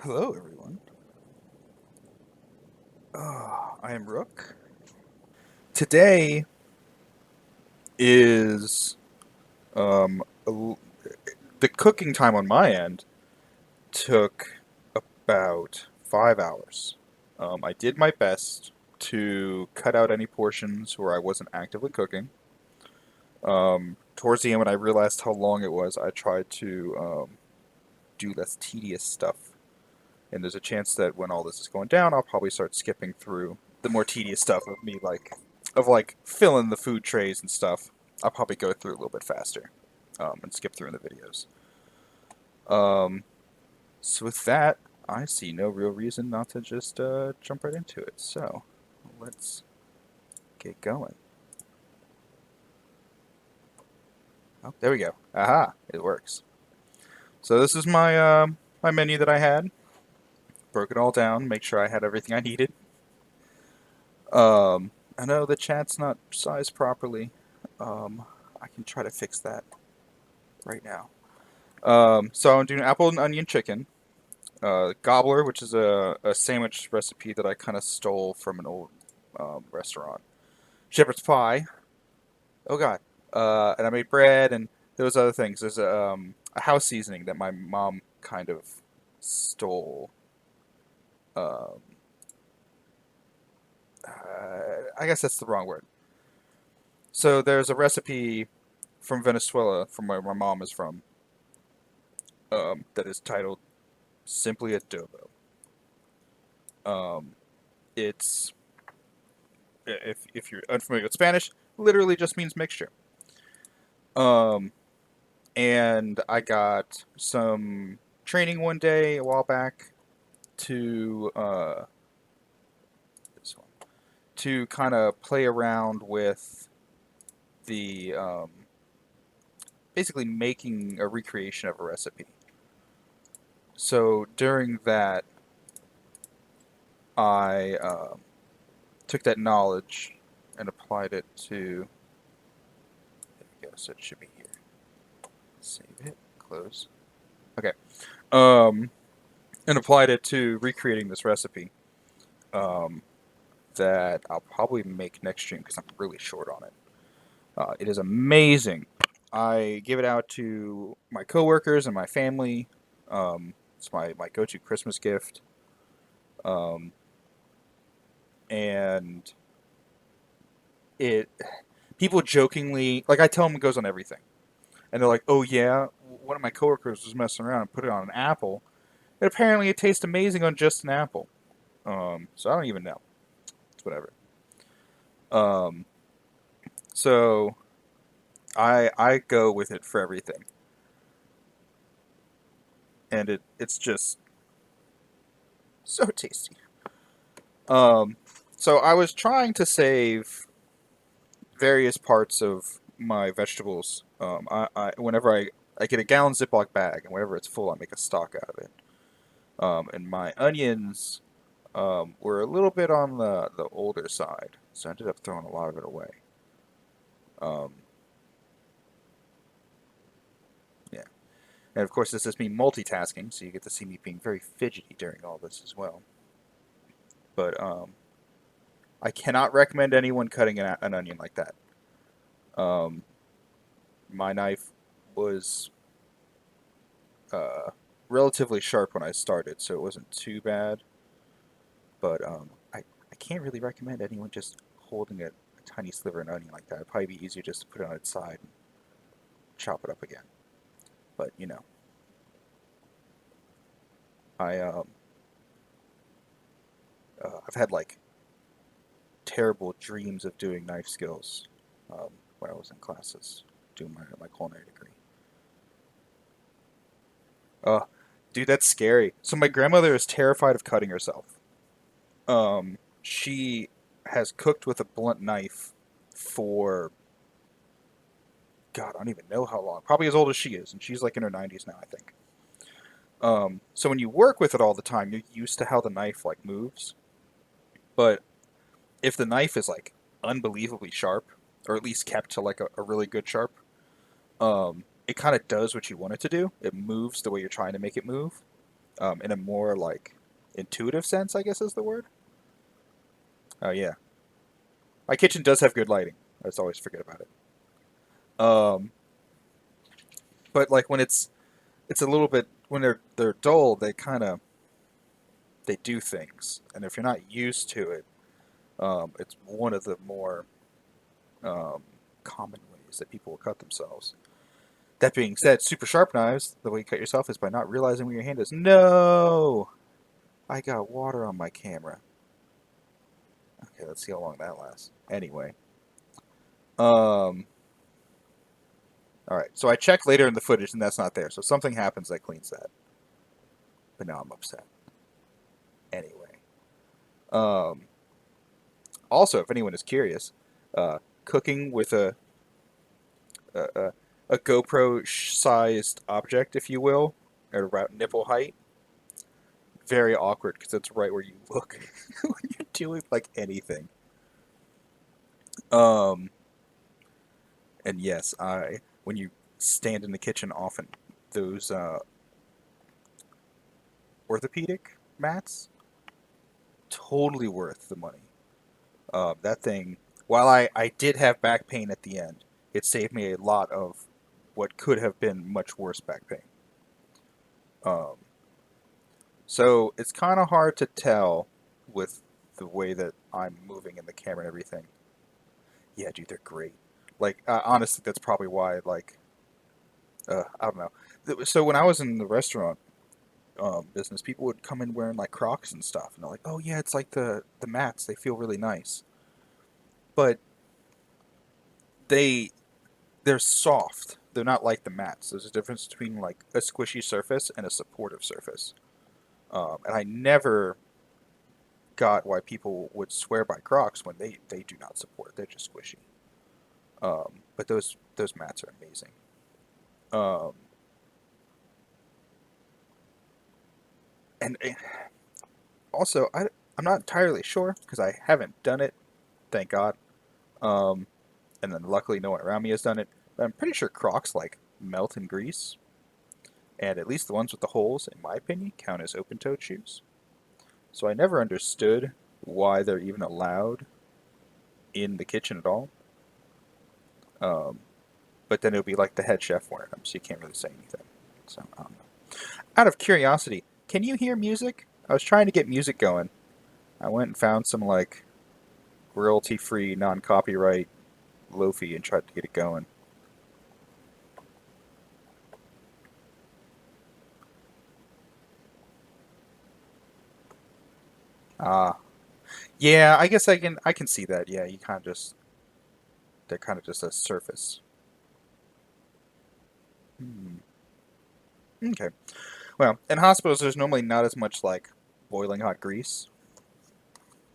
Hello, everyone. I am Rook. Today is um, a l- the cooking time on my end took about 5 hours. I did my best to cut out any portions where I wasn't actively cooking. Towards the end, when I realized how long it was, I tried to do less tedious stuff. And there's a chance that when all this is going down, I'll probably start skipping through the more tedious stuff of me, like filling the food trays and stuff. I'll probably go through a little bit faster, and skip through in the videos. Um, so with that, I see no real reason not to just jump right into it. So let's get going. Oh, there we go. Aha, it works. So this is my menu that I had. Broke it all down, make sure I had everything I needed. I know the chat's not sized properly. I can try to fix that right now. So I'm doing apple and onion chicken. Gobbler, which is a sandwich recipe that I kind of stole from an old restaurant. Shepherd's pie. Oh God. And I made bread and those other things. There's a house seasoning that my mom kind of stole. Um, I guess that's the wrong word. So there's a recipe from Venezuela, from where my mom is from, that is titled simply adobo. Um, it's if you're unfamiliar with Spanish, literally just means mixture. Um, and I got some training one day a while back to this one to kind of play around with the basically making a recreation of a recipe. So during that, I took that knowledge and applied it to. There we go. So it should be here. Save it. Close. Okay. Um, and applied it to recreating this recipe. Um, that I'll probably make next stream because I'm really short on it. It is amazing. I give it out to my coworkers and my family. It's my go-to Christmas gift. Um, and it people jokingly like I tell them it goes on everything, and they're like, "Oh yeah, one of my coworkers was messing around and put it on an apple, and apparently it tastes amazing on just an apple." So I don't even know. It's whatever. Um, so I go with it for everything, and it's just so tasty. Um, so I was trying to save various parts of my vegetables. Whenever I get a gallon Ziploc bag, and whenever it's full, I make a stock out of it. And my onions were a little bit on the older side, so I ended up throwing a lot of it away. Um, yeah, and of course this is me multitasking, so you get to see me being very fidgety during all this as well. But I cannot recommend anyone cutting an onion like that. Um, my knife was uh, relatively sharp when I started, so it wasn't too bad. But I can't really recommend anyone just holding a tiny sliver of an onion like that. It'd probably be easier just to put it on its side and chop it up again. But I I've had like terrible dreams of doing knife skills when I was in classes doing my culinary degree. Uh, dude, that's scary. So my grandmother is terrified of cutting herself. She has cooked with a blunt knife for God, I don't even know how long. Probably as old as she is, and she's like in her 90s now, I think. So when you work with it all the time, you're used to how the knife like moves. But if the knife is like unbelievably sharp, or at least kept to like a really good sharp, it kind of does what you want it to do. It moves the way you're trying to make it move. in a more like intuitive sense, I guess is the word. Oh yeah, my kitchen does have good lighting. I just always forget about it. Um, but like when it's a little bit when they're dull, they kind of they do things, and if you're not used to it, it's one of the more um, common ways that people will cut themselves. That being said, super sharp knives, the way you cut yourself is by not realizing where your hand is. No! I got water on my camera. Okay, let's see how long that lasts. Anyway. Alright, so I checked later in the footage and that's not there. So something happens that cleans that. But now I'm upset. Anyway. Um, also, if anyone is curious, cooking with a, a, a GoPro-sized object, if you will, at about nipple height, very awkward because it's right where you look when you're doing like anything. Um, and yes, I when you stand in the kitchen often, those orthopedic mats totally worth the money. That thing, while I did have back pain at the end, it saved me a lot of what could have been much worse back pain. Um, so it's kind of hard to tell with the way that I'm moving in the camera and everything. Yeah, dude, they're great. Like, honestly, that's probably why, like, I don't know. So when I was in the restaurant business, people would come in wearing like Crocs and stuff, and they're like, "Oh yeah, it's like the mats. They feel really nice, but they they're soft. They're not like the mats. There's a difference between like a squishy surface and a supportive surface. And I never got why people would swear by Crocs when they do not support. They're just squishy. But those mats are amazing. Um, and also, I'm not entirely sure because I haven't done it. Thank God. Um, and then luckily no one around me has done it. But I'm pretty sure Crocs like melt in grease, and at least the ones with the holes, in my opinion, count as open-toed shoes. So I never understood why they're even allowed in the kitchen at all. Um, but then it would be like the head chef wearing them, so you can't really say anything. So I don't know. Out of curiosity, can you hear music? I was trying to get music going. I went and found some like royalty-free, non-copyright lofi and tried to get it going. Ah, yeah, I guess I can see that. Yeah, you kind of just they're kind of just a surface. Hmm. Okay. Well, in hospitals, there's normally not as much like boiling hot grease,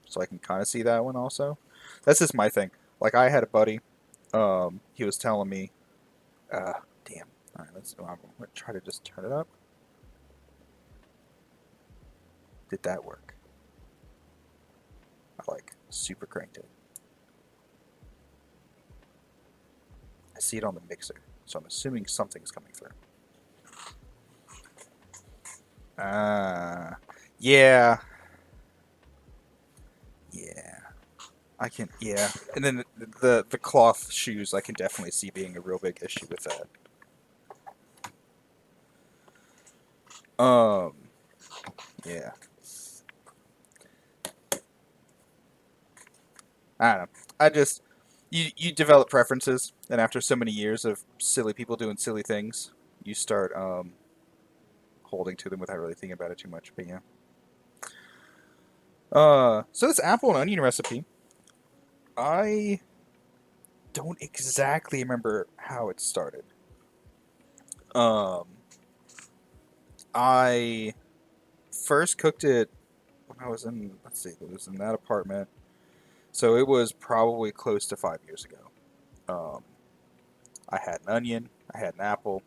so I can kind of see that one also. That's just my thing. Like I had a buddy, he was telling me, damn. All right, I'm gonna try to just turn it up. Did that work? I like super cranked it. I see it on the mixer, so I'm assuming something's coming through. Yeah, yeah. I can, yeah. And then the cloth shoes, I can definitely see being a real big issue with that. Um, yeah. I don't know. I just you develop preferences, and after so many years of silly people doing silly things, you start holding to them without really thinking about it too much. But yeah. So this apple and onion recipe, I don't exactly remember how it started. Um, I first cooked it when I was in, let's see, it was in that apartment. So it was probably close to 5 years ago. Um, I had an onion, I had an apple.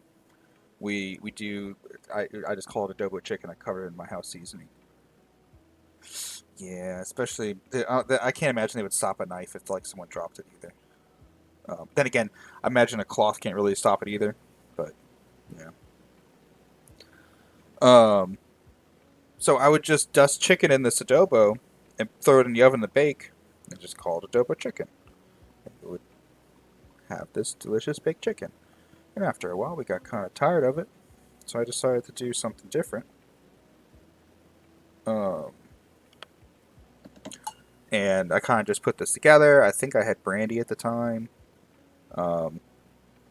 We do, I just call it adobo chicken. I cover it in my house seasoning. Yeah, especially I can't imagine they would stop a knife if like someone dropped it either. Then again, I imagine a cloth can't really stop it either. But yeah. Um, So I would just dust chicken in this adobo and throw it in the oven to bake, and just call it adobo chicken. And it would have this delicious baked chicken. And after a while, we got kind of tired of it, so I decided to do something different. Um, and I kind of just put this together. I think I had brandy at the time. Um,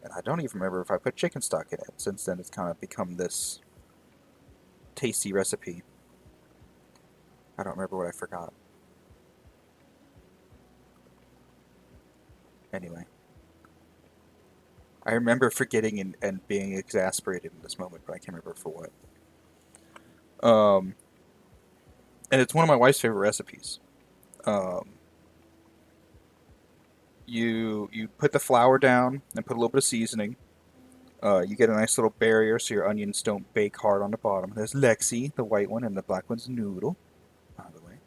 and I don't even remember if I put chicken stock in it. Since then, it's kind of become this tasty recipe. I don't remember what I forgot. Anyway, I remember forgetting and being exasperated in this moment, but I can't remember for what. Um, and it's one of my wife's favorite recipes. Um, you put the flour down and put a little bit of seasoning. You get a nice little barrier so your onions don't bake hard on the bottom. There's Lexi, the white one, and the black one's Noodle, by the way.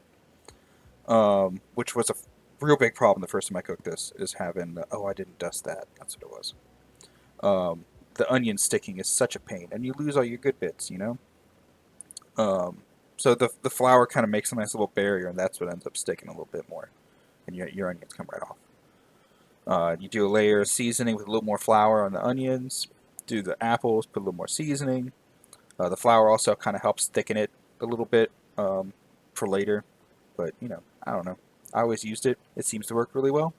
Which was a real big problem the first time I cooked this, is having oh, I didn't dust that. That's what it was. The onion sticking is such a pain, and you lose all your good bits, you know? Um, so the flour kind of makes a nice little barrier, and that's what ends up sticking a little bit more, and your onions come right off. You do a layer of seasoning with a little more flour on the onions. Do the apples, put a little more seasoning. The flour also kind of helps thicken it a little bit for later. But, you know, I don't know. I always used it. It seems to work really well.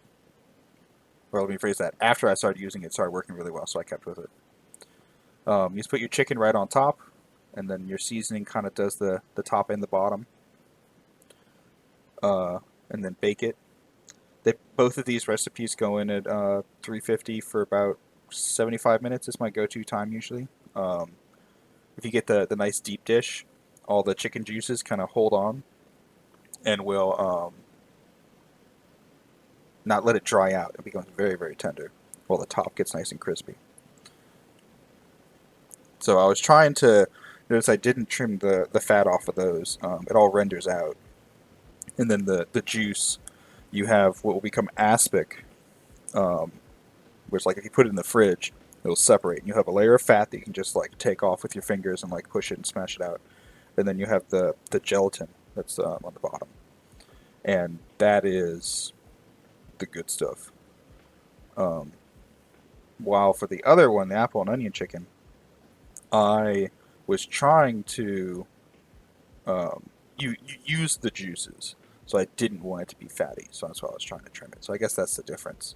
Or let me phrase that. After I started using it, it started working really well, so I kept with it. You just put your chicken right on top, and then your seasoning kind of does the top and the bottom. And then bake it. Both of these recipes go in at 350 for about 75 minutes. Is my go-to time usually. If you get the nice deep dish, all the chicken juices kind of hold on and will not let it dry out. It becomes very, very tender while the top gets nice and crispy. So I was trying to notice I didn't trim the fat off of those. It all renders out. And then the juice, you have what will become aspic, um, which like if you put it in the fridge, it'll separate. And you have a layer of fat that you can just like take off with your fingers and like push it and smash it out. And then you have the gelatin that's on the bottom. And that is the good stuff. Um, while for the other one, the apple and onion chicken, I was trying to you use the juices, so I didn't want it to be fatty. So that's why I was trying to trim it. So I guess that's the difference.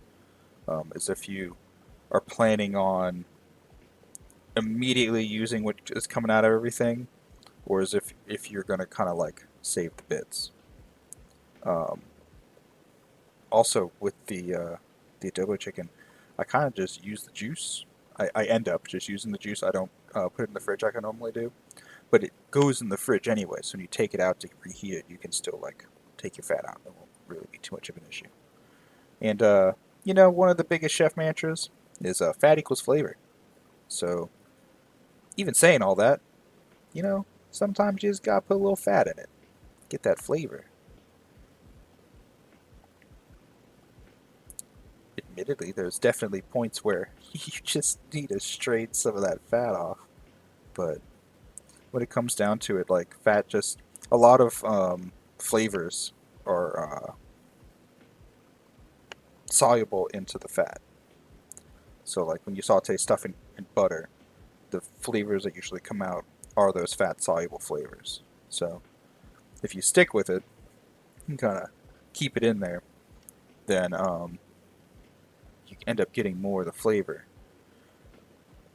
Is if you are planning on immediately using what is coming out of everything, or as if you're going to kind of like save the bits. Um, Also with the adobo chicken, I kind of just use the juice. I end up just using the juice. I don't put it in the fridge like I normally do, but it goes in the fridge anyway. So when you take it out to reheat it, you can still like take your fat out. It won't really be too much of an issue. And you know, one of the biggest chef mantras is fat equals flavor. So even saying all that, you know, sometimes you just gotta put a little fat in it, get that flavor. Admittedly, there's definitely points where you just need to straight some of that fat off. But when it comes down to it, like fat just a lot of flavors are soluble into the fat. So like when you saute stuff in butter, the flavors that usually come out are those fat soluble flavors. So if you stick with it and kind of keep it in there, then you end up getting more of the flavor.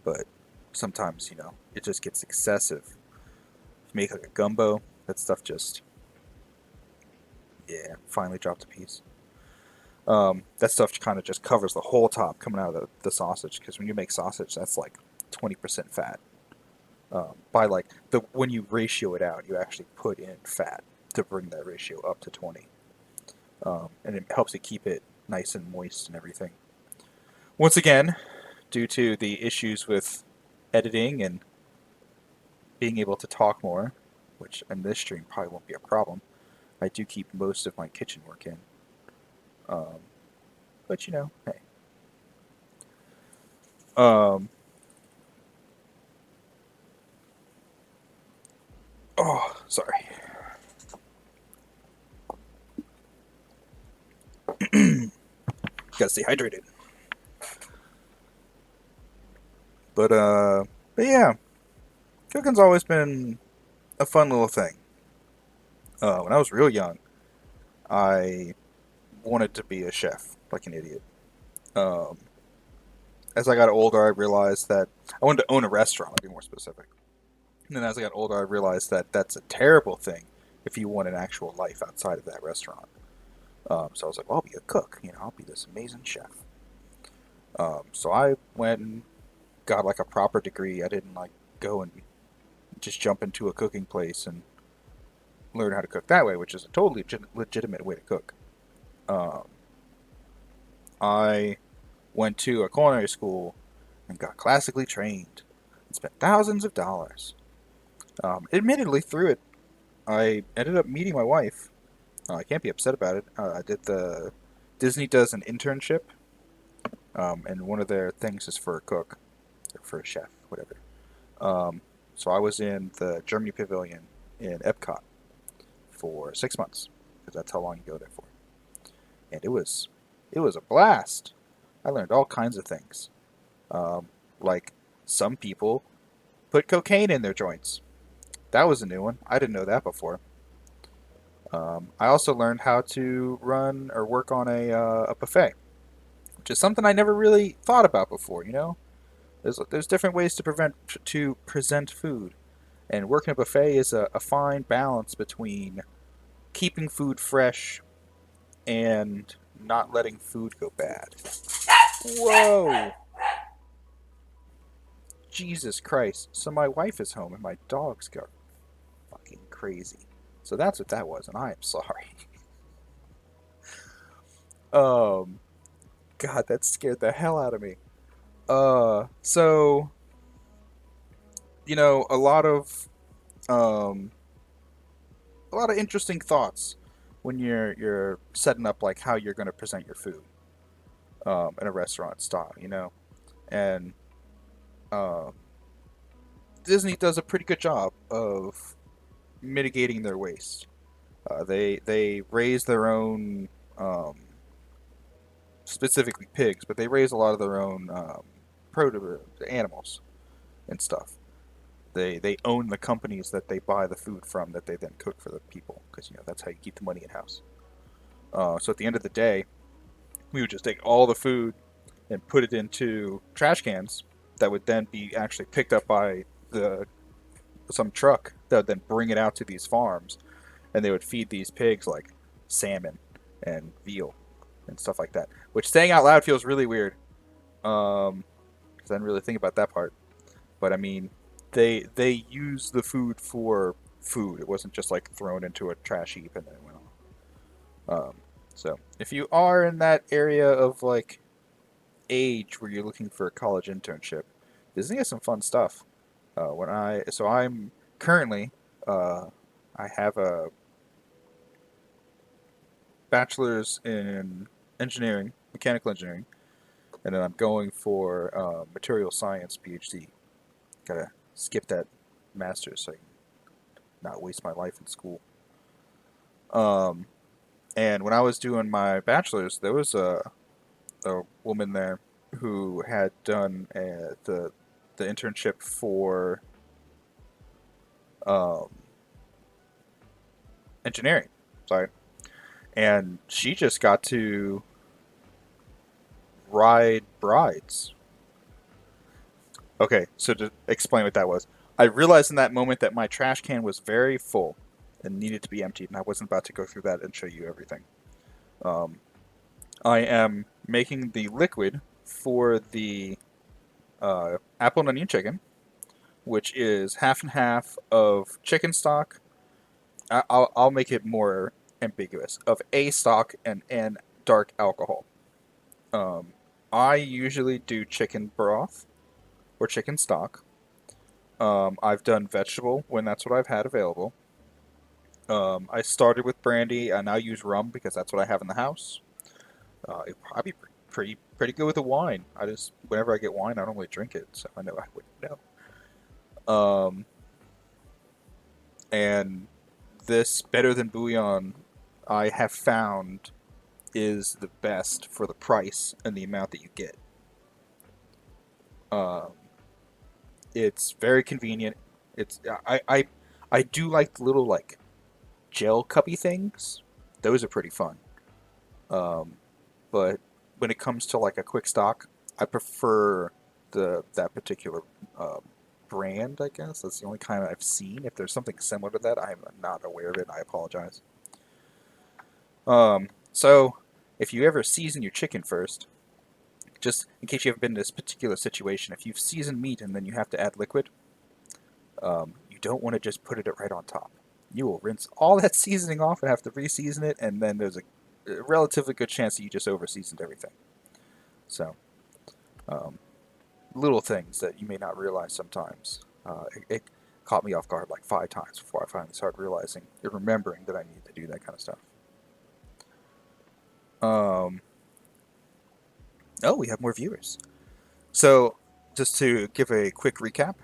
But sometimes, you know, it just gets excessive. If you make like a gumbo, that stuff just, yeah, finally dropped a piece. That stuff kind of just covers the whole top coming out of the sausage, because when you make sausage, that's like 20% fat. By like when you ratio it out, you actually put in fat to bring that ratio up to 20, and it helps you keep it nice and moist and everything. Once again, due to the issues with editing and being able to talk more, which in this stream probably won't be a problem, I do keep most of my kitchen work in. Um, but you know, hey. Oh, Sorry. Got stay hydrated. But yeah, cooking's always been a fun little thing. When I was real young, I wanted to be a chef, like an idiot. Um, as I got older, I realized that I wanted to own a restaurant, to be more specific. And then as I got older, I realized that that's a terrible thing if you want an actual life outside of that restaurant. So I was like, well, I'll be a cook. I'll be this amazing chef. So I went and got like a proper degree. I didn't like go and just jump into a cooking place and learn how to cook that way, which is a totally legitimate way to cook. Um, I went to a culinary school and got classically trained and spent thousands of dollars. Admittedly, through it, I ended up meeting my wife. I can't be upset about it. I did the Disney does an internship, and one of their things is for a cook, or for a chef, whatever. Um, so I was in the Germany Pavilion in Epcot for 6 months, because that's how long you go there for. And it was a blast. I learned all kinds of things, like some people put cocaine in their joints. That was a new one. I didn't know that before. I also learned how to run or work on a buffet, which is something I never really thought about before. There's different ways to present food, and working a buffet is a fine balance between keeping food fresh and not letting food go bad. Whoa! Jesus Christ! So my wife is home and my dogs go fucking crazy. So that's what that was, and I am sorry. Um, God, that scared the hell out of me. So a lot of um, a lot of interesting thoughts when you're setting up like how you're going to present your food in a restaurant style. And um, Disney does a pretty good job of mitigating their waste. They raise their own, specifically pigs, but they raise a lot of their own animals and stuff. They own the companies that they buy the food from that they then cook for the people, because that's how you keep the money in house. So at the end of the day, we would just take all the food and put it into trash cans that would then be actually picked up by the some truck that would then bring it out to these farms, and they would feed these pigs like salmon and veal and stuff like that. Which, saying out loud, feels really weird, because I didn't really think about that part. But I mean, they use the food for food. It wasn't just like thrown into a trash heap and then it went on. So if you are in that area of like age where you're looking for a college internship, Disney has some fun stuff. I'm currently, uh, I have a bachelor's in engineering, mechanical engineering, and then I'm going for material science PhD. Gotta skip that master's so I can not waste my life in school. Um, and when I was doing my bachelor's, there was a woman there who had done the internship for um, engineering. Sorry, and she just got to ride brides. Okay, so to explain what that was, I realized in that moment that my trash can was very full and needed to be emptied, and I wasn't about to go through that and show you everything. Um, I am making the liquid for the apple and onion chicken, which is half and half of chicken stock. I'll make it more ambiguous of a stock and dark alcohol. Um, I usually do chicken broth or chicken stock. I've done vegetable when that's what I've had available. I started with brandy. I now use rum because that's what I have in the house. It'd probably be pretty good with the wine. I just whenever I get wine, I don't really drink it, so I know I wouldn't know. Um, and this better than bouillon I have found is the best for the price and the amount that you get. Um, it's very convenient. It's I do like the little like gel cuppy things. Those are pretty fun. Um, but when it comes to like a quick stock, I prefer that particular um, brand. I guess that's the only kind I've seen. If there's something similar to that, I'm not aware of it. I apologize. So if you ever season your chicken first, just in case you haven't been in this particular situation, if you've seasoned meat and then you have to add liquid, you don't want to just put it right on top. You will rinse all that seasoning off and have to re-season it, and then there's a relatively good chance that you just over-seasoned everything. So, um, little things that you may not realize sometimes. It caught me off guard like 5 times before I finally started realizing and remembering that I needed to do that kind of stuff. Um, oh, we have more viewers. So, just to give a quick recap,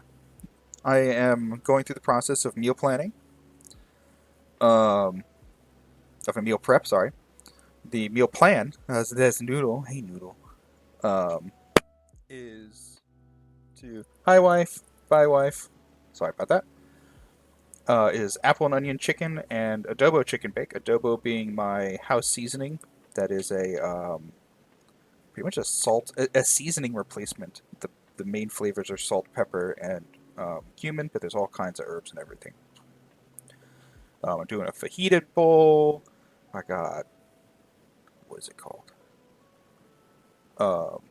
I am going through the process of meal planning, um, of a meal prep, sorry. The meal plan, as there's Noodle, hey Noodle, um, is to, hi wife, bye wife, sorry about that, is apple and onion chicken and adobo chicken bake. Adobo being my house seasoning. That is pretty much a a seasoning replacement. The main flavors are salt, pepper, and cumin, but there's all kinds of herbs and everything. I'm doing a fajita bowl. I got, what is it called? Um,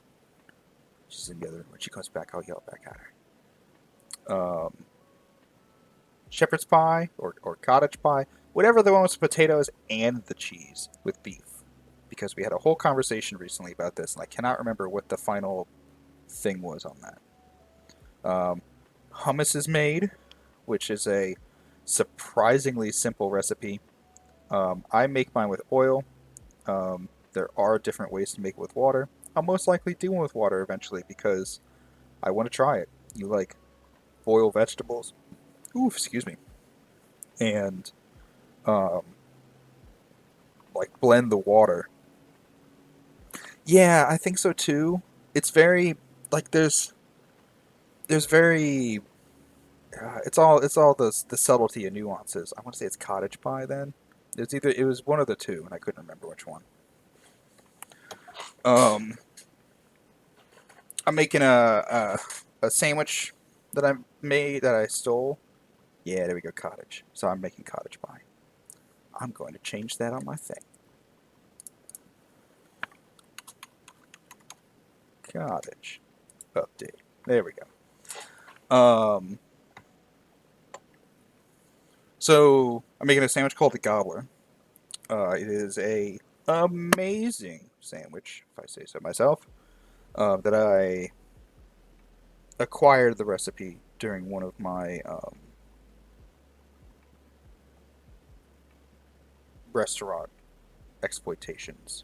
she's in the other. When she comes back, I'll yell back at her. Shepherd's pie or cottage pie, whatever the one with potatoes and the cheese with beef. Because we had a whole conversation recently about this, and I cannot remember what the final thing was on that. Hummus is made, which is a surprisingly simple recipe. I make mine with oil. There are different ways to make it with water. I'll most likely do one with water eventually because I want to try it. You like boil vegetables? Ooh, excuse me. And um, like blend the water. Yeah, I think so too. It's very like there's very it's all the subtlety and nuances. I want to say it's cottage pie then. It was one of the two, and I couldn't remember which one. Um, I'm making a sandwich that I made that I stole. Yeah, there we go, cottage. So I'm making cottage pie. I'm going to change that on my thing. Cottage update. There we go. So I'm making a sandwich called the Gobbler. It is a amazing sandwich, if I say so myself, that I acquired the recipe during one of my restaurant exploitations.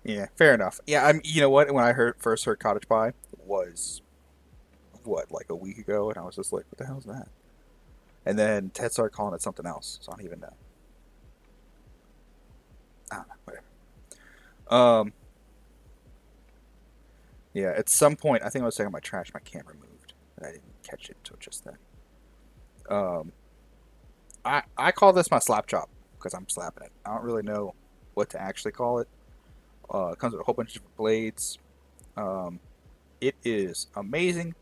Yeah, fair enough. Yeah, I'm. You know what? When I first heard cottage pie, it was what like a week ago, and I was just like, "What the hell is that?" And then Ted started calling it something else, so I don't even know. I don't know. Whatever. Um, yeah. At some point, I think I was taking my trash, my camera moved, and I didn't catch it until just then. Um, I call this my slap chop because I'm slapping it. I don't really know what to actually call it. It comes with a whole bunch of different blades. Um, it is amazing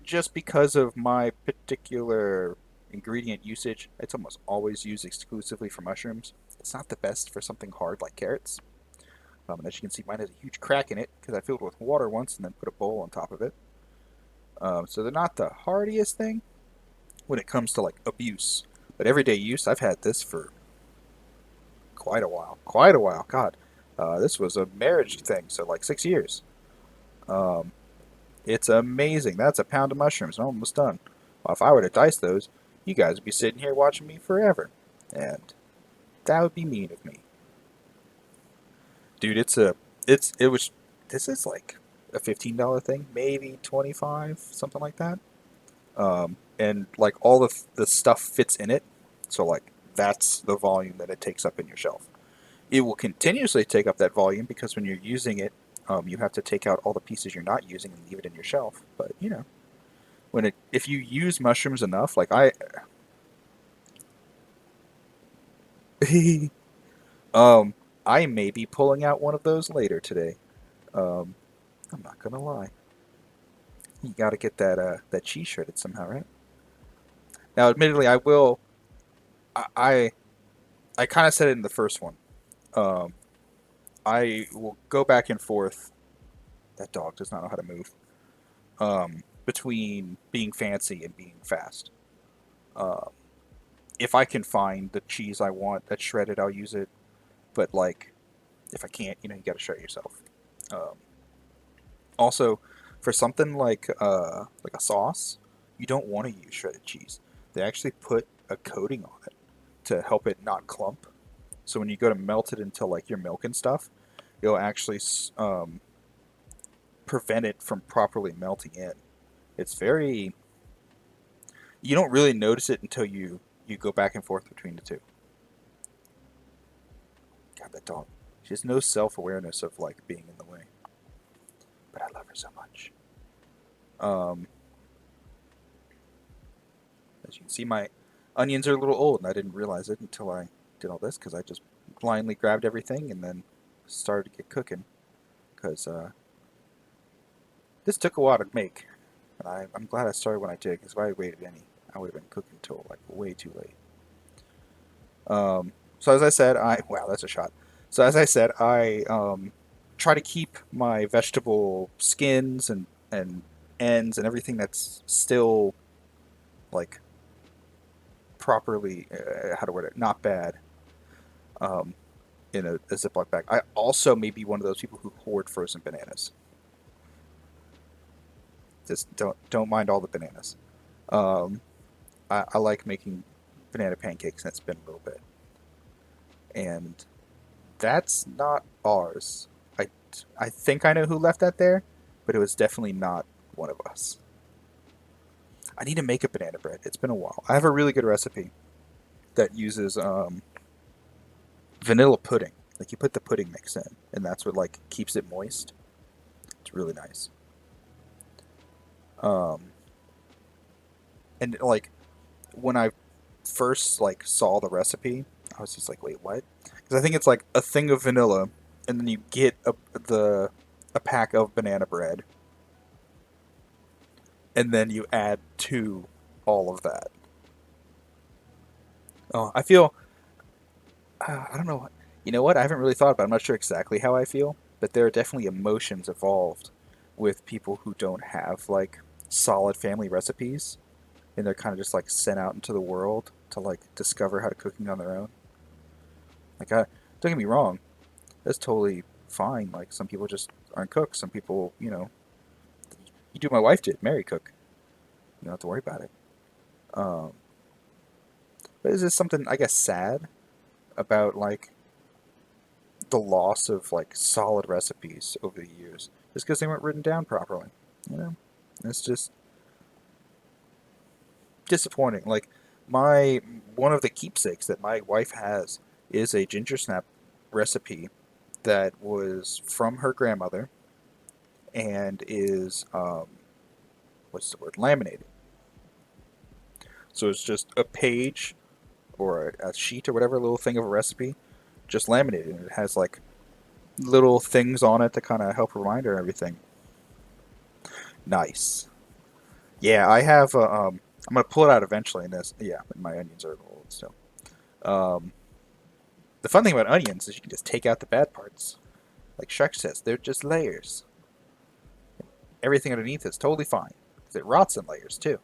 just because of my particular ingredient usage. It's almost always used exclusively for mushrooms. It's not the best for something hard like carrots. And as you can see, mine has a huge crack in it because I filled it with water once and then put a bowl on top of it. So they're not the hardiest thing when it comes to like abuse. But everyday use, I've had this for quite a while. Quite a while. God, this was a marriage thing, so like 6 years. Um, it's amazing. That's a pound of mushrooms. I'm almost done. Well, if I were to dice those, you guys would be sitting here watching me forever, and that would be mean of me, dude. It was. This is like a $15 thing, maybe 25, something like that. and like all the stuff fits in it. So like that's the volume that it takes up in your shelf. It will continuously take up that volume because when you're using it, you have to take out all the pieces you're not using and leave it in your shelf. But you know, if you use mushrooms enough, like um, I may be pulling out one of those later today. Um, I'm not gonna lie. You got to get that cheese shredded somehow, right? Now, admittedly, I will. I I kind of said it in the first one. Um, I will go back and forth. That dog does not know how to move. Between being fancy and being fast. Um, if I can find the cheese I want that's shredded, I'll use it. But like, if I can't, you got to shred it yourself. Um, Also, for something like a sauce, you don't want to use shredded cheese. They actually put a coating on it to help it not clump. So when you go to melt it into like your milk and stuff, it'll actually prevent it from properly melting in. It's very you don't really notice it until you go back and forth between the two. God, that dog. She has no self awareness of like being in the way, but I love her so much. Um, as you can see, my onions are a little old, and I didn't realize it until I did all this because I just blindly grabbed everything and then started to get cooking. Because this took a while to make, and I'm glad I started when I did. Because if I had waited any, I would have been cooking until like way too late. So as I said, I wow, that's a shot. So as I said, I try to keep my vegetable skins and ends and everything that's still like properly how to word it, not bad, um, in a Ziploc bag. I also may be one of those people who hoard frozen bananas. Just don't mind all the bananas. Um, I like making banana pancakes, and it's been a little bit, and that's not ours. I I think I know who left that there, but it was definitely not one of us. I need to make a banana bread. It's been a while. I have a really good recipe that uses vanilla pudding. Like you put the pudding mix in, and that's what like keeps it moist. It's really nice. Um, and like when I first like saw the recipe, I was just like, wait, what? Because I think it's like a thing of vanilla, and then you get a pack of banana bread, and then you add to all of that. Oh, I feel I don't know. You know what? I haven't really thought about it. I'm not sure exactly how I feel, but there are definitely emotions involved with people who don't have like solid family recipes, and they're kind of just like sent out into the world to like discover how to cooking on their own. Like, don't get me wrong, that's totally fine. Like, some people just aren't cooks. Some people, you do what my wife did, marry cook. You don't have to worry about it. Um, but is this something I guess sad about like the loss of like solid recipes over the years just because they weren't written down properly. You know, it's just disappointing. Like my one of the keepsakes that my wife has is a ginger snap recipe that was from her grandmother and is what's the word, laminated. So it's just a page or a sheet or whatever, a little thing of a recipe, just laminated. And it has like little things on it to kind of help remind her and everything. Nice. Yeah, I have. I'm gonna pull it out eventually. And this, yeah, my onions are old still. Um, the fun thing about onions is you can just take out the bad parts. Like Shrek says, they're just layers. Everything underneath is totally fine. 'Cause it rots in layers too.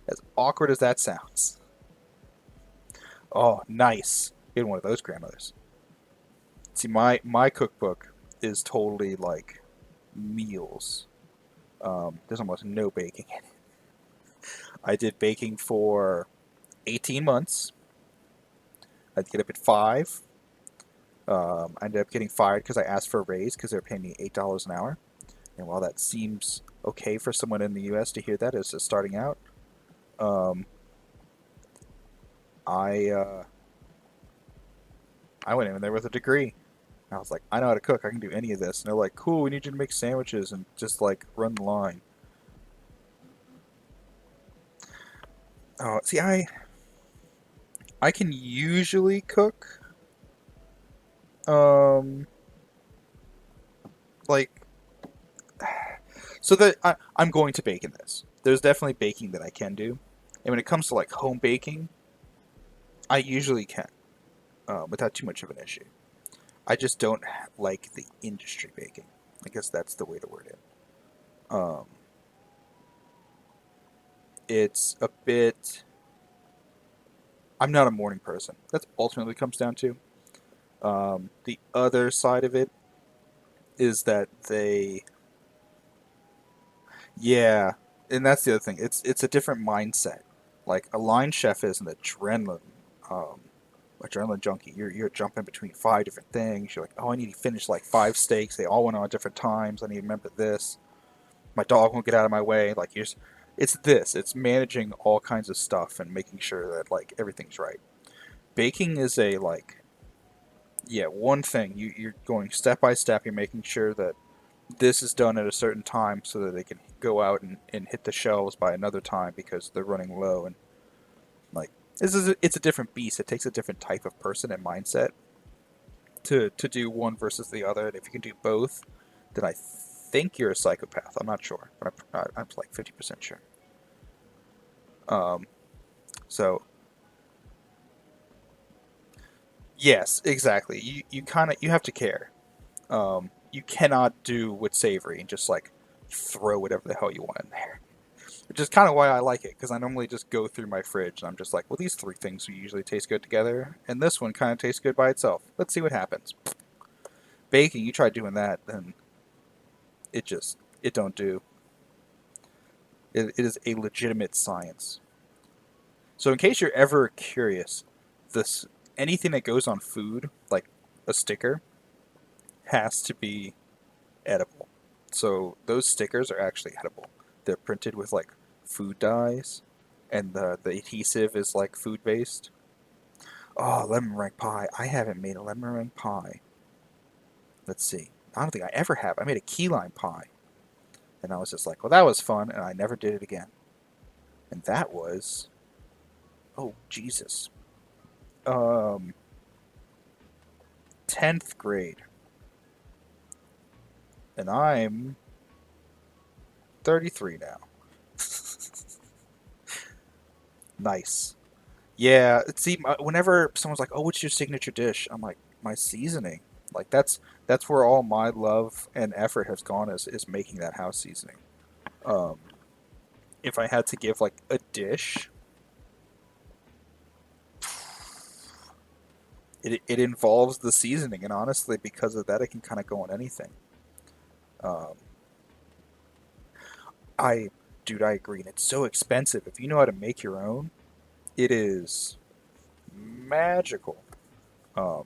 As awkward as that sounds. Oh, nice. In one of those grandmothers. See, my cookbook is totally like meals. There's almost no baking in it. I did baking for 18 months. I'd get up at 5. I ended up getting fired because I asked for a raise because they were paying me $8 an hour. And while that seems okay for someone in the U.S. to hear that as starting out, Um, I I went in there with a degree. I was like, I know how to cook. I can do any of this. And they're like, cool. We need you to make sandwiches and just like run the line. Oh, see, I can usually cook. Um, like so that I'm going to bake in this. There's definitely baking that I can do, and when it comes to like home baking, I usually can without too much of an issue. I just don't like the industry baking. I guess that's the way to word it. Um, it's a bit. I'm not a morning person. That's ultimately comes down to. The other side of it is that yeah, and that's the other thing. It's a different mindset. Like a line chef is an um, adrenaline junkie. You're jumping between five different things. You're like, oh, I need to finish like five steaks. They all went on at different times. I need to remember this. My dog won't get out of my way. Like it's this. It's managing all kinds of stuff and making sure that like everything's right. Baking is a like yeah one thing. You're going step by step. You're making sure that this is done at a certain time so that they can go out and hit the shelves by another time because they're running low and like it's a different beast. It takes a different type of person and mindset to do one versus the other. And if you can do both, then I think you're a psychopath. I'm not sure, but I'm like 50% sure. Um, so yes, exactly. You kind of you have to care. You cannot do with savory and just like throw whatever the hell you want in there. Which is kind of why I like it, because I normally just go through my fridge and I'm just like, well, these three things usually taste good together, and this one kind of tastes good by itself. Let's see what happens. Baking, you try doing that, then it don't do. It is a legitimate science. So in case you're ever curious, this anything that goes on food, like a sticker, has to be edible. So those stickers are actually edible. They're printed with like food dyes, and the adhesive is like food based. Oh, lemon meringue pie. I haven't made a lemon meringue pie. Let's see. I don't think I ever have. I made a key lime pie. And I was just like, well, that was fun. And I never did it again. And that was, oh, Jesus. Um, 10th grade. And I'm 33 now. Nice. Yeah, see, whenever someone's like, "Oh, what's your signature dish?" I'm like, "My seasoning." Like that's where all my love and effort has gone is making that house seasoning. Um, if I had to give like a dish, it involves the seasoning, and honestly, because of that, it can kind of go on anything. Um, I, dude, I agree, and it's so expensive. If you know how to make your own, it is magical. Um,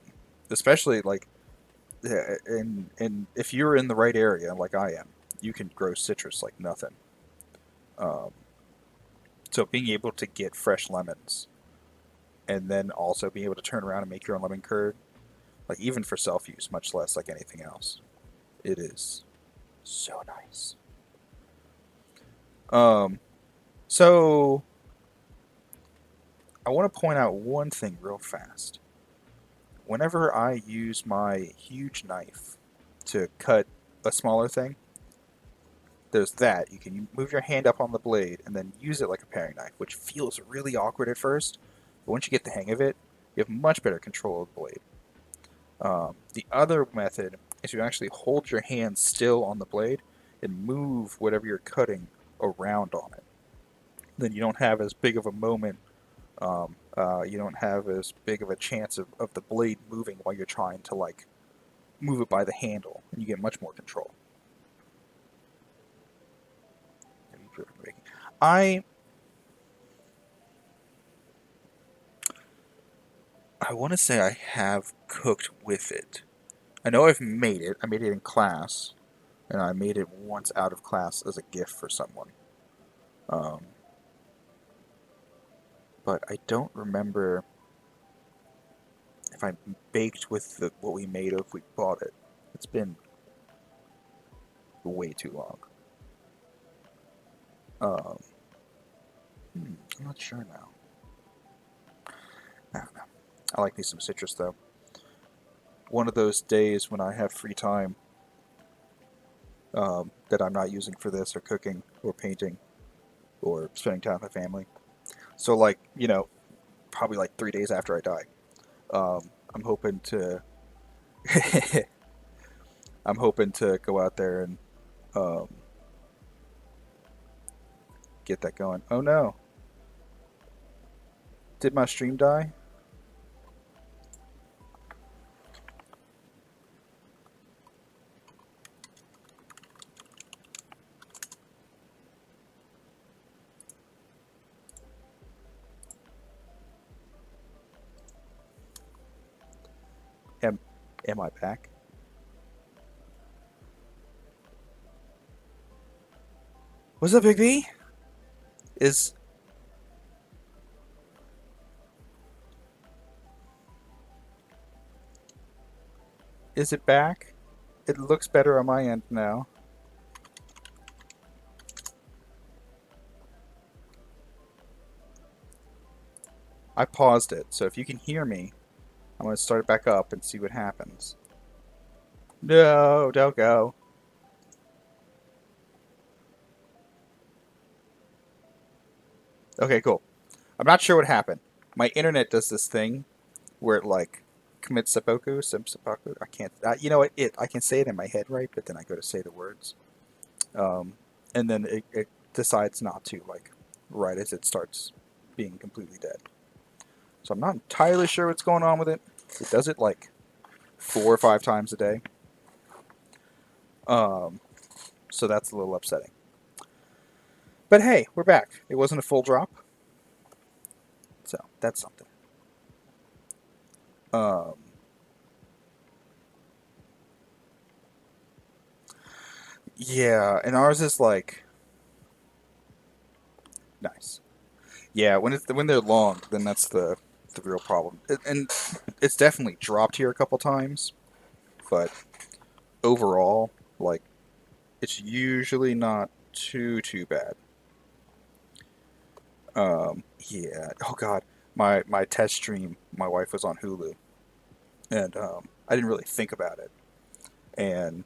especially like, and if you're in the right area, like I am, you can grow citrus like nothing. Um, so being able to get fresh lemons and then also being able to turn around and make your own lemon curd, like even for self use, much less like anything else, it is so nice. Um, so I want to point out one thing real fast. Whenever I use my huge knife to cut a smaller thing, there's that. You can move your hand up on the blade and then use it like a paring knife, which feels really awkward at first, but once you get the hang of it, you have much better control of the blade. The other method is you actually hold your hand still on the blade and move whatever you're cutting around on it. Then you don't have as big of a moment. You don't have as big of a chance of the blade moving while you're trying to like move it by the handle, and you get much more control. I I want to say I have cooked with it. I know I've made it. I made it in class, and I made it once out of class as a gift for someone. Um, but I don't remember if I baked with what we made or if we bought it. It's been way too long. Um, I'm not sure now. I don't know. I like me some citrus though. One of those days when I have free time that I'm not using for this or cooking or painting or spending time with my family. So like, probably like 3 days after I die, I'm hoping to I'm hoping to go out there and um, get that going. Oh no. Did my stream die? Am am I back? What's up, Big B? Is is it back? It looks better on my end now. I paused it, so if you can hear me, I'm going to start it back up and see what happens. No, don't go. Okay, cool. I'm not sure what happened. My internet does this thing where it like commits seppuku, seppuku. I can't. You know what? I can say it in my head, right? But then I go to say the words, um, and then it decides not to, like, right as it starts being completely dead. So I'm not entirely sure what's going on with it. It does it like 4 or 5 times a day. So that's a little upsetting. But hey, we're back. It wasn't a full drop, so that's something. Um, yeah, and ours is like nice. Yeah, when they're long, then that's the real problem. And it's definitely dropped here a couple times, but overall, like, it's usually not too bad. Yeah. Oh God, my test stream, my wife was on Hulu, and I didn't really think about it, and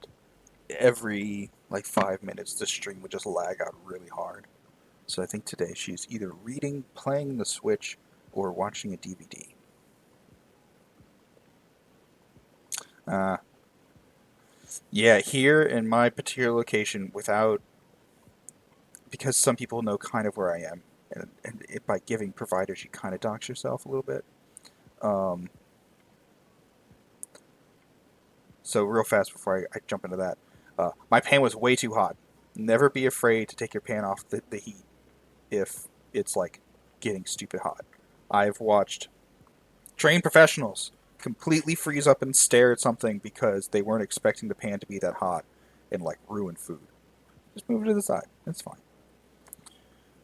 every like 5 minutes, the stream would just lag out really hard. So I think today she's either reading, playing the Switch, or watching a DVD. Uh, yeah, here in my particular location, because some people know kind of where I am, and by giving providers, you kind of dox yourself a little bit. Um, so real fast before I jump into that, my pan was way too hot. Never be afraid to take your pan off the heat if it's like getting stupid hot. I've watched trained professionals completely freeze up and stare at something because they weren't expecting the pan to be that hot and like ruin food. Just move it to the side. It's fine.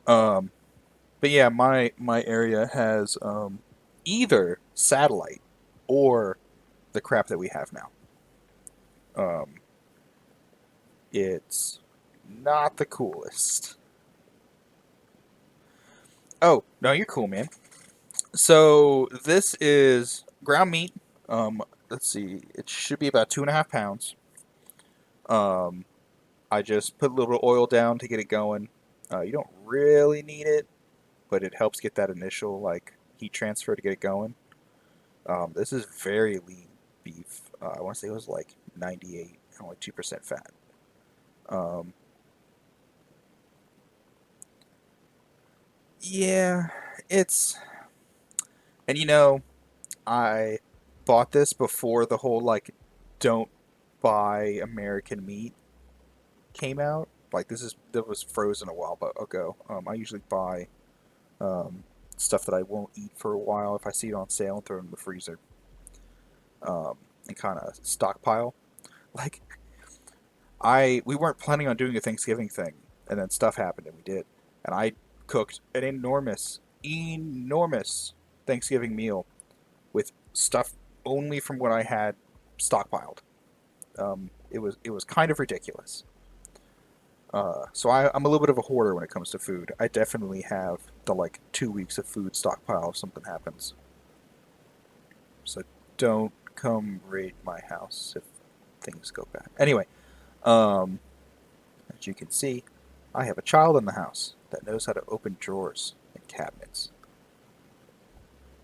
Um, but yeah, my area has either satellite or the crap that we have now. Um, it's not the coolest. Oh no, you're cool, man. So this is ground meat. Um, let's see, it should be about 2.5 pounds. Um, I just put a little oil down to get it going. You don't really need it, but it helps get that initial like heat transfer to get it going. This is very lean beef. I want to say it was like 98, only 2% fat. Um, yeah, it's and I bought this before the whole like don't buy American meat came out. Like that was frozen a while ago. I usually buy um, stuff that I won't eat for a while if I see it on sale and throw it in the freezer and kind of stockpile. Like we weren't planning on doing a Thanksgiving thing, and then stuff happened and we did, and I cooked an enormous Thanksgiving meal with stuff only from what I had stockpiled. It was kind of ridiculous. So I'm a little bit of a hoarder when it comes to food. I definitely have the like 2 weeks of food stockpile if something happens. So don't come raid my house if things go bad. Anyway, um, as you can see, I have a child in the house that knows how to open drawers and cabinets.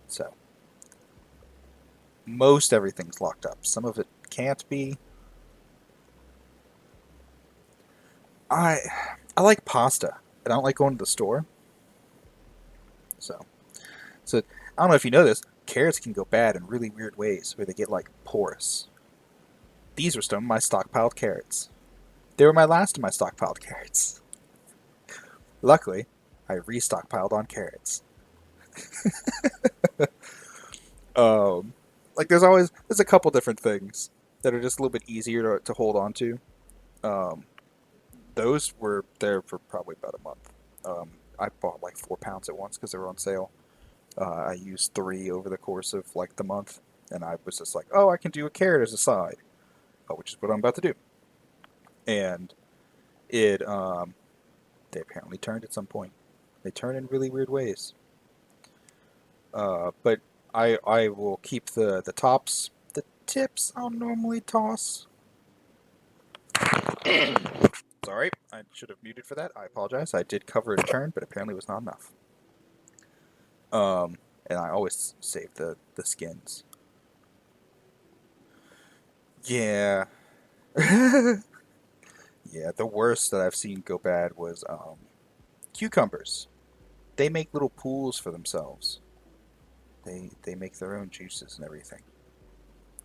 So most everything's locked up. Some of it can't be. I I like pasta. I don't like going to the store. So so I don't know if you know this. Carrots can go bad in really weird ways, where they get like porous. These were some of my stockpiled carrots. They were my last of my stockpiled carrots. Luckily, I restockpiled on carrots. Um, like there's a couple different things that are just a little bit easier to hold on to. Um, those were there for probably about a month. I bought like 4 pounds at once because they were on sale. I used three over the course of like the month, and I was just like, oh, I can do a carrot as a side, which is what I'm about to do. And it they apparently turned at some point. They turn in really weird ways. But I will keep the tops. The tips I'll normally toss. Sorry, I should have muted for that. I apologize. I did cover a turn, but apparently it was not enough. And I always save the skins. Yeah. Yeah, the worst that I've seen go bad was cucumbers. They make little pools for themselves. They make their own juices and everything.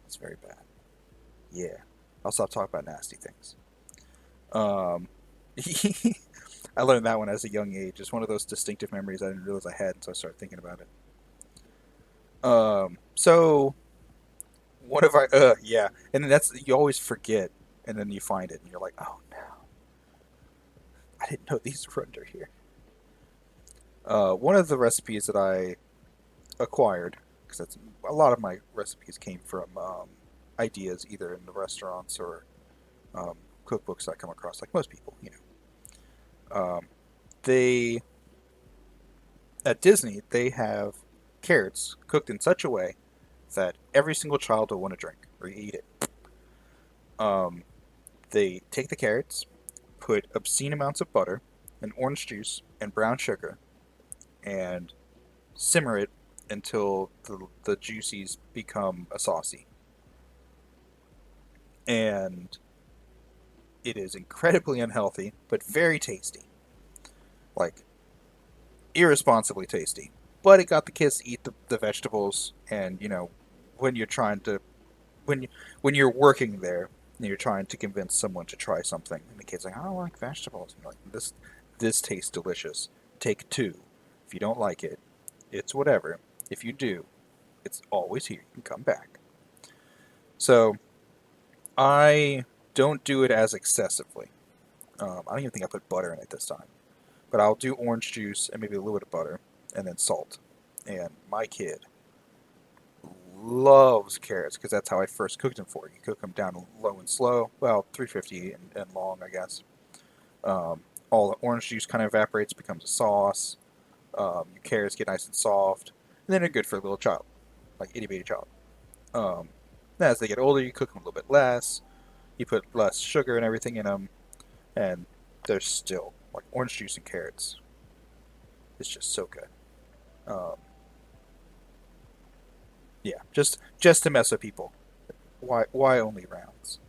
It's very bad. Yeah. I'll stop talking about nasty things. Um, I learned that one as a young age. It's one of those distinctive memories I didn't realize I had until I started thinking about it. So one of our yeah, and then that's you always forget, and then you find it, and you're like, oh no, I didn't know these were under here. One of the recipes that I acquired, because that's a lot of my recipes came from ideas either in the restaurants or um, cookbooks I come across, like most people, you know. They at Disney they have carrots cooked in such a way that every single child will want to drink or eat it. Um, they take the carrots, put obscene amounts of butter and orange juice and brown sugar, and simmer it until the juices become a saucy. And it is incredibly unhealthy, but very tasty. Like, irresponsibly tasty. But it got the kids to eat the vegetables, and, you know, when you're trying to, when, you, when you're working there, and you're trying to convince someone to try something, and the kid's like, I don't like vegetables. And you're like, this tastes delicious. Take two. If you don't like it, it's whatever. If you do, it's always here. You can come back. So I don't do it as excessively. I don't even think I put butter in it this time. But I'll do orange juice and maybe a little bit of butter and then salt. And my kid loves carrots because that's how I first cooked them for. You cook them down low and slow. Well, 350 and long, I guess. All the orange juice kind of evaporates, becomes a sauce. Your carrots get nice and soft. And then they're good for a little child, like itty bitty child. Um, as they get older, you cook them a little bit less. You put less sugar and everything in them, and they're still like orange juice and carrots. It's just so good. Um, yeah, just to mess with people. Why only rounds?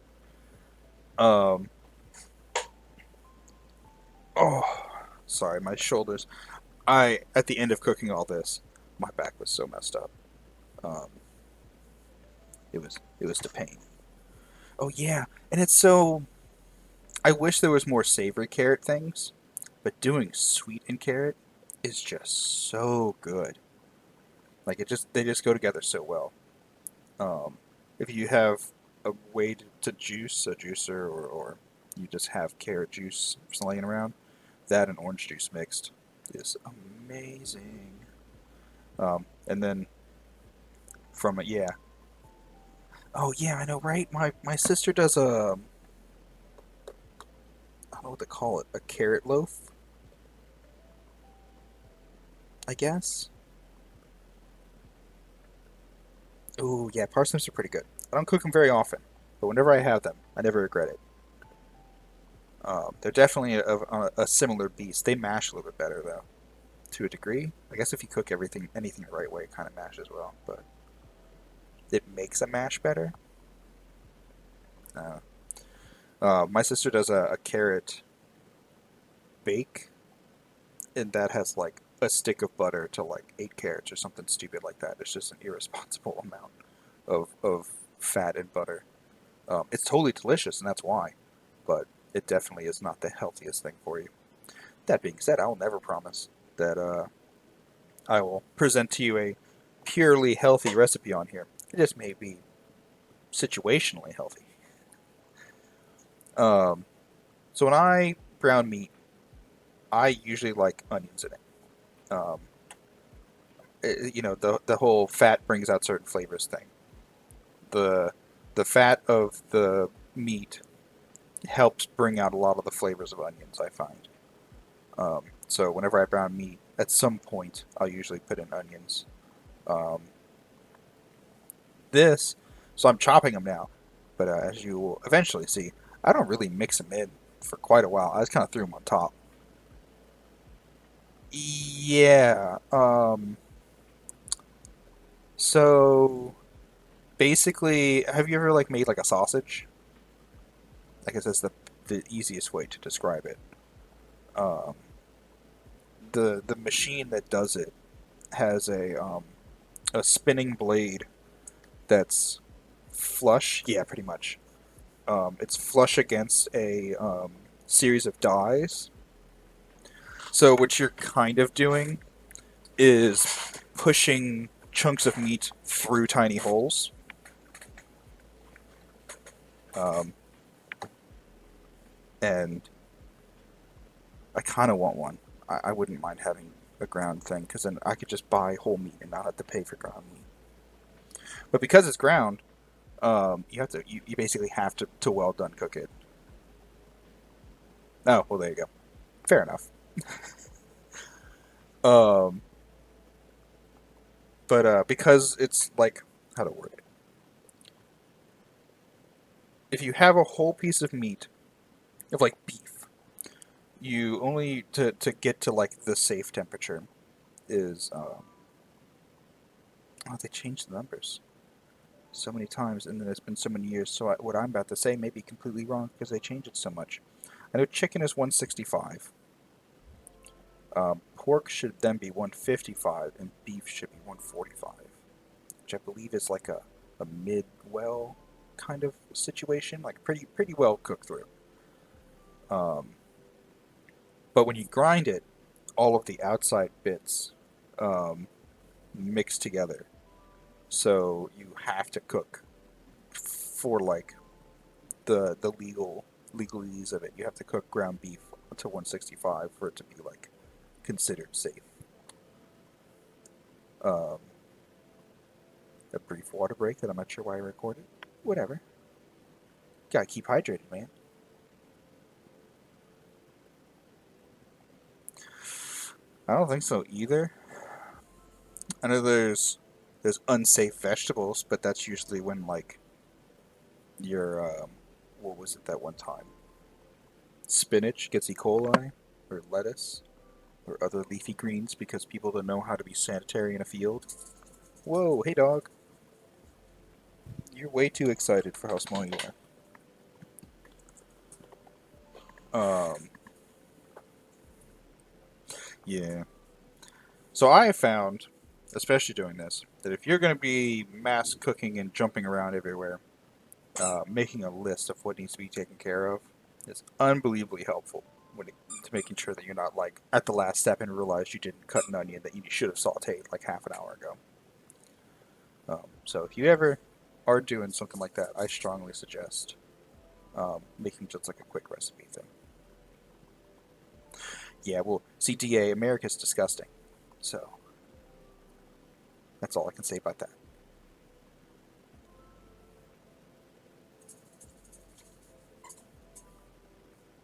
Um, oh, sorry, my shoulders. I at the end of cooking all this, my back was so messed up. Um, it was the pain. Oh yeah, and it's so. I wish there was more savory carrot things, but doing sweet and carrot is just so good. Like they just go together so well. Um, if you have a way to juice a juicer, or you just have carrot juice laying around, that and orange juice mixed is amazing. And then from it, yeah. Oh yeah, I know, right? My sister does a, I don't know what to call it, a carrot loaf, I guess. Oh yeah, parsnips are pretty good. I don't cook them very often, but whenever I have them, I never regret it. They're definitely a similar beast. They mash a little bit better though, to a degree. I guess if you cook anything the right way, it kind of mashes well, but it makes a mash better. Uh, my sister does a carrot bake, and that has like a stick of butter to like 8 carrots or something stupid like that. It's just an irresponsible amount of fat and butter. It's totally delicious, and that's why, but it definitely is not the healthiest thing for you. That being said, I will never promise that I will present to you a purely healthy recipe on here. It just may be situationally healthy. Um, so when I brown meat, I usually like onions in it. The whole fat brings out certain flavors thing. The the fat of the meat helps bring out a lot of the flavors of onions, I find. So whenever I brown meat, at some point I'll usually put in onions. Um, this, so I'm chopping them now, but as you will eventually see, I don't really mix them in for quite a while. I just kind of threw them on top. Yeah. So basically, have you ever like made like a sausage? I guess that's the easiest way to describe it. Um, the machine that does it has a spinning blade that's flush. Yeah, pretty much. It's flush against a series of dies. So what you're kind of doing is pushing chunks of meat through tiny holes. Um, and I kind of want one. I wouldn't mind having a ground thing because then I could just buy whole meat and not have to pay for ground meat. But because it's ground, you basically have to well done cook it. Oh well, there you go. Fair enough. Um, but because it's like, how to word it? If you have a whole piece of meat of like beef, you only to get to like the safe temperature is oh, they changed the numbers so many times, and then it's been so many years. So what I'm about to say may be completely wrong because they changed it so much. I know chicken is 165. Pork should then be 155, and beef should be 145, which I believe is like a mid well kind of situation, like pretty well cooked through. Um, but when you grind it, all of the outside bits um, mix together, so you have to cook for like the legalese of it. You have to cook ground beef to 165 for it to be like considered safe. Um, a brief water break that I'm not sure why I recorded. Whatever. Gotta keep hydrated, man. I don't think so either. I know there's unsafe vegetables, but that's usually when like your what was it that one time? Spinach gets E. coli, or lettuce, or other leafy greens because people don't know how to be sanitary in a field. Whoa, hey dog. You're way too excited for how small you are. Yeah. So I have found, especially doing this, that if you're going to be mass cooking and jumping around everywhere, making a list of what needs to be taken care of is unbelievably helpful to making sure that you're not like at the last step and realize you didn't cut an onion that you should have sautéed like half an hour ago. So if you ever are doing something like that, I strongly suggest making just like a quick recipe thing. Yeah, well, see, DA, America's disgusting. So That's all I can say about that.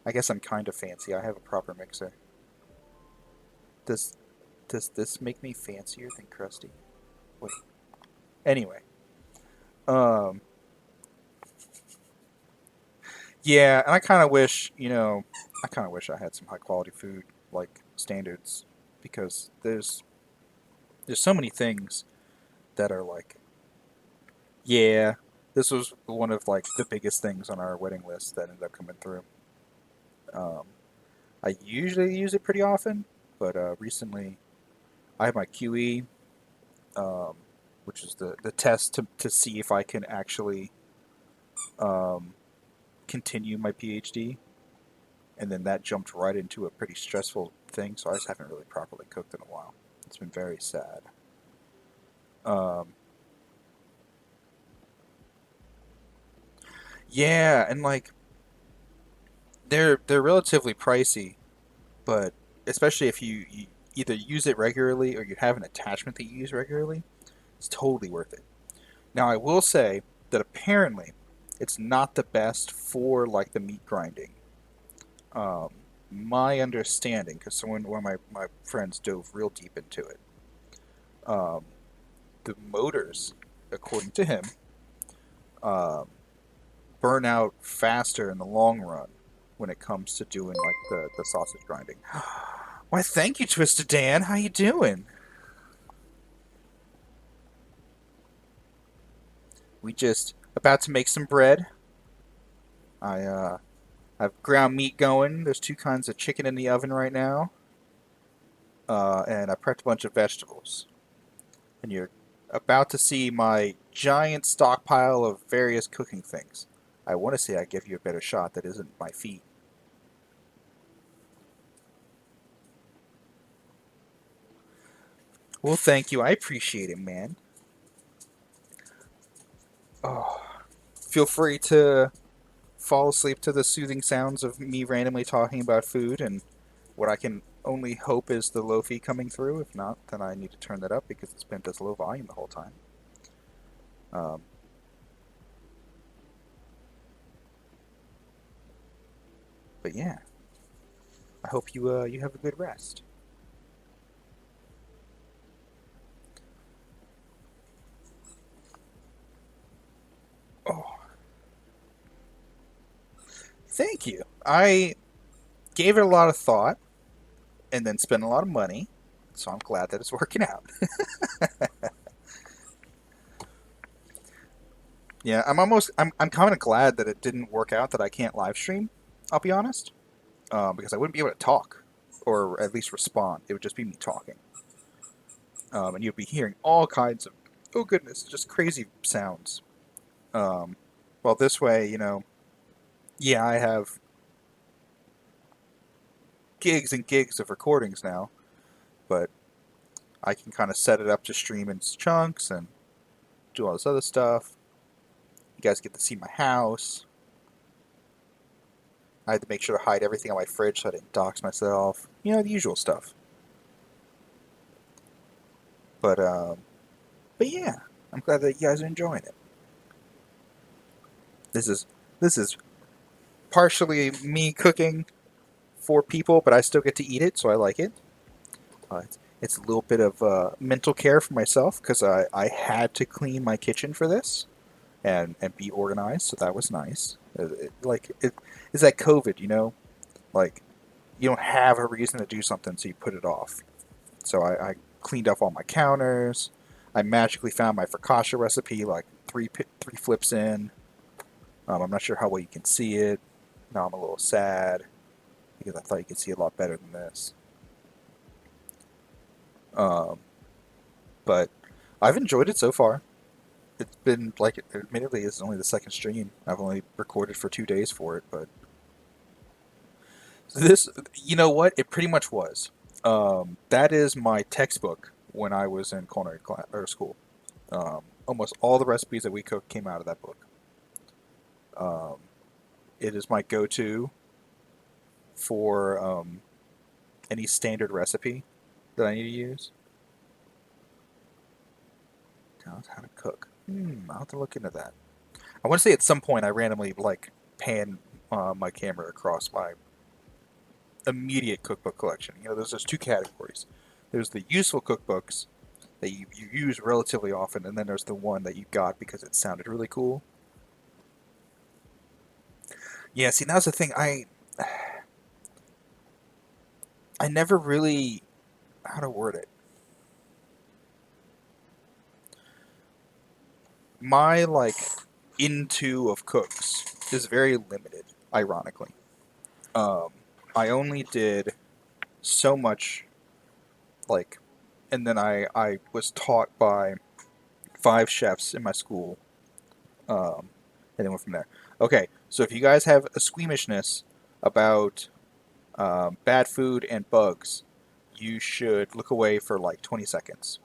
I guess I'm kind of fancy. I have a proper mixer. Does does this make me fancier than Krusty? Wait. Anyway, um, yeah, and I kind of wish, I kind of wish I had some high quality food like standards because there's so many things that are like, yeah, this was one of like the biggest things on our wedding list that ended up coming through. Um, I usually use it pretty often, but recently I have my QE, um, which is the test to see if I can actually um, continue my PhD, and then that jumped right into a pretty stressful thing, so I just haven't really properly cooked in a while. It's been very sad. Um, yeah, and like they're relatively pricey, but especially if you either use it regularly or you have an attachment that you use regularly, it's totally worth it. Now, I will say that apparently it's not the best for like the meat grinding. Um, my understanding, because one of my friends dove real deep into it, um, the motors, according to him, um, burn out faster in the long run when it comes to doing like the sausage grinding. Why, thank you, Twisted Dan. How you doing? We just about to make some bread. I have ground meat going. There's two kinds of chicken in the oven right now, and I prepped a bunch of vegetables. And you're about to see my giant stockpile of various cooking things. I want to say I give you a better shot that isn't my feet. Well, thank you. I appreciate it, man. Oh, feel free to fall asleep to the soothing sounds of me randomly talking about food and what I can only hope is the Lofi coming through. If not, then I need to turn that up because it's been at this low volume the whole time. Um, but yeah, I hope you have a good rest. Oh, thank you. I gave it a lot of thought and then spent a lot of money, so I'm glad that it's working out. Yeah, I'm kind of glad that it didn't work out that I can't live stream. I'll be honest, because I wouldn't be able to talk or at least respond. It would just be me talking, and you'd be hearing all kinds of oh goodness, just crazy sounds. Um, well, this way, yeah, I have gigs and gigs of recordings now, but I can kind of set it up to stream in chunks and do all this other stuff. You guys get to see my house. I had to make sure to hide everything on my fridge so I didn't dox myself. The usual stuff. But but yeah, I'm glad that you guys are enjoying it. This is this is partially me cooking for people, but I still get to eat it, so I like it. It's a little bit of mental care for myself because I had to clean my kitchen for this and be organized, so that was nice. It's like COVID, like you don't have a reason to do something, so you put it off. So I cleaned up all my counters. I magically found my Focaccia recipe like three flips in. I'm not sure how well you can see it. Now I'm a little sad because I thought you could see a lot better than this. Um, but I've enjoyed it so far. It's been like, admittedly, it's only the second stream. I've only recorded for 2 days for it, but this, you know what? It pretty much was. That is my textbook when I was in culinary class or school. Almost all the recipes that we cook came out of that book. Um, it is my go-to for any standard recipe that I need to use. how to cook. I'll have to look into that. I want to say at some point I randomly like pan my camera across my immediate cookbook collection. You know, there's those two categories. There's the useful cookbooks that you use relatively often, and then there's the one that you got because it sounded really cool. Yeah, see, that's the thing. I never really, how to word it. My like into of cooks is very limited, ironically. Um, I only did so much, like, and then I was taught by 5 chefs in my school, um, and then went from there. Okay, so if you guys have a squeamishness about bad food and bugs, you should look away for like 20 seconds.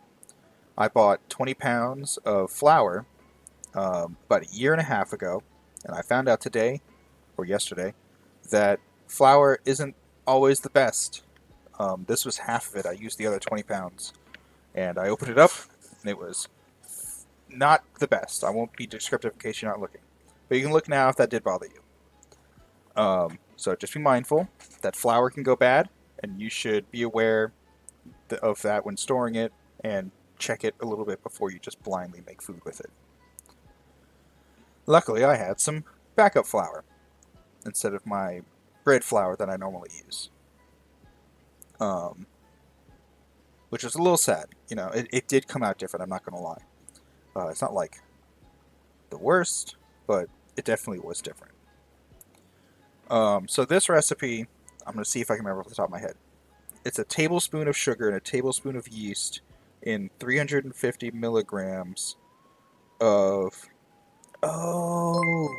I bought 20 pounds of flour about a year and a half ago, and I found out today, or yesterday, that flour isn't always the best. This was half of it. I used the other 20 pounds, and I opened it up, and it was not the best. I won't be descriptive in case you're not looking. But you can look now if that did bother you. So just be mindful that flour can go bad, and you should be aware of that when storing it, and check it a little bit before you just blindly make food with it. Luckily, I had some backup flour instead of my bread flour that I normally use. Um, which was a little sad. You know, it did come out different, I'm not going to lie. It's not like the worst, but it definitely was different. So this recipe, I'm going to see if I can remember off the top of my head. It's a tablespoon of sugar and a tablespoon of yeast in 350 milligrams of... Oh,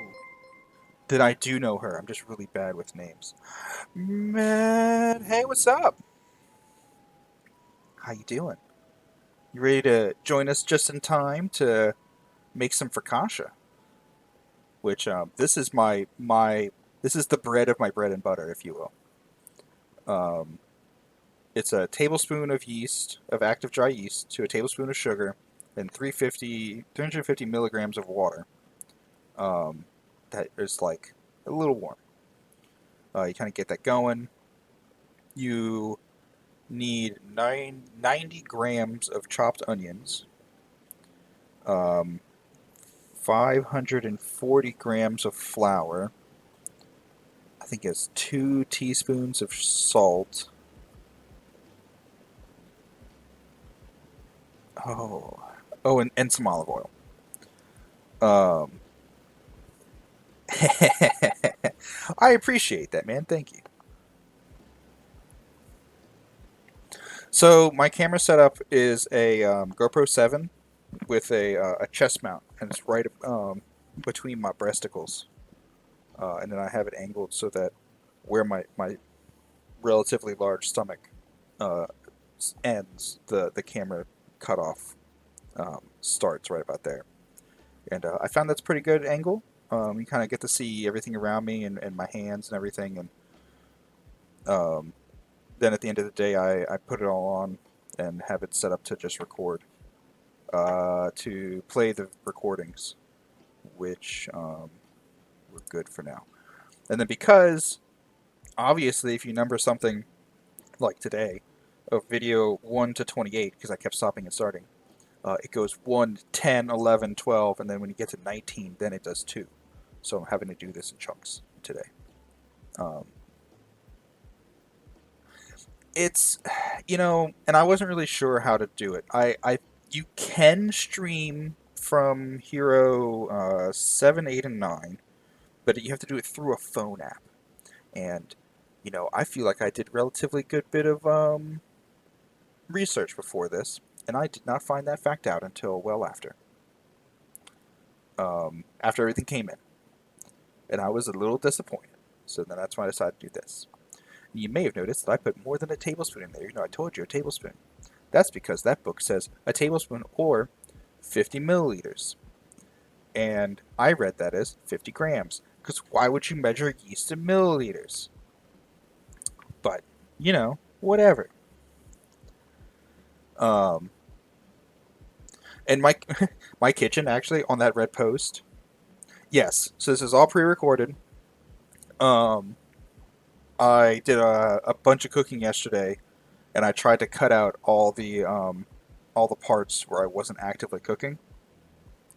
then I do know her. I'm just really bad with names. Man, hey, what's up? How you doing? You ready to join us just in time to make some focaccia? Which this is my this is the bread of my bread and butter, if you will. Um, it's a tablespoon of yeast, of active dry yeast, to a tablespoon of sugar, and 350 milligrams of water. That is like a little warm. You kind of get that going. You need 90 grams of chopped onions, um, 540 grams of flour. I think it's 2 teaspoons of salt. And some olive oil. Um, I appreciate that, man. Thank you. So my camera setup is a GoPro 7 with a chest mount, and it's right between my breasticles. And then I have it angled so that where my relatively large stomach uh, ends, the camera cutoff starts right about there. And I found that's a pretty good angle. You kind of get to see everything around me and my hands and everything. And then at the end of the day, I put it all on and have it set up to just record, to play the recordings, which we're good for now. And then because, obviously, if you number something like today, of video 1 to 28, because I kept stopping and starting, it goes 1, 10, 11, 12, and then when you get to 19, then it does 2. So I'm having to do this in chunks today. It's, and I wasn't really sure how to do it. You can stream from Hero 7, 8, and 9, but you have to do it through a phone app. And, I feel like I did relatively good bit of research before this, and I did not find that fact out until well after. After everything came in. And I was a little disappointed. So then that's why I decided to do this. You may have noticed that I put more than a tablespoon in there. I told you a tablespoon. That's because that book says a tablespoon or 50 milliliters. And I read that as 50 grams. Because why would you measure yeast in milliliters? But, whatever. And my my kitchen actually on that red post. Yes, so this is all pre-recorded. Um, I did a bunch of cooking yesterday, and I tried to cut out all the parts where I wasn't actively cooking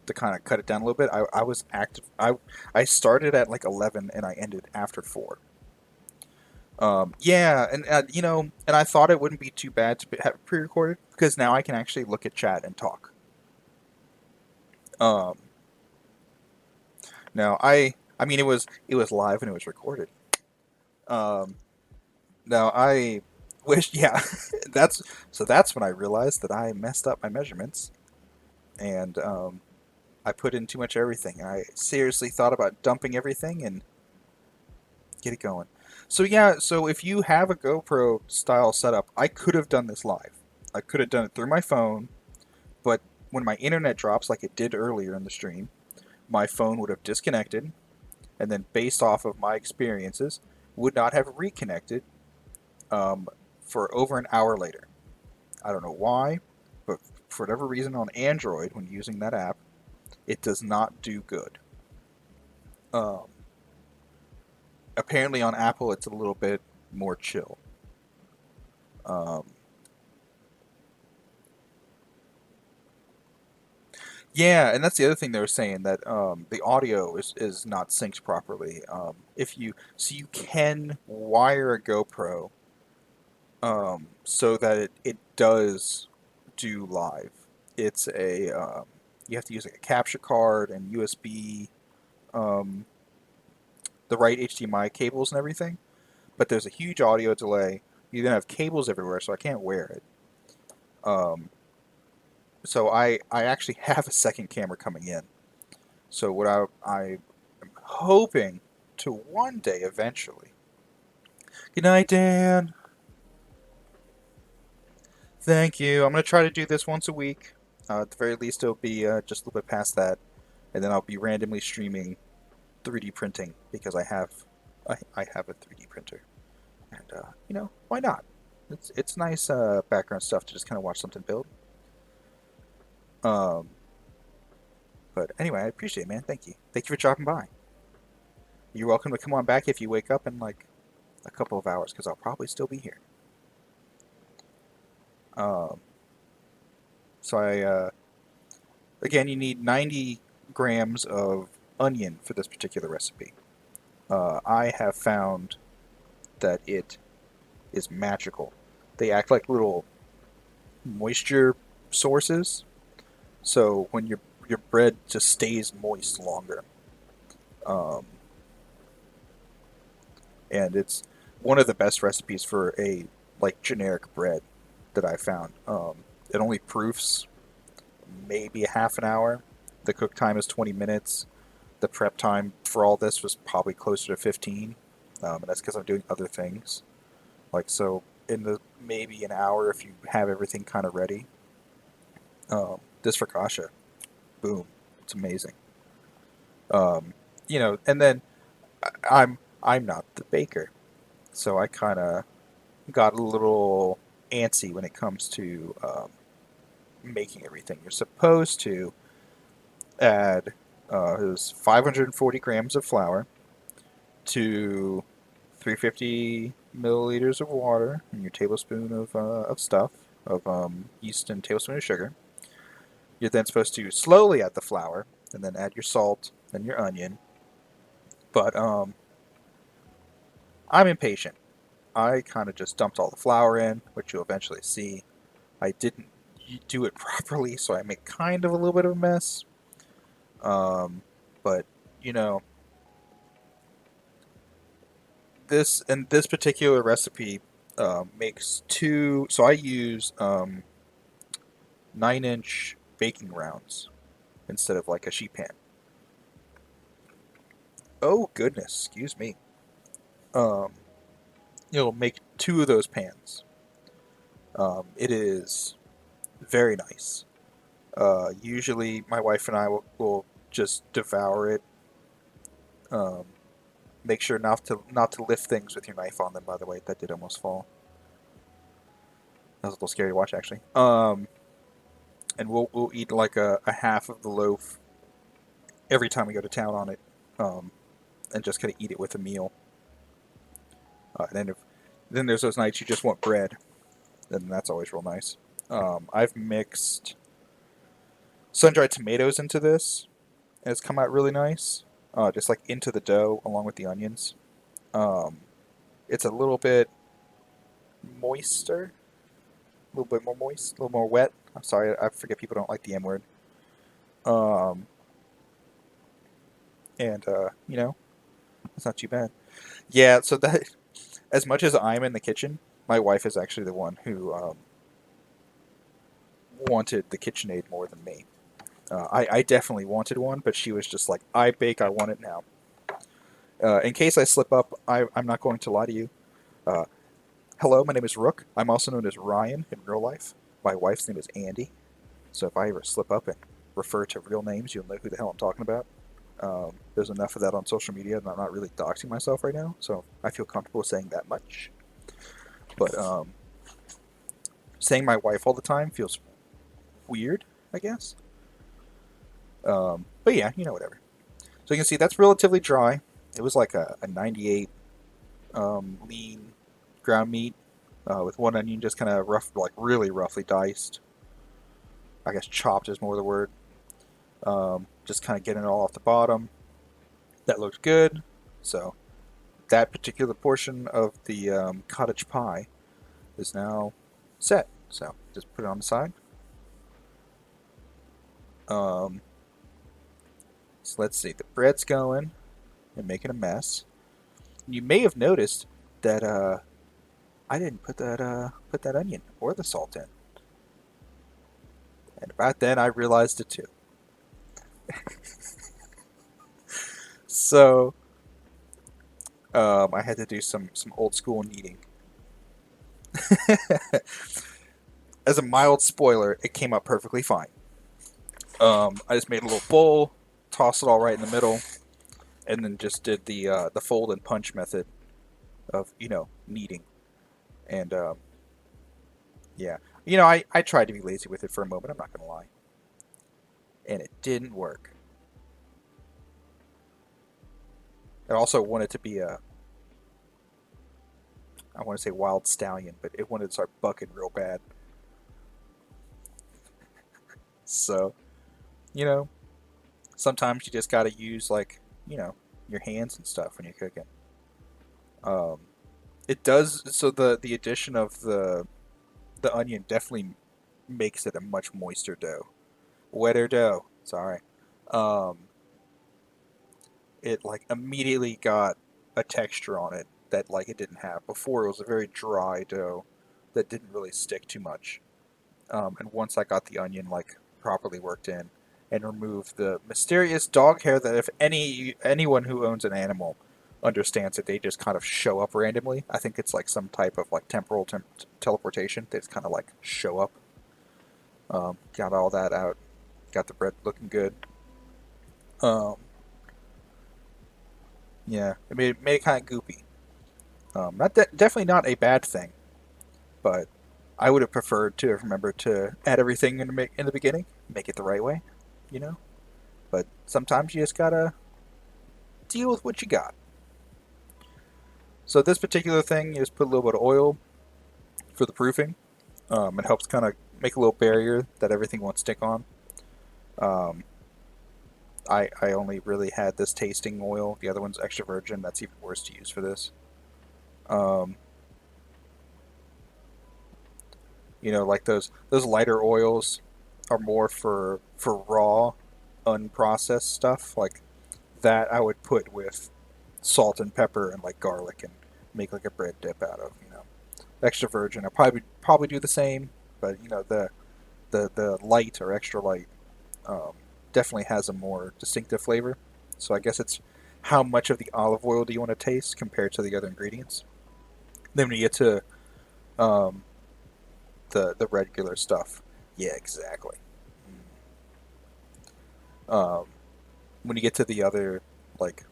to kind of cut it down a little bit. I was active. I started at like 11 and I ended after 4. Yeah, and and I thought it wouldn't be too bad to have it pre-recorded because now I can actually look at chat and talk. Um, now I mean it was live and it was recorded. Um, now I wish yeah, that's when I realized that I messed up my measurements and I put in too much everything. I seriously thought about dumping everything and get it going. So yeah, so if you have a GoPro style setup, I could have done this live. I could have done it through my phone, but when my internet drops like it did earlier in the stream, my phone would have disconnected and then based off of my experiences would not have reconnected um, for over an hour later. I don't know why, but for whatever reason on Android when using that app, it does not do good. Um, Apparently on Apple it's a little bit more chill. Um, yeah, and that's the other thing they were saying that the audio is not synced properly. If you so you can wire a GoPro so that it does do live. It's a you have to use like a capture card and USB, um, the right HDMI cables and everything. But there's a huge audio delay. You then have cables everywhere, so I can't wear it. Um, so I actually have a second camera coming in. So what I am hoping to one day eventually. Good night, Dan. Thank you. I'm gonna try to do this once a week. At the very least, it'll be just a little bit past that, and then I'll be randomly streaming 3D printing because I have a 3D printer, and why not? It's nice background stuff to just kind of watch something build. Um, but anyway, I appreciate it, man. Thank you. Thank you for dropping by. You're welcome to come on back if you wake up in like a couple of hours because I'll probably still be here. Um, so again, you need 90 grams of onion for this particular recipe. I have found that it is magical. They act like little moisture sources, so when your bread just stays moist longer. Um, and it's one of the best recipes for a like generic bread that I found. It only proofs maybe a half an hour. The cook time is 20 minutes. The prep time for all this was probably closer to 15, and that's because I'm doing other things. Like so, in the maybe an hour if you have everything kind of ready. This focaccia, boom, it's amazing. Um, and then I'm not the baker, so I kind of got a little antsy when it comes to making everything. You're supposed to add it was 540 grams of flour to 350 milliliters of water and your tablespoon of stuff of yeast and tablespoon of sugar. You're then supposed to slowly add the flour and then add your salt and your onion. But I'm impatient. I kind of just dumped all the flour in, which you'll eventually see. I didn't do it properly, so I make kind of a little bit of a mess. But you know, this particular recipe makes two. So I use 9-inch baking rounds instead of like a sheet pan. Oh goodness, excuse me. Um, You'll make two of those pans. It is very nice. Usually, my wife and I will just devour it. Um, Make sure not to lift things with your knife on them. By the way, that did almost fall. That was a little scary to watch, actually. and we'll eat like a half of the loaf every time we go to town on it, and just kind of eat it with a meal. Then there's those nights you just want bread, and that's always real nice. I've mixed sun-dried tomatoes into this, and it's come out really nice. Just like into the dough along with the onions. Um, it's a little bit moister, a little bit more moist, a little more wet. I'm sorry, I forget people don't like the M word. Um, and it's not too bad. Yeah, so that as much as I'm in the kitchen, my wife is actually the one who wanted the KitchenAid more than me. I definitely wanted one, but she was just like, I bake, I want it now. In case I slip up, I'm not going to lie to you. Uh, Hello, my name is Rook. I'm also known as Ryan in real life. My wife's name is Andy. So if I ever slip up and refer to real names, you'll know who the hell I'm talking about. There's enough of that on social media, and I'm not really doxing myself right now, so I feel comfortable saying that much. But saying my wife all the time feels weird, I guess. But yeah, whatever. So you can see that's relatively dry. It was like a 98 lean ground meat with one onion just kind of rough, like really roughly diced. I guess chopped is more the word. Just kind of getting it all off the bottom. That looked good. So that particular portion of the cottage pie is now set. So just put it on the side. Um, so let's see. The bread's going and making a mess. You may have noticed that I didn't put that onion or the salt in. And about then I realized it too. So I had to do some old school kneading. As a mild spoiler, it came out perfectly fine. I just made a little bowl, tossed it all right in the middle, and then just did the fold and punch method of kneading. And yeah, I tried to be lazy with it for a moment. I'm not gonna lie, and it didn't work. I also wanted to be I want to say wild stallion, but it wanted to start bucking real bad. So you know, sometimes you just got to use like your hands and stuff when you're cooking. Um, it does so the addition of the onion definitely makes it a much moister dough, wetter dough. Sorry. Um, it like immediately got a texture on it that like it didn't have before. It was a very dry dough that didn't really stick too much. And once I got the onion like properly worked in and removed the mysterious dog hair that if anyone who owns an animal understands that they just kind of show up randomly. I think it's like some type of like temporal teleportation. They just kind of like show up. Got all that out. Got the bread looking good. Um, yeah, it made it kind of goopy. Not definitely not a bad thing, but I would have preferred to have remembered to add everything in the beginning, make it the right way, you know. But sometimes you just gotta deal with what you got. So this particular thing, you just put a little bit of oil for the proofing. It helps kind of make a little barrier that everything won't stick on. Um, I only really had this tasting oil. The other one's extra virgin. That's even worse to use for this. Um, like those lighter oils are more for raw, unprocessed stuff. Like that, I would put with salt and pepper and like garlic and make like a bread dip out of. Extra virgin. I probably do the same, but the light or extra light um, definitely has a more distinctive flavor. So I guess it's how much of the olive oil do you want to taste compared to the other ingredients. Then when you get to um, the regular stuff, yeah, exactly. Um, when you get to the other like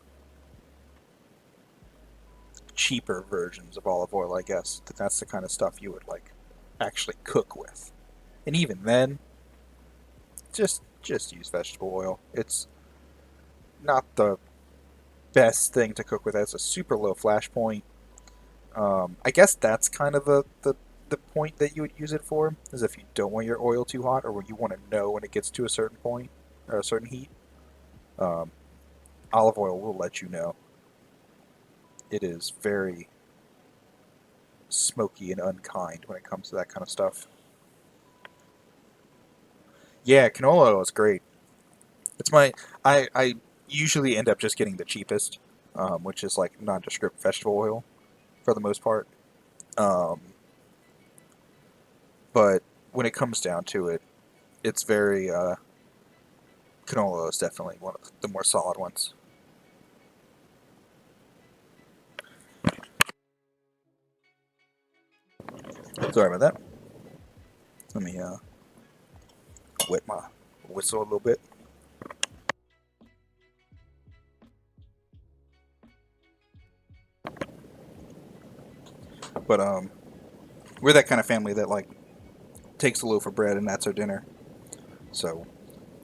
cheaper versions of olive oil, I guess that's the kind of stuff you would like actually cook with. And even then, just use vegetable oil. It's not the best thing to cook with. It has a super low flash point. I guess that's kind of the point that you would use it for, is if you don't want your oil too hot, or when you want to know when it gets to a certain point or a certain heat. Um, Olive oil will let you know. It is very smoky and unkind when it comes to that kind of stuff. Yeah, canola oil is great. It's my I usually end up just getting the cheapest, which is like nondescript vegetable oil for the most part. Um, but when it comes down to it, it's very canola oil is definitely one of the more solid ones. Sorry about that. Let me wet my whistle a little bit. But we're that kind of family that like takes a loaf of bread and that's our dinner. So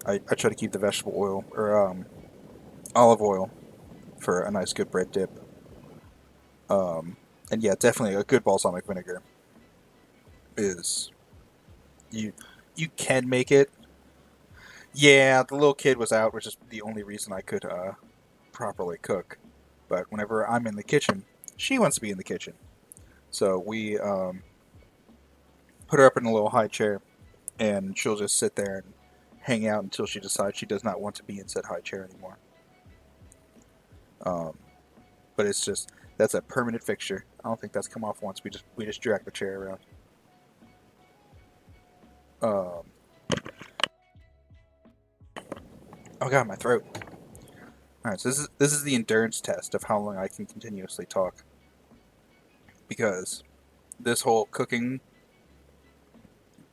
I try to keep the vegetable oil or olive oil for a nice good bread dip. And yeah, definitely a good balsamic vinegar is you you can make it. Yeah, the little kid was out, which is the only reason I could properly cook. But whenever I'm in the kitchen, she wants to be in the kitchen. So we put her up in a little high chair, and she'll just sit there and hang out until she decides she does not want to be in said high chair anymore. Um, but it's just that's a permanent fixture. I don't think that's come off once. We just drag the chair around. Um, oh god, my throat. All right, so this is the endurance test of how long I can continuously talk, because this whole cooking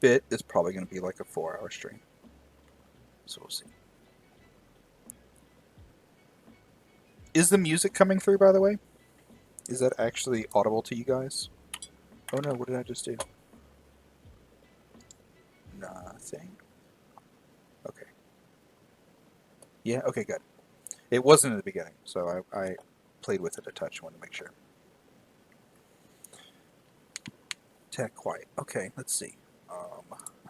bit is probably going to be like a 4-hour stream. So we'll see. Is the music coming through, by the way? Is that actually audible to you guys? Oh no, what did I just do? Nothing. Okay. Yeah, okay, good. It wasn't in the beginning, so I played with it a touch, wanted to make sure. Tech quiet. Okay, let's see. I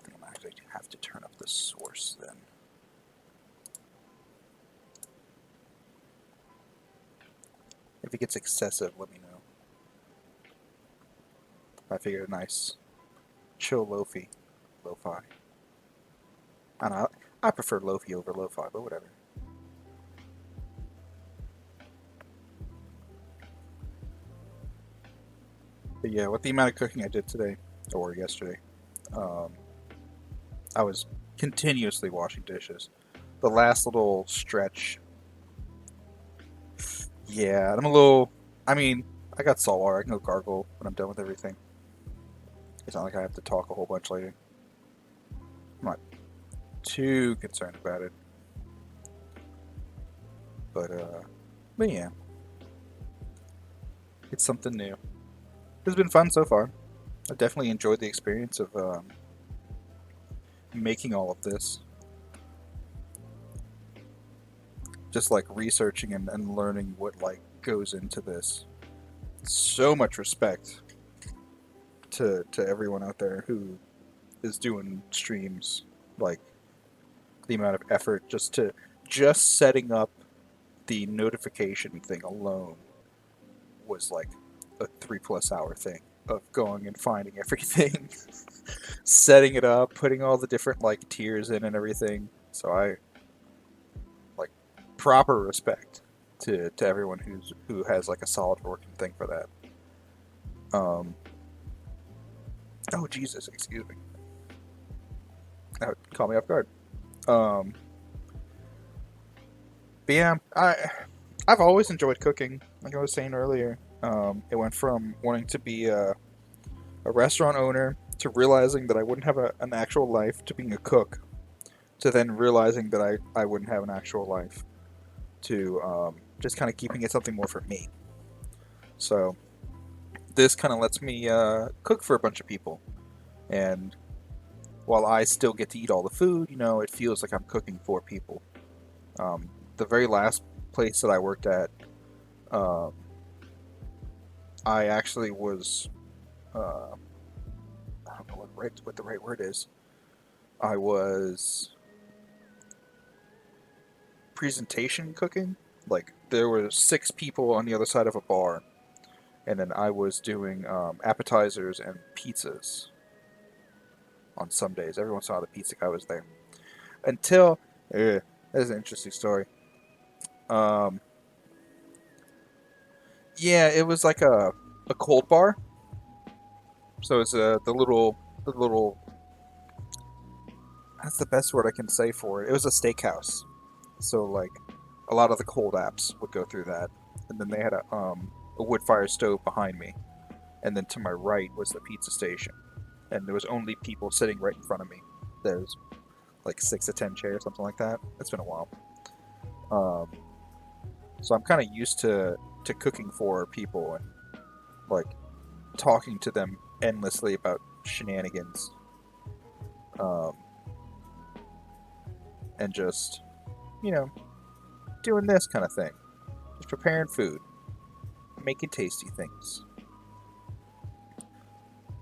think I'm actually have to turn up the source then. If it gets excessive, let me know. I figured a nice chill lo-fi. I don't know. I prefer lo-fi over lo-fi, but whatever. But yeah, with the amount of cooking I did today, or yesterday, um, I was continuously washing dishes. The last little stretch, yeah, I'm a little. I mean, I got salt water. I can go gargle when I'm done with everything. It's not like I have to talk a whole bunch later. I'm not too concerned about it, but but yeah, it's something new. It's been fun so far. I definitely enjoyed the experience of making all of this. Just like researching and learning what like goes into this. So much respect to everyone out there who is doing streams. Like the amount of effort just setting up the notification thing alone was like a 3+ hour thing of going and finding everything, setting it up, putting all the different like tiers in and everything. So I like proper respect to everyone who has like a solid working thing for that. Oh Jesus, excuse me. That would caught me off guard. Um, but yeah, I've always enjoyed cooking. Like I was saying earlier, it went from wanting to be a restaurant owner to realizing that I wouldn't have an actual life to being a cook to then realizing that I wouldn't have an actual life to just kind of keeping it something more for me. So this kind of lets me cook for a bunch of people and while I still get to eat all the food, you know, it feels like I'm cooking for people. The very last place that I worked at, um, I actually was, I don't know what the right word is. I was presentation cooking. Like there were 6 people on the other side of a bar, and then I was doing appetizers and pizzas on some days. Everyone saw the pizza guy was there. Until, that's an interesting story. Um, yeah, it was like a cold bar. So it's the little. That's the best word I can say for it. It was a steakhouse. So like, a lot of the cold apps would go through that, and then they had a wood fire stove behind me, and then to my right was the pizza station, and there was only people sitting right in front of me. There's like 6 to 10 chairs, something like that. It's been a while. Um, so I'm kind of used to cooking for people and like talking to them endlessly about shenanigans, um, and just you know doing this kind of thing, just preparing food, making tasty things.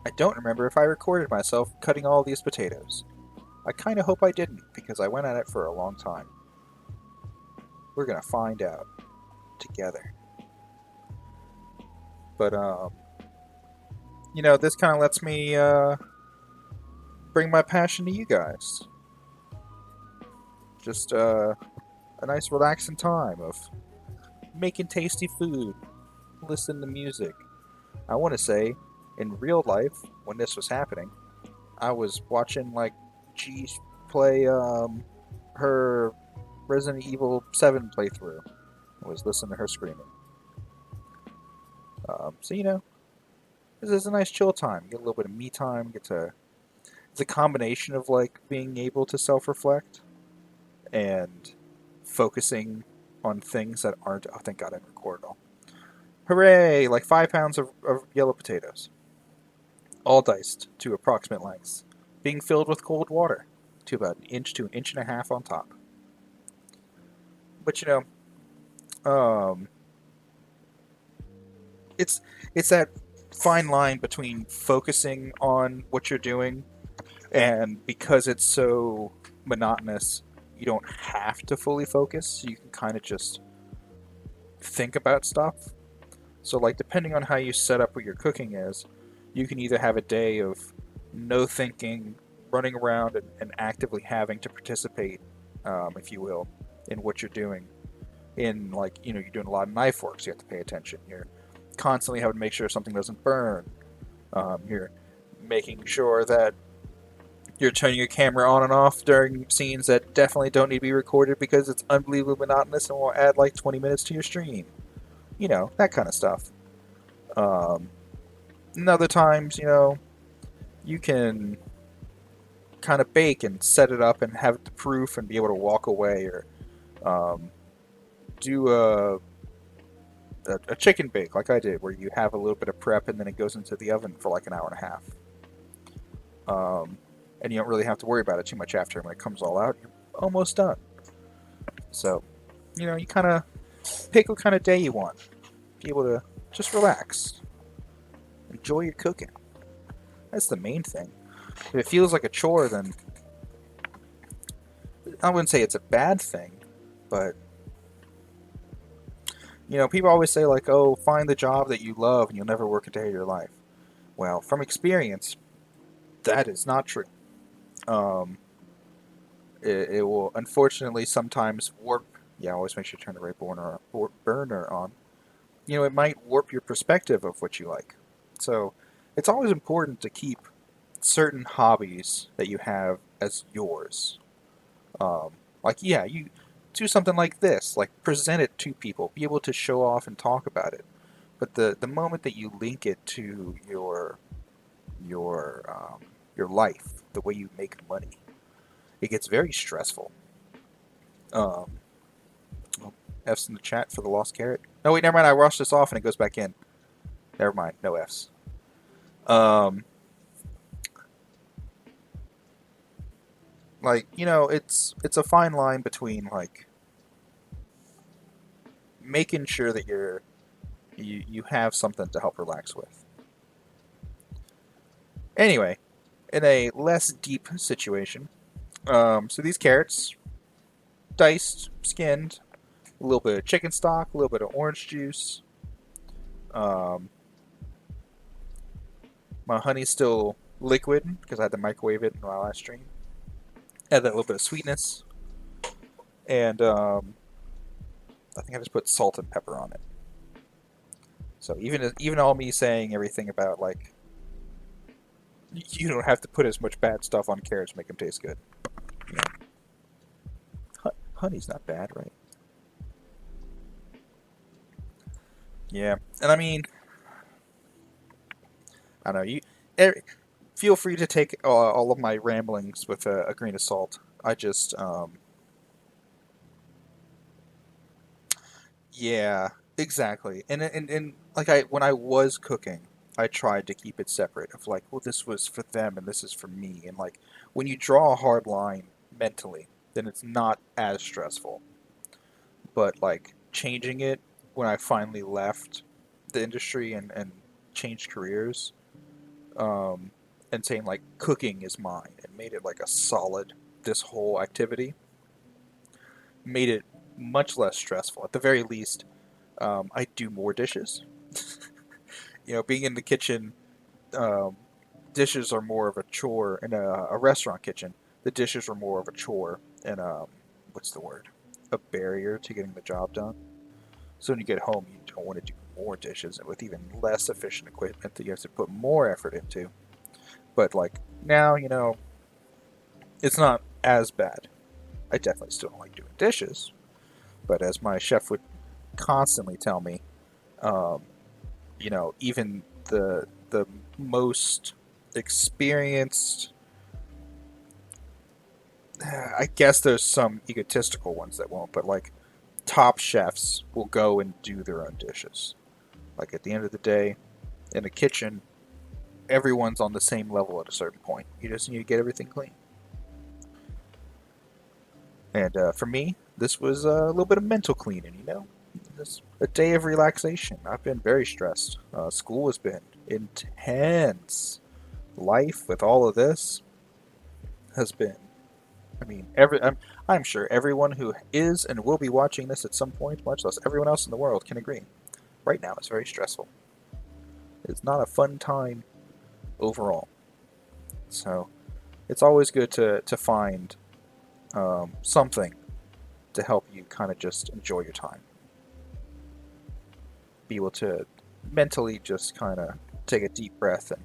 I don't remember if I recorded myself cutting all these potatoes. I kind of hope I didn't because I went at it for a long time. We're gonna find out together. But this kind of lets me bring my passion to you guys. Just a nice relaxing time of making tasty food, listening to music. I want to say, in real life, when this was happening, I was watching like G play her Resident Evil 7 playthrough. I was listening to her screaming. So this is a nice chill time. Get a little bit of me time. It's a combination of like being able to self-reflect and focusing on things that aren't. Oh, thank God I didn't record it all. Hooray! Like 5 pounds of yellow potatoes, all diced to approximate lengths, being filled with cold water to about an inch to an inch and a half on top. But um, it's it's that fine line between focusing on what you're doing, and because it's so monotonous, you don't have to fully focus. You can kind of just think about stuff. So, like, depending on how you set up what your cooking is, you can either have a day of no thinking, running around and actively having to participate, if you will, in what you're doing. In, like, you're doing a lot of knife work, so you have to pay attention. You're constantly having to make sure something doesn't burn. You're making sure that you're turning your camera on and off during scenes that definitely don't need to be recorded because it's unbelievably monotonous and will add like 20 minutes to your stream. That kind of stuff. Um, and other times, you can kind of bake and set it up and have the proof and be able to walk away, or um, do a chicken bake like I did, where you have a little bit of prep and then it goes into the oven for like an hour and a half. And you don't really have to worry about it too much after. When it comes all out, you're almost done. So, you kind of pick what kind of day you want. Be able to just relax. Enjoy your cooking. That's the main thing. If it feels like a chore, then I wouldn't say it's a bad thing, but people always say like, "Oh, find the job that you love and you'll never work a day of your life." Well, from experience, that is not true. Um, it will unfortunately sometimes warp. Yeah, always make sure to turn the right burner on. It might warp your perspective of what you like. So it's always important to keep certain hobbies that you have as yours. Like, yeah, you do something like this, like present it to people, be able to show off and talk about it. But the moment that you link it to your your life, the way you make money, it gets very stressful. Um, F's in the chat for the lost carrot. No, wait, never mind. I rushed this off and it goes back in. Never mind. No F's. Um, Like, you know, it's a fine line between like making sure that you have something to help relax with. Anyway, in a less deep situation, so these carrots, diced, skinned, a little bit of chicken stock, a little bit of orange juice. Um, my honey's still liquid because I had to microwave it in my last stream. Add that little bit of sweetness, and I think I just put salt and pepper on it. So even all me saying everything about like you don't have to put as much bad stuff on carrots to make them taste good. You know, honey's not bad, right? Yeah, and I mean, I don't know. Feel free to take all of my ramblings with a grain of salt. I just, yeah, exactly. And like when I was cooking, I tried to keep it separate. Of like, well, this was for them and this is for me. And like, when you draw a hard line mentally, then it's not as stressful. But like changing it when I finally left the industry and changed careers, um, and saying like cooking is mine and made it like a solid this whole activity made it much less stressful. At the very least, I do more dishes. You know, being in the kitchen, um, dishes are more of a chore. In a restaurant kitchen, the dishes are more of a chore and what's the word? A barrier to getting the job done. So when you get home, you don't want to do more dishes and with even less efficient equipment that you have to put more effort into. But like now, you know, it's not as bad. I definitely still don't like doing dishes, but as my chef would constantly tell me, um, you know, even the most experienced, I guess there's some egotistical ones that won't, but like top chefs will go and do their own dishes. Like at the end of the day, in the kitchen, everyone's on the same level at a certain point. You just need to get everything clean. And for me, this was a little bit of mental cleaning, you know? Just a day of relaxation. I've been very stressed. School has been intense. Life with all of this has been. I mean, I'm sure everyone who is and will be watching this at some point, much less everyone else in the world, can agree. Right now, it's very stressful. It's not a fun time overall. So, it's always good to find something to help you kind of just enjoy your time. Be able to mentally just kind of take a deep breath and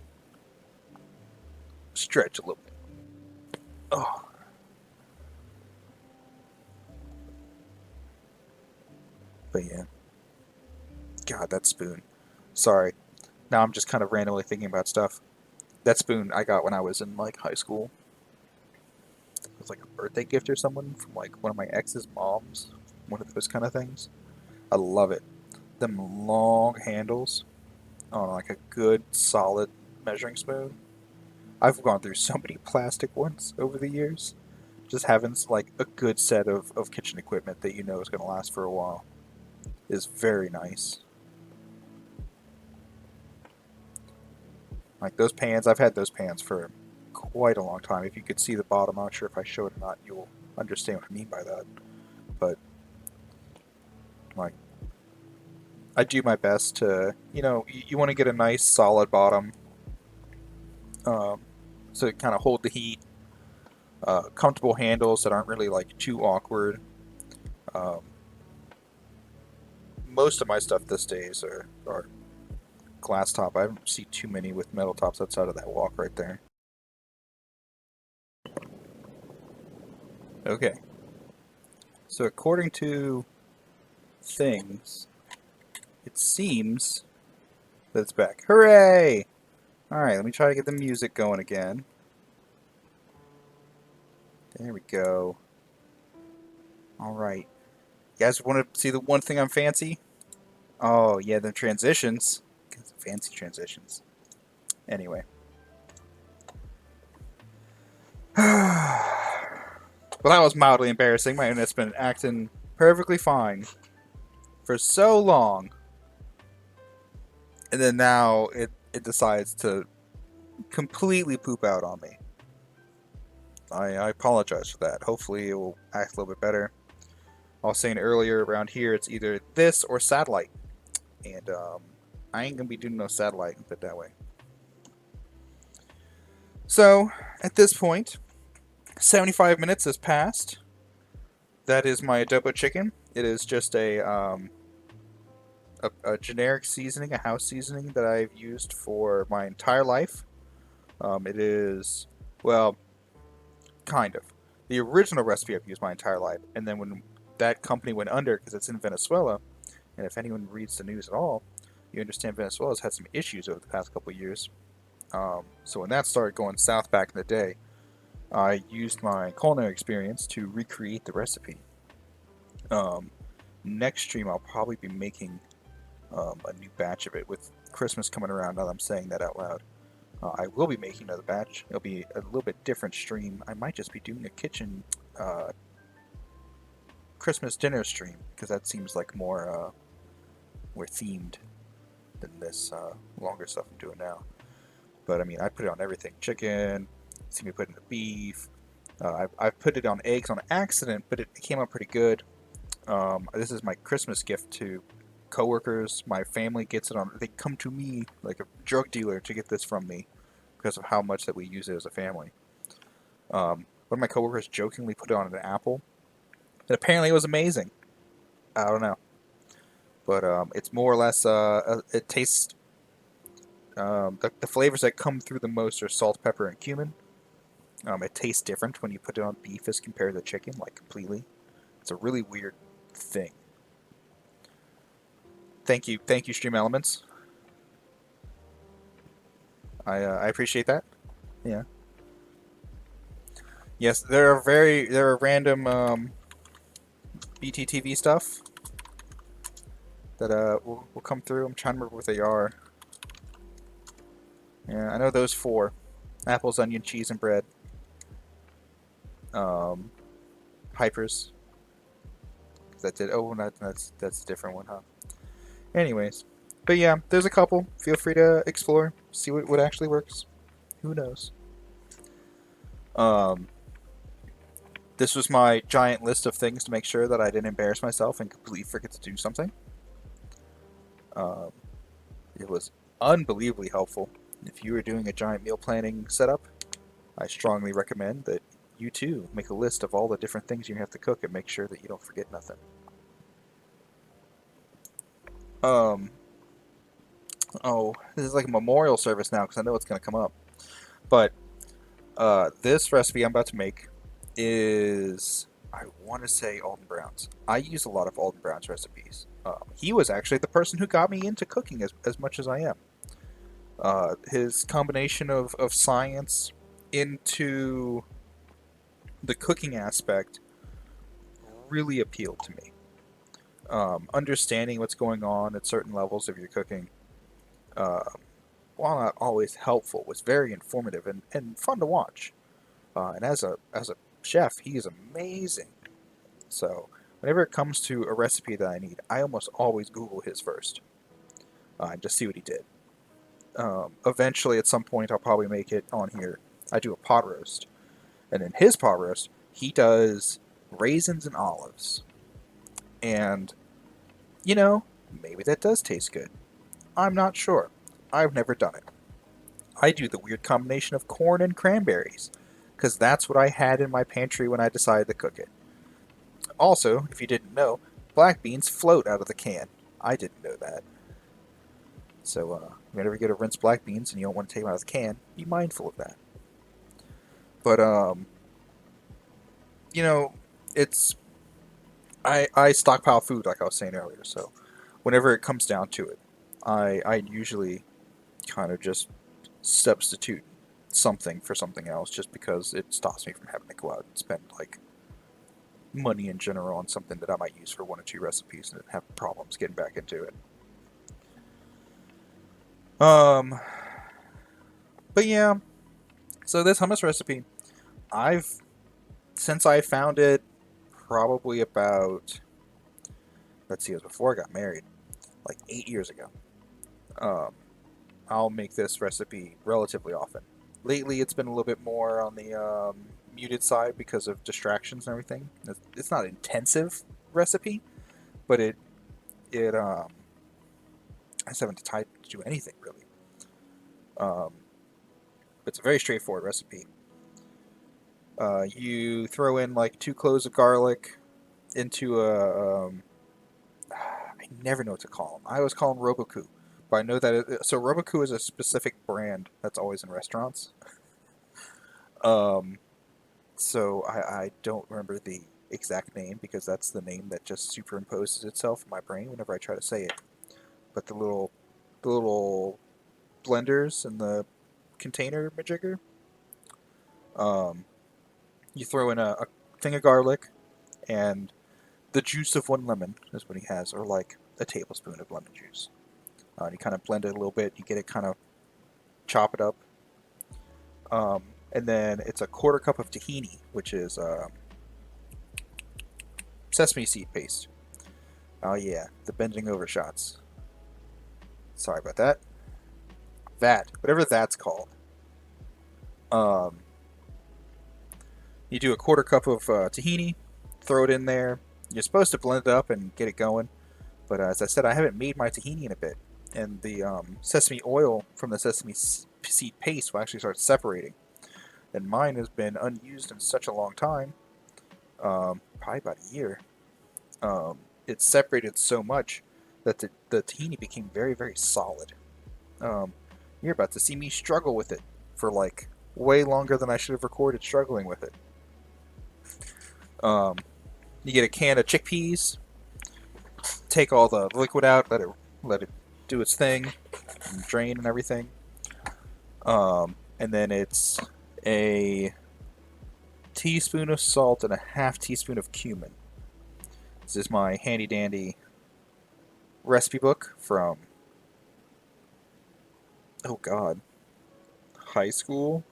stretch a little bit. Oh, but yeah. God, that spoon. Sorry. Now I'm just kind of randomly thinking about stuff. That spoon I got when I was in like high school. It was like a birthday gift or someone from like one of my ex's moms. One of those kind of things. I love it. Them long handles on like a good solid measuring spoon. I've gone through so many plastic ones over the years. Just having like a good set of kitchen equipment that you know is going to last for a while is very nice. Like those pans, I've had those pans for quite a long time. If you could see the bottom, I'm not sure if I showed it or not, you'll understand what I mean by that. But like, I do my best to, you know, you want to get a nice solid bottom, um, so kind of hold the heat. Comfortable handles that aren't really like too awkward. Um, most of my stuff these days are glass top. I don't see too many with metal tops outside of that wok right there. Okay, so according to things, it seems that it's back. Hooray! Alright, let me try to get the music going again. There we go. Alright. You guys want to see the one thing I'm fancy? Oh, yeah, the transitions. Fancy transitions. Anyway. But that was mildly embarrassing. My internet's been acting perfectly fine for so long, and then now it decides to completely poop out on me. I apologize for that. Hopefully it will act a little bit better. I was saying earlier, around here it's either this or satellite, and I ain't gonna be doing no satellite, put it that way. So at this point, 75 minutes has passed. That is my adobo chicken. It is just a generic seasoning, a house seasoning that I've used for my entire life. It is, well, kind of. The original recipe I've used my entire life, and then when that company went under, because it's in Venezuela, and if anyone reads the news at all, you understand Venezuela's had some issues over the past couple of years. So when that started going south back in the day, I used my culinary experience to recreate the recipe. Next stream I'll probably be making a new batch of it. With Christmas coming around, now that I'm saying that out loud, I will be making another batch. It'll be a little bit different stream. I might just be doing a kitchen Christmas dinner stream, because that seems like more themed than this longer stuff I'm doing now. But I mean, I put it on everything. Chicken, see me put it in the beef. I've put it on eggs on accident, but it came out pretty good. This is my Christmas gift to coworkers. My family gets it on. They come to me like a drug dealer to get this from me because of how much that we use it as a family. One of my coworkers jokingly put it on an apple, and apparently it was amazing. I don't know, but it's more or less. It tastes. The flavors that come through the most are salt, pepper, and cumin. It tastes different when you put it on beef as compared to chicken, like completely. It's a really weird thing. Thank you, Stream Elements. I appreciate that. Yeah. Yes, there are random BTTV stuff that will come through. I'm trying to remember what they are. Yeah, I know those four: apples, onion, cheese, and bread. Hypers. That's it. Oh, that's a different one, huh? Anyways, but yeah, there's a couple. Feel free to explore, see what actually works. Who knows? This was my giant list of things to make sure that I didn't embarrass myself and completely forget to do something. It was unbelievably helpful. If you are doing a giant meal planning setup, I strongly recommend that you too make a list of all the different things you have to cook and make sure that you don't forget nothing. Oh, this is like a memorial service now because I know it's going to come up. But this recipe I'm about to make is, I want to say, Alden Brown's. I use a lot of Alden Brown's recipes. He was actually the person who got me into cooking as much as I am. His combination of science into the cooking aspect really appealed to me. Understanding what's going on at certain levels of your cooking, while not always helpful, was very informative and fun to watch. And as a chef, he is amazing. So whenever it comes to a recipe that I need, I almost always Google his first and just see what he did. Eventually, at some point, I'll probably make it on here. I do a pot roast, and in his pot roast, he does raisins and olives. And, you know, maybe that does taste good. I'm not sure. I've never done it. I do the weird combination of corn and cranberries, because that's what I had in my pantry when I decided to cook it. Also, if you didn't know, black beans float out of the can. I didn't know that. So, whenever you go to rinse black beans and you don't want to take them out of the can, be mindful of that. But, you know, it's... I stockpile food, like I was saying earlier, so whenever it comes down to it, I usually kind of just substitute something for something else just because it stops me from having to go out and spend, like, money in general on something that I might use for one or two recipes and have problems getting back into it. But yeah, so this hummus recipe, I've since I found it, probably about, let's see, it was before I got married, like 8 years ago. Um, I'll make this recipe relatively often. Lately, it's been a little bit more on the muted side because of distractions and everything. It's not an intensive recipe, but it I just haven't tried to do anything really. Um, it's a very straightforward recipe. You throw in like 2 cloves of garlic into a I never know what to call them. I always call them Roboku, but I know that so Roboku is a specific brand that's always in restaurants. Um, so I don't remember the exact name because that's the name that just superimposes itself in my brain whenever I try to say it. But the little blenders in the container majigger, um, you throw in a thing of garlic and the juice of 1 lemon is what he has, or like a tablespoon of lemon juice. And you kind of blend it a little bit. You get it kind of chop it up. And then it's a 1/4 cup of tahini, which is sesame seed paste. Oh yeah, the bending over shots. Sorry about that. That, whatever that's called. Um, you do a 1/4 cup of tahini, throw it in there. You're supposed to blend it up and get it going. But as I said, I haven't made my tahini in a bit. And the sesame oil from the sesame seed paste will actually start separating. And mine has been unused in such a long time, probably about a year. It's separated so much that the tahini became very, very solid. Um, you're about to see me struggle with it for like way longer than I should have recorded struggling with it. Um, you get a can of chickpeas, take all the liquid out, let it do its thing, and drain and everything. And then it's a teaspoon of salt and a half teaspoon of cumin. This is my handy dandy recipe book from, oh god, high school?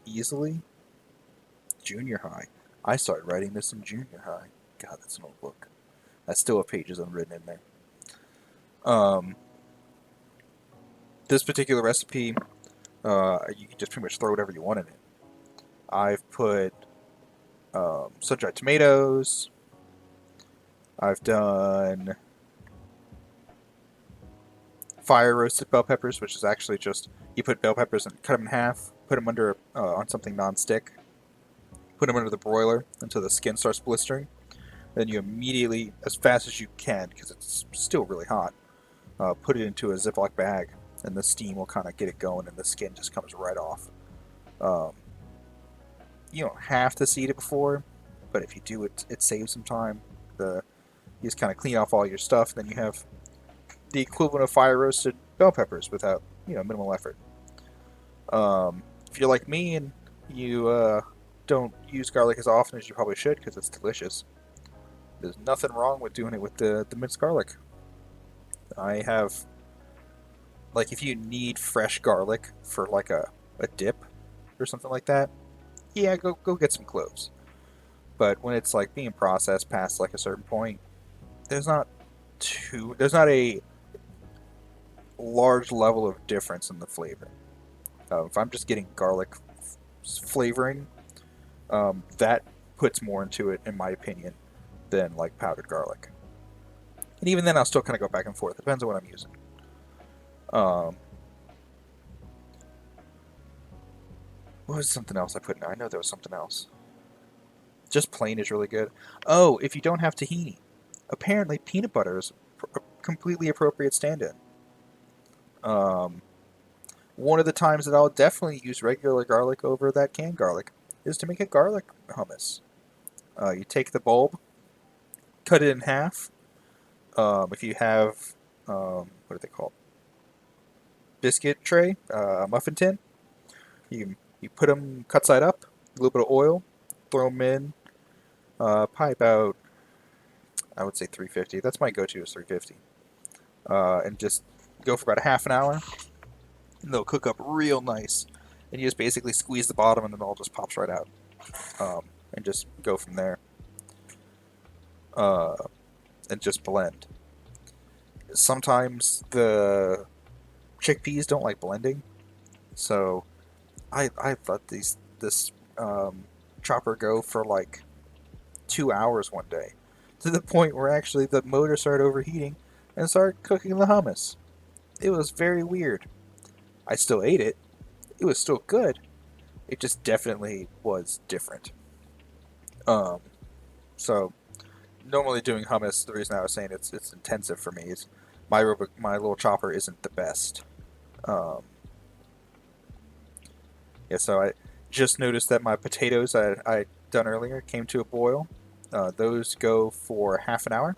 Easily? Junior high. I started writing this in junior high. God, that's an old book. I still have pages unwritten in there. This particular recipe, you can just pretty much throw whatever you want in it. I've put sun-dried tomatoes. I've done fire roasted bell peppers, which is actually just you put bell peppers and cut them in half, put them under on something non-stick, put them under the broiler until the skin starts blistering. Then you immediately, as fast as you can, because it's still really hot, put it into a Ziploc bag, and the steam will kind of get it going, and the skin just comes right off. You don't have to seed it before, but if you do, it saves some time. You just kind of clean off all your stuff, then you have the equivalent of fire roasted bell peppers without minimal effort. If you're like me and you don't use garlic as often as you probably should because it's delicious, there's nothing wrong with doing it with the minced garlic. I have, like, if you need fresh garlic for like a dip or something like that, yeah, go get some cloves. But when it's like being processed past like a certain point, there's not a large level of difference in the flavor. If I'm just getting garlic flavoring, that puts more into it, in my opinion, than like powdered garlic. And even then, I'll still kind of go back and forth. It depends on what I'm using. What was something else I put in there? I know there was something else. Just plain is really good. Oh, if you don't have tahini, apparently peanut butter is a completely appropriate stand-in. One of the times that I'll definitely use regular garlic over that canned garlic is to make a garlic hummus. You take the bulb, cut it in half. If you have, what are they called? Biscuit tray, muffin tin. You put them cut side up, a little bit of oil, throw them in. Probably about, I would say 350. That's my go-to is 350. And just go for about a half an hour. And they'll cook up real nice. And you just basically squeeze the bottom and then it all just pops right out. and just go from there. Uh, and just blend. Sometimes the chickpeas don't like blending, so I let this chopper go for like 2 hours one day, to the point where actually the motor started overheating and started cooking the hummus. It was very weird. I still ate it. It was still good. It just definitely was different. Um, so normally doing hummus, the reason I was saying it's intensive for me is my little chopper isn't the best. Um, yeah, so I just noticed that my potatoes I done earlier came to a boil. Those go for half an hour,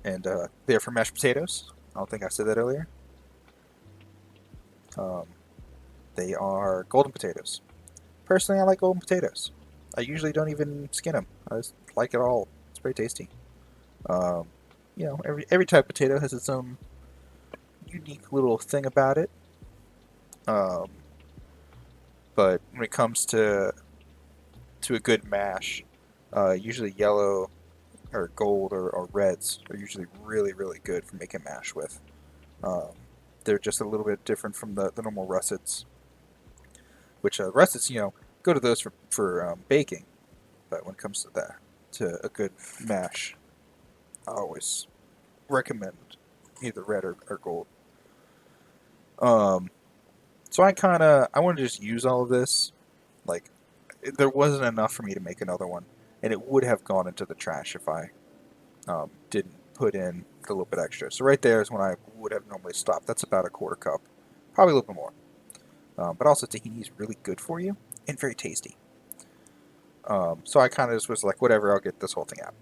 and they're for mashed potatoes. I don't think I said that earlier. Um, they are golden potatoes. Personally, I like golden potatoes. I usually don't even skin them. I just like it all. It's very tasty. Um, every type of potato has its own unique little thing about it. Um, but when it comes to a good mash, usually yellow or gold or reds are usually really really good for making mash with. Um, they're just a little bit different from the normal russets, which russets go to those for baking. But when it comes to to a good mash, I always recommend either red or gold. Um, so I wanted to just use all of this. Like, there wasn't enough for me to make another one, and it would have gone into the trash if I didn't put in a little bit extra. So right there is when I would have normally stopped. That's about a quarter cup, probably a little bit more. But also tahini is really good for you and very tasty. So I kind of just was like, whatever, I'll get this whole thing out.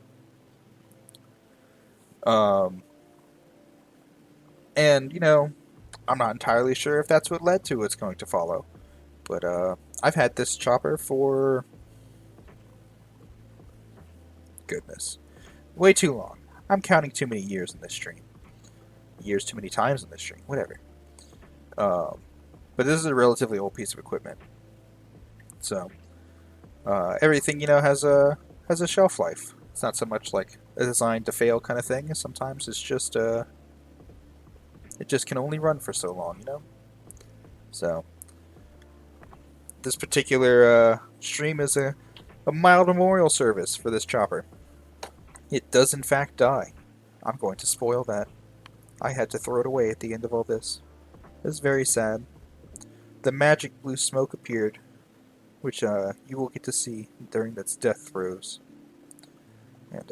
And I'm not entirely sure if that's what led to what's going to follow. But I've had this chopper for, goodness, way too long. I'm counting too many years in this stream. Years too many times in this stream. Whatever. Um, but this is a relatively old piece of equipment. So everything has a shelf life. It's not so much like a designed to fail kind of thing. Sometimes it's just it just can only run for so long. So this particular stream is a mild memorial service for this chopper. It does in fact die. I'm going to spoil that. I had to throw it away at the end of all this. It's very sad. The magic blue smoke appeared, which you will get to see during its death throes. And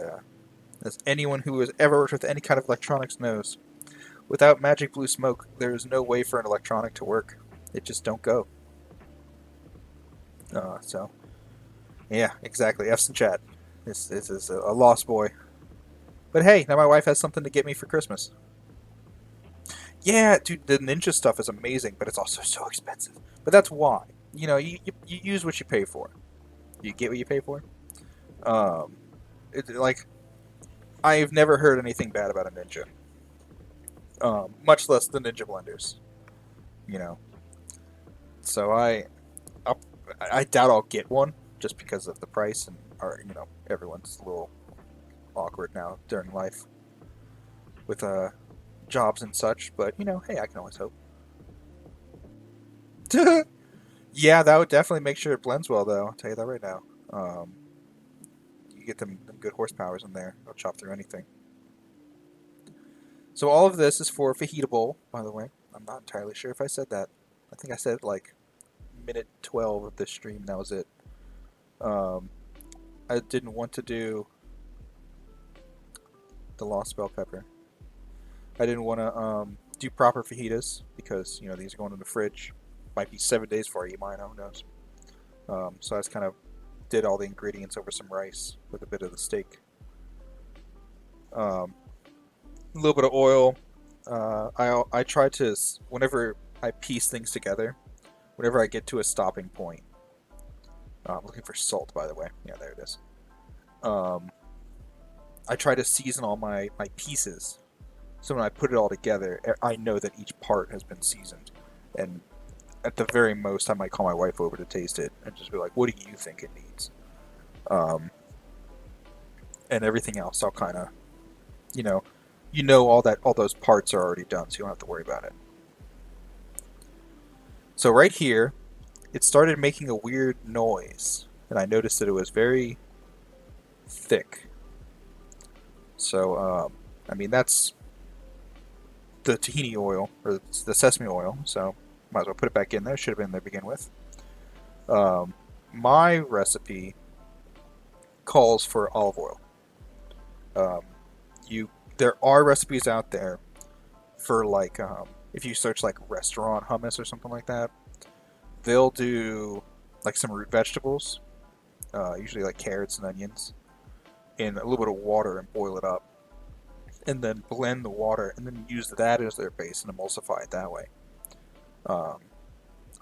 as anyone who has ever worked with any kind of electronics knows, without magic blue smoke, there is no way for an electronic to work. It just don't go. So, yeah, exactly. F's in chat. This is a lost boy. But hey, now my wife has something to get me for Christmas. Yeah, dude, the ninja stuff is amazing, but it's also so expensive. But that's why. You use what you pay for. You get what you pay for. Um, like, I've never heard anything bad about a ninja. Much less the ninja blenders. You know. So I'll, I doubt I'll get one just because of the price and everyone's a little awkward now during life with jobs and such. But hey, I can always hope. Yeah, that would definitely make sure it blends well, though. I'll tell you that right now. You get them good horsepowers in there. They'll chop through anything. So all of this is for fajita bowl, by the way. I'm not entirely sure if I said that. I think I said like minute 12 of this stream. That was it. I didn't want to do the lost bell pepper. I didn't want to do proper fajitas because these are going in the fridge. Might be 7 days for you, mine. Who knows? So I just kind of did all the ingredients over some rice with a bit of the steak. A little bit of oil. I try to, whenever I piece things together, whenever I get to a stopping point. I'm looking for salt, by the way. Yeah, there it is. I try to season all my pieces, so when I put it all together, I know that each part has been seasoned, and at the very most, I might call my wife over to taste it and just be like, "What do you think it needs?" Um, and everything else, I'll kind of, you know, all those parts are already done, so you don't have to worry about it. So right here, it started making a weird noise, and I noticed that it was very thick. So, I mean, that's the tahini oil, or the sesame oil, so might as well put it back in there. Should have been there to begin with. Um, my recipe calls for olive oil. Um, you There are recipes out there for like if you search like restaurant hummus or something like that, they'll do like some root vegetables, usually like carrots and onions, in a little bit of water and boil it up, and then blend the water and then use that as their base and emulsify it that way. Um,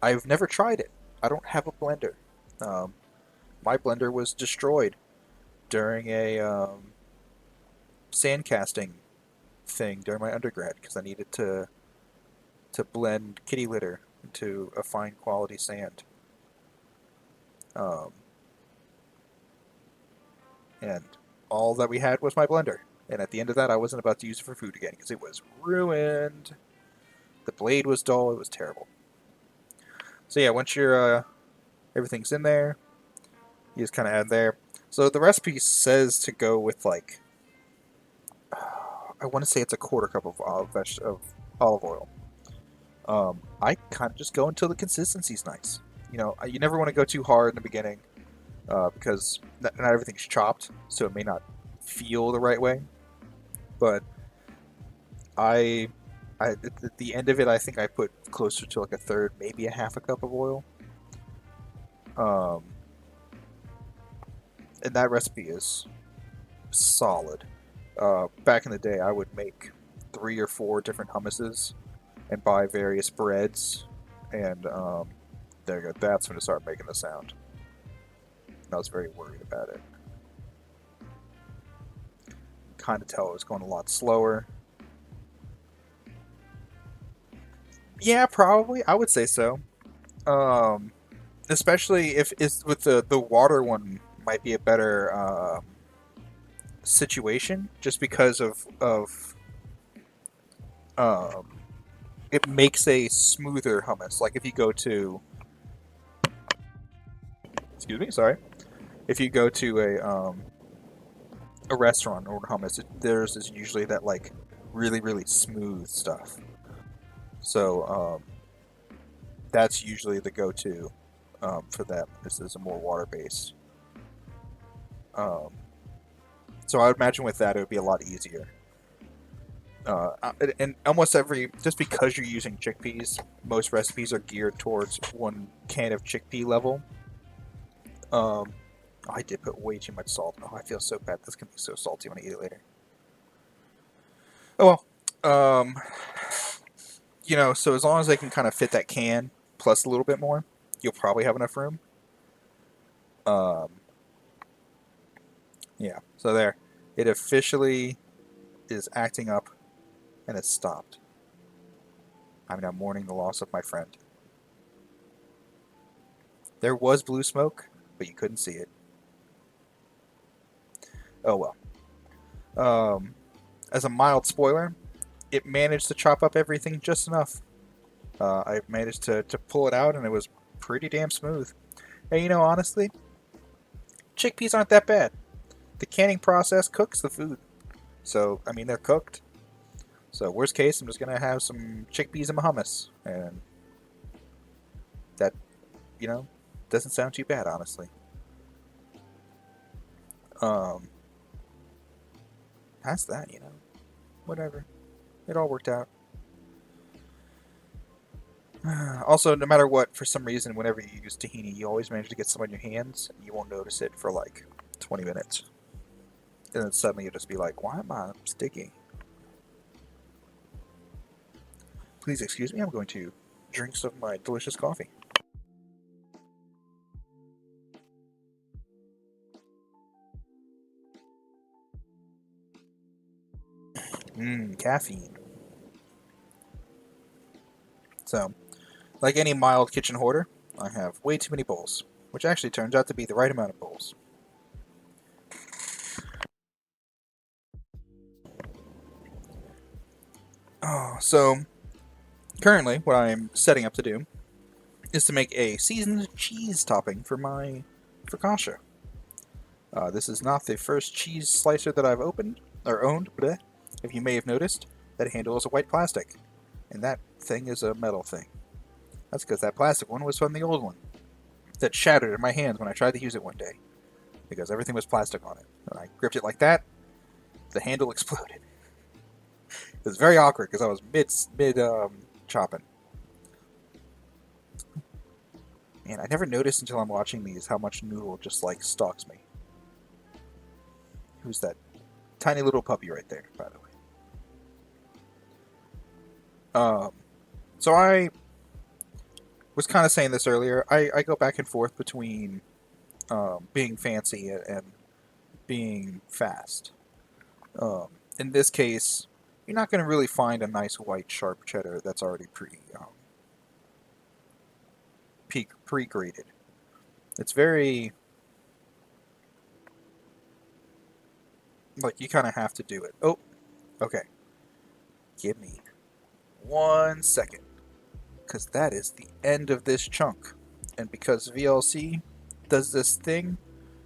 I've never tried it. I don't have a blender. Um, my blender was destroyed during a sand casting thing during my undergrad because I needed to blend kitty litter into a fine quality sand. Um, and all that we had was my blender. And at the end of that, I wasn't about to use it for food again because it was ruined. The blade was dull. It was terrible. So yeah, once your everything's in there, you just kind of add there. So the recipe says to go with like I want to say it's a quarter cup of olive oil. I kind of just go until the consistency's nice. You never want to go too hard in the beginning because not everything's chopped, so it may not feel the right way. But I, at the end of it, I think I put closer to like a third, maybe a half a cup of oil. Um, and that recipe is solid. Back in the day, I would make 3 or 4 different hummuses and buy various breads, and there you go. That's when it started making the sound. I was very worried about it. Kind of tell it was going a lot slower. Yeah, probably. I would say so. Um, Especially if it's with the water one might be a better situation just because of um, it makes a smoother hummus. Like if you go to excuse me, sorry, if you go to a restaurant or hummus, theirs is usually that like really smooth stuff. So that's usually the go-to for them. This is a more water-based. Um, so I would imagine with that it would be a lot easier. And almost just because you're using chickpeas, most recipes are geared towards 1 can of chickpea level. I did put way too much salt. Oh, I feel so bad. This can be so salty when I eat it later. Oh well. So as long as they can kind of fit that can plus a little bit more, you'll probably have enough room. Um, yeah. So there, it officially is acting up, and it's stopped. I'm now mourning the loss of my friend. There was blue smoke, but you couldn't see it. Oh well. As a mild spoiler, it managed to chop up everything just enough. I managed to pull it out, and it was pretty damn smooth. And honestly, chickpeas aren't that bad. The canning process cooks the food. So, I mean, they're cooked. So, worst case, I'm just going to have some chickpeas in my hummus. And that, doesn't sound too bad, honestly. Um, Past that, whatever. It all worked out. Also, no matter what, for some reason, whenever you use tahini, you always manage to get some on your hands, and you won't notice it for like 20 minutes. And then suddenly you'll just be like, why am I sticky? Please excuse me, I'm going to drink some of my delicious coffee. Caffeine. So, Like any mild kitchen hoarder, I have way too many bowls, which actually turns out to be the right amount of bowls. So currently, what I'm setting up to do is to make a seasoned cheese topping for my focaccia. This is not the first cheese slicer that I've opened or owned. Bleh. If you may have noticed, that handle is a white plastic, and that thing is a metal thing. That's because that plastic one was from the old one that shattered in my hands when I tried to use it one day because everything was plastic on it. And I gripped it like that, the handle exploded. It was very awkward because I was mid chopping. Man, I never noticed until I'm watching these how much noodle just like stalks me. Who's that tiny little puppy right there, by the way? So I was kind of saying this earlier. I go back and forth between being fancy and being fast. In this case, you're not going to really find a nice white sharp cheddar that's already pre-grated. It's very like you kind of have to do it. Oh, okay. Give me 1 second, because that is the end of this chunk, and because VLC does this thing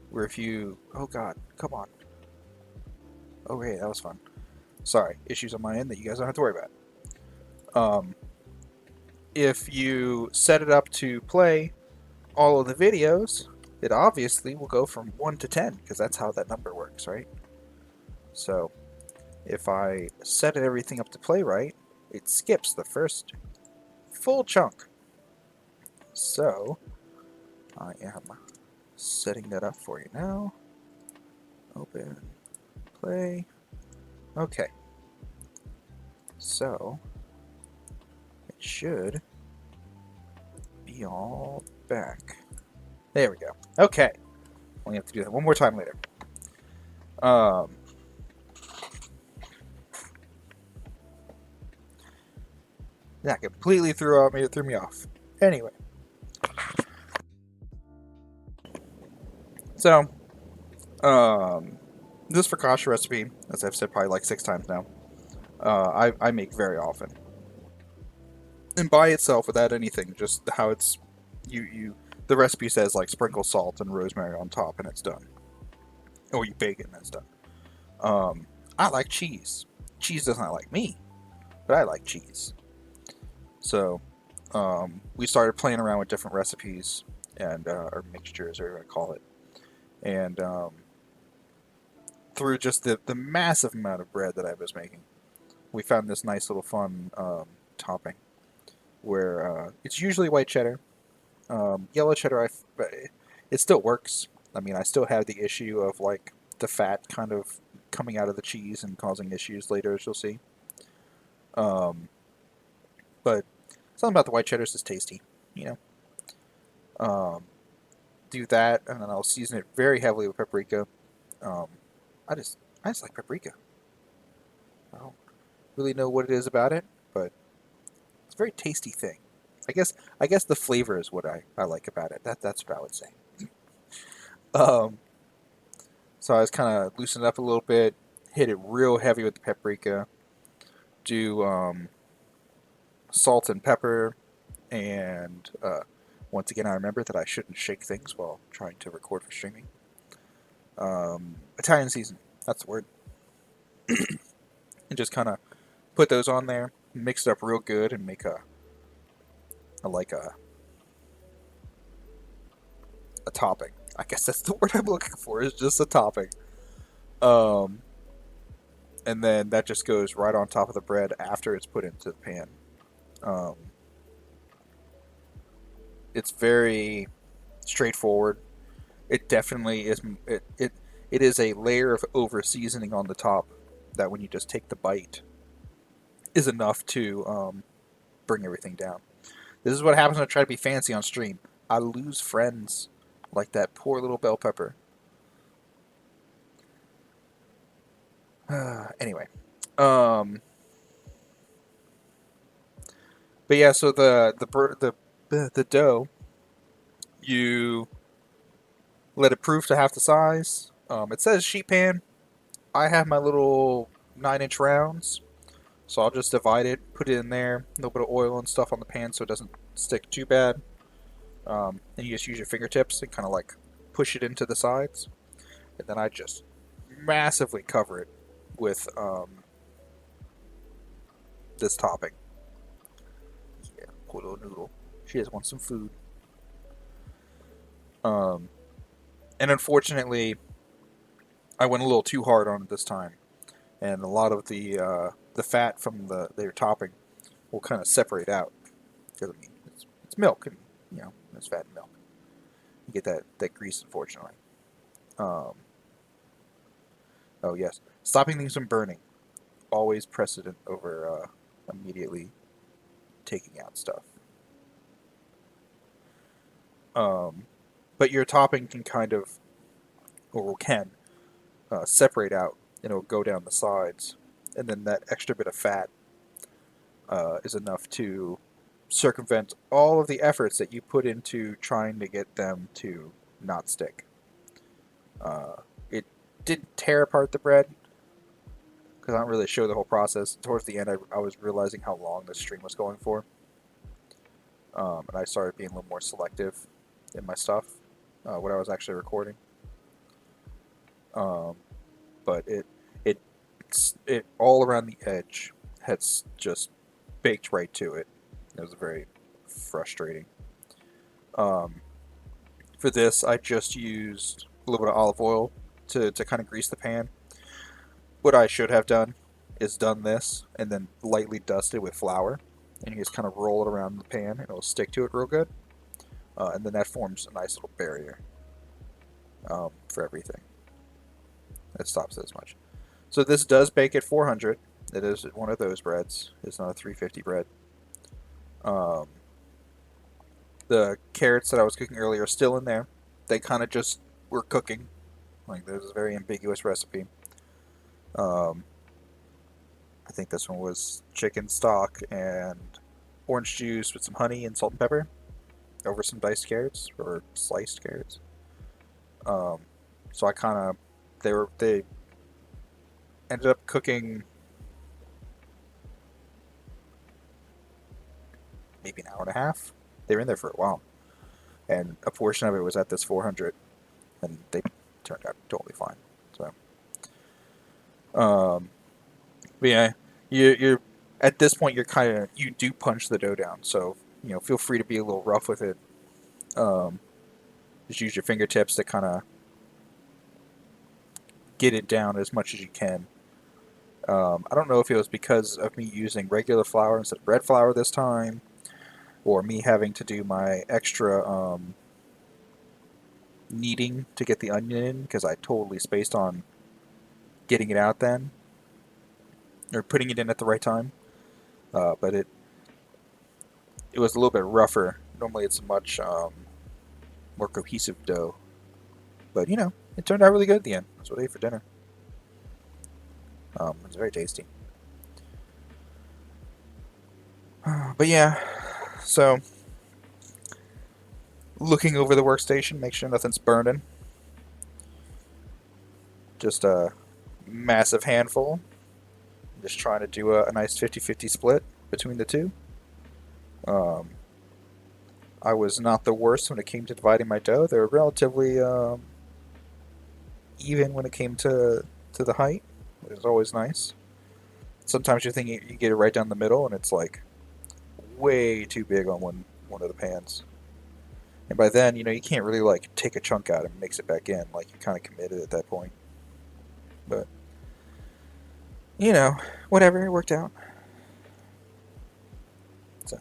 where if you oh god, come on. Oh hey, that was fun. Sorry, issues on my end that you guys don't have to worry about. If you set it up to play all of the videos, it obviously will go from 1 to 10 because that's how that number works, right? So if I set everything up to play right, it skips the first full chunk. So I am setting that up for you now. Open, play. Okay. So it should be all back. There we go. Okay. Only have to do that one more time later. That completely threw me off. Anyway. So, this focaccia recipe, as I've said probably like 6 times now, I make very often. And by itself, without anything, just how it's, the recipe says like sprinkle salt and rosemary on top and it's done. Or you bake it and it's done. I like cheese. Cheese does not like me, but I like cheese. So, we started playing around with different recipes and or mixtures, or whatever you call it. And through just the massive amount of bread that I was making, we found this nice little fun topping where it's usually white cheddar. Yellow cheddar, it still works. I mean, I still have the issue of like the fat kind of coming out of the cheese and causing issues later, as you'll see. But something about the white cheddar is just tasty, you know. Do that, and then I'll season it very heavily with paprika. Um, I just like paprika. I don't really know what it is about it, but it's a very tasty thing. I guess the flavor is what I like about it. That's what I would say. Um, so I was kind of loosened up a little bit, hit it real heavy with the paprika, do salt and pepper, and once again I remember that I shouldn't shake things while trying to record for streaming. Italian season, that's the word. And just kind of put those on there, mix it up real good, and make a topping. I guess that's the word I'm looking for. Is just a topping. Um, and then that just goes right on top of the bread after it's put into the pan. Um, it's very straightforward. It definitely is. It is a layer of over seasoning on the top that when you just take the bite is enough to bring everything down. This is what happens when I try to be fancy on stream. I lose friends like that poor little bell pepper. Anyway, but yeah, so the the dough, you let it proof to half the size. It says sheet pan. I have my little 9-inch rounds, so I'll just divide it, put it in there, a little bit of oil and stuff on the pan so it doesn't stick too bad. Then you just use your fingertips and kind of like push it into the sides, and then I just massively cover it with this topping. Yeah, poor little noodle. She just wants some food. And unfortunately, I went a little too hard on it this time, and a lot of the fat from their topping will kind of separate out. Because I mean, it's milk, and you know, it's fat and milk. You get that grease, unfortunately. Oh yes, stopping things from burning, always precedent over immediately taking out stuff. But your topping can kind of, or can, separate out, and it'll go down the sides, and then that extra bit of fat is enough to circumvent all of the efforts that you put into trying to get them to not stick. It didn't tear apart the bread, because I don't really show the whole process. Towards the end, I was realizing how long the stream was going for, and I started being a little more selective in my stuff, what I was actually recording. But it all around the edge had just baked right to it. It was very frustrating. For this, I just used a little bit of olive oil to kind of grease the pan. What I should have done is done this and then lightly dust it with flour, and you just kind of roll it around the pan and it'll stick to it real good. And then that forms a nice little barrier for everything. It stops it as much. So this does bake at 400. It is one of those breads. It's not a 350 bread. The carrots that I was cooking earlier are still in there. They kind of just were cooking. Like, there's a very ambiguous recipe. I think this one was chicken stock and orange juice with some honey and salt and pepper over some diced carrots or sliced carrots. So I kind of they ended up cooking maybe an hour and a half. They were in there for a while, and a portion of it was at this 400, and they turned out totally fine. So, but yeah, you're at this point you do punch the dough down. So you know, feel free to be a little rough with it. Just use your fingertips to kind of get it down as much as you can. I don't know if it was because of me using regular flour instead of bread flour this time, or me having to do my extra kneading to get the onion in, because I totally spaced on getting it out then, or putting it in at the right time. But it was a little bit rougher. Normally it's a much more cohesive dough. But you know, it turned out really good at the end. That's what I ate for dinner. It was very tasty. But yeah, so looking over the workstation, make sure nothing's burning. Just a massive handful. Just trying to do a nice 50-50 split between the two. I was not the worst when it came to dividing my dough. They were relatively even when it came to the height, which is always nice. Sometimes you think you get it right down the middle, and it's like way too big on one of the pans. And by then, you know, you can't really like take a chunk out and mix it back in. Like, you're kind of committed at that point. But you know, whatever, it worked out. So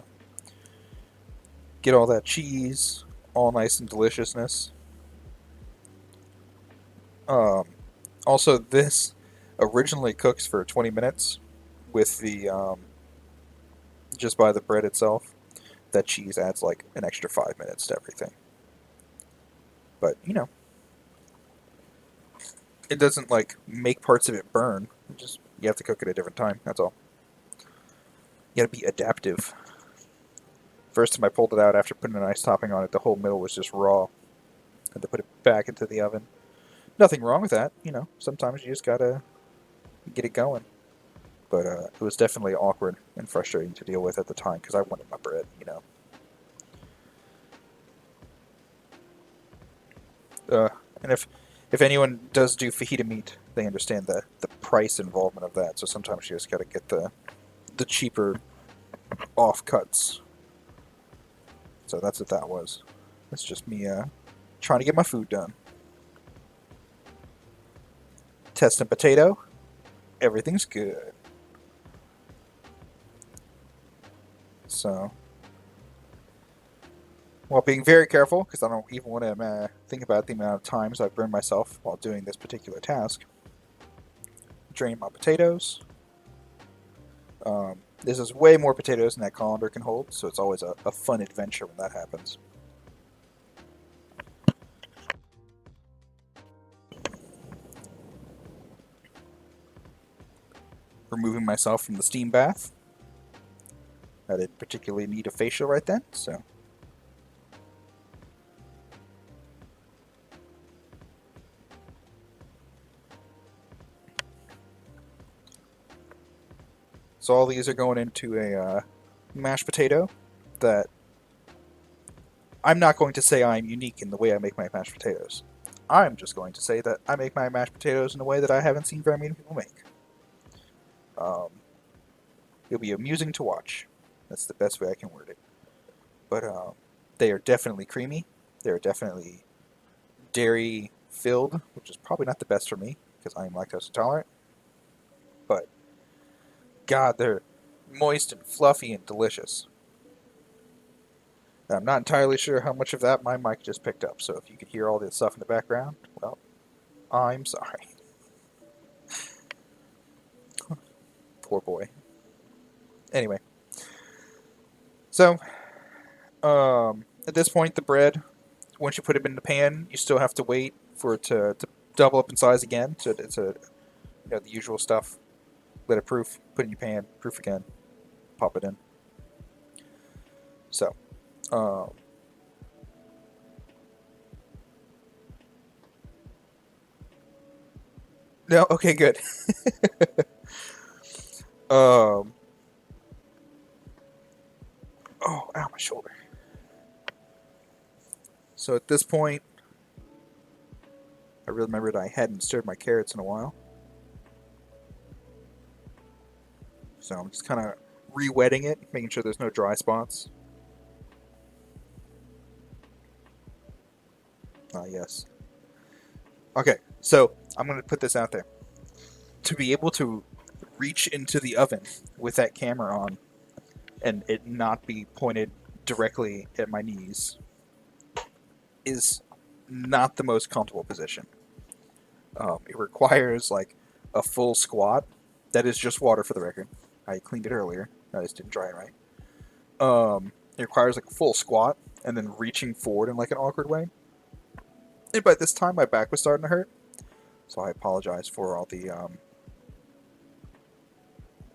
get all that cheese, all nice and deliciousness. Also, this originally cooks for 20 minutes with the just by the bread itself. That cheese adds like an extra 5 minutes to everything. But you know, it doesn't like make parts of it burn. You have to cook it at a different time. That's all. You gotta be adaptive. First time I pulled it out after putting an ice topping on it, the whole middle was just raw. Had to put it back into the oven. Nothing wrong with that, you know. Sometimes you just gotta get it going. But it was definitely awkward and frustrating to deal with at the time because I wanted my bread, you know. And if anyone does do fajita meat, they understand the price involvement of that. So sometimes you just gotta get the cheaper offcuts. So that's what that was. It's just me trying to get my food done. Testing potato. Everything's good. So, while being very careful, because I don't even want to think about the amount of times I've burned myself while doing this particular task. Drain my potatoes. This is way more potatoes than that colander can hold, so it's always a fun adventure when that happens. Removing myself from the steam bath. I didn't particularly need a facial right then, so. So all these are going into a mashed potato that I'm not going to say I'm unique in the way I make my mashed potatoes. I'm just going to say that I make my mashed potatoes in a way that I haven't seen very many people make. It'll be amusing to watch. That's the best way I can word it. But they are definitely creamy. They're definitely dairy filled, which is probably not the best for me because I am lactose intolerant. But God, they're moist and fluffy and delicious. And I'm not entirely sure how much of that my mic just picked up, so if you could hear all this stuff in the background, well, I'm sorry. Poor boy. Anyway. So, at this point, the bread, once you put it in the pan, you still have to wait for it to double up in size again. So it's the usual stuff. Let it proof, put it in your pan, proof again, pop it in. So, no, okay, good. Oh, ow, my shoulder. So at this point, I remembered I hadn't stirred my carrots in a while. So I'm just kind of re-wetting it, making sure there's no dry spots. Ah, yes. Okay, so I'm going to put this out there. To be able to reach into the oven with that camera on and it not be pointed directly at my knees is not the most comfortable position. It requires like a full squat. That is just water for the record. I cleaned it earlier. I just didn't dry it right. It requires like a full squat and then reaching forward in like an awkward way. And by this time, my back was starting to hurt. So I apologize for all the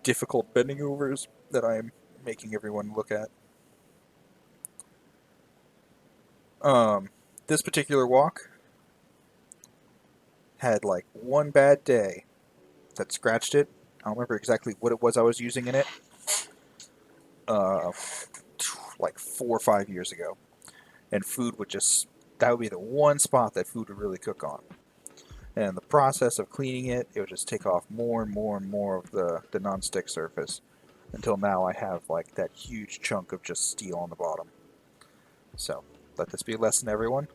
difficult bending overs that I'm making everyone look at. This particular wok had like one bad day that scratched it. I don't remember exactly what it was I was using in it. Like 4 or 5 years ago. And food would just, that would be the one spot that food would really cook on. And in the process of cleaning it, it would just take off more and more and more of the non-stick surface. Until now I have like that huge chunk of just steel on the bottom. So, let this be a lesson, everyone.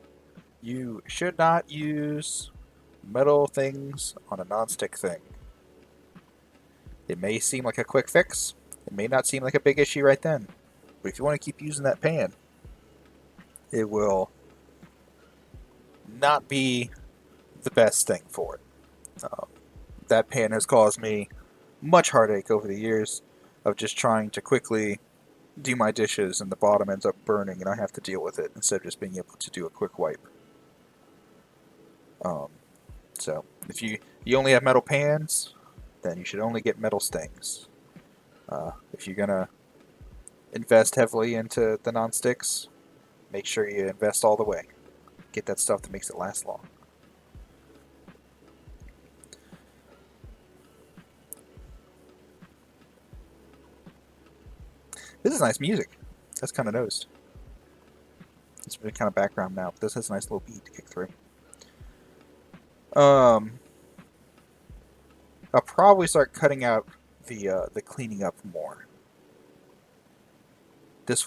You should not use metal things on a non-stick thing. It may seem like a quick fix. It may not seem like a big issue right then. But if you want to keep using that pan, it will not be the best thing for it. That pan has caused me much heartache over the years of just trying to quickly do my dishes and the bottom ends up burning and I have to deal with it instead of just being able to do a quick wipe. So if you only have metal pans, then you should only get metal stings. If you're gonna invest heavily into the non-sticks, make sure you invest all the way. Get that stuff that makes it last long. This is nice music. That's kind of noticed. It's been kind of background now, but this has a nice little beat to kick through. I'll probably start cutting out the cleaning up more. This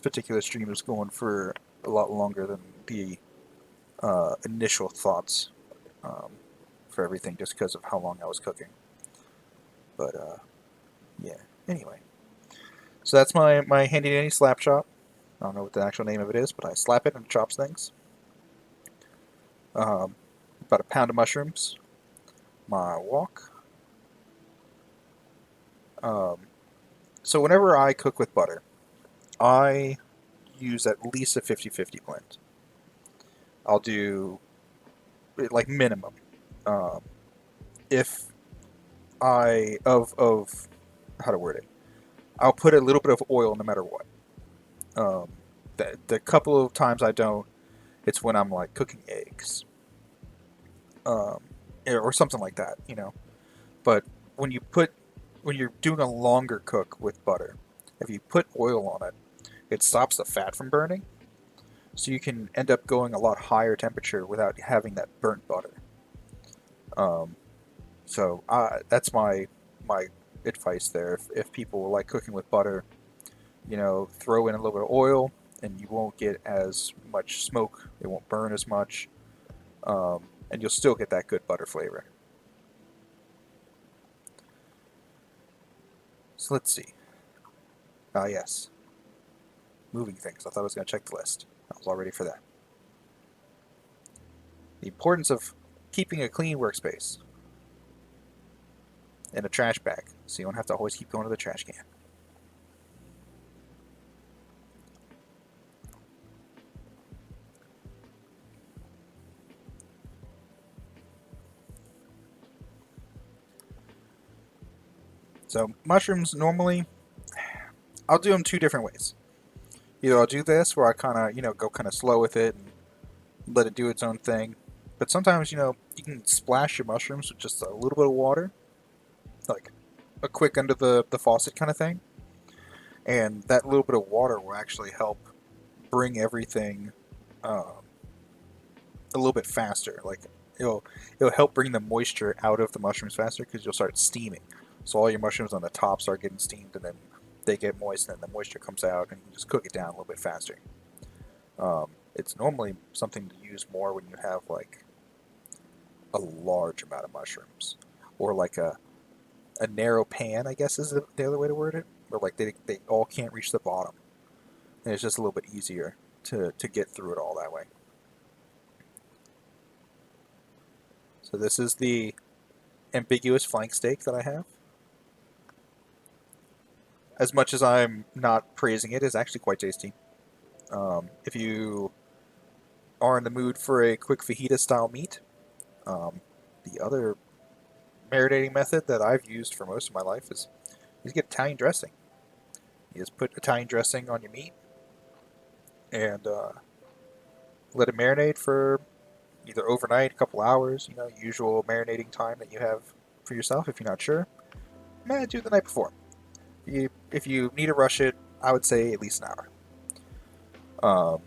particular stream is going for a lot longer than the initial thoughts for everything, just because of how long I was cooking. But yeah. Anyway, so that's my handy dandy slap chop. I don't know what the actual name of it is, but I slap it and it chops things. About a pound of mushrooms. My wok. So whenever I cook with butter, I use at least a 50-50 blend. I'll do like minimum. If I of how to word it, I'll put a little bit of oil no matter what. The couple of times I don't, it's when I'm like cooking eggs, or something like that, you know. But when you're doing a longer cook with butter, if you put oil on it, it stops the fat from burning, so you can end up going a lot higher temperature without having that burnt butter. So that's my advice there. If people like cooking with butter, you know, throw in a little bit of oil, and you won't get as much smoke. It won't burn as much, and you'll still get that good butter flavor. So let's see. Ah, yes. Moving things. I thought I was going to check the list. I was all ready for that. The importance of keeping a clean workspace. And a trash bag, so you don't have to always keep going to the trash can. So mushrooms, normally, I'll do them two different ways. Either I'll do this, where I kind of, you know, go kind of slow with it and let it do its own thing. But sometimes, you know, you can splash your mushrooms with just a little bit of water, like a quick under the faucet kind of thing. And that little bit of water will actually help bring everything a little bit faster. Like it'll help bring the moisture out of the mushrooms faster, because you'll start steaming. So all your mushrooms on the top start getting steamed, and then they get moist, and then the moisture comes out, and you can just cook it down a little bit faster. It's normally something to use more when you have like a large amount of mushrooms, or like a narrow pan, I guess is the other way to word it, where like they all can't reach the bottom, and it's just a little bit easier to get through it all that way. So this is the ambiguous flank steak that I have. As much as I'm not praising it, it's actually quite tasty. If you are in the mood for a quick fajita style meat, the other marinating method that I've used for most of my life is you get Italian dressing. You just put Italian dressing on your meat and let it marinate for either overnight, a couple hours, you know, usual marinating time that you have for yourself. If you're not sure, do it the night before. If you need to rush it, I would say at least an hour.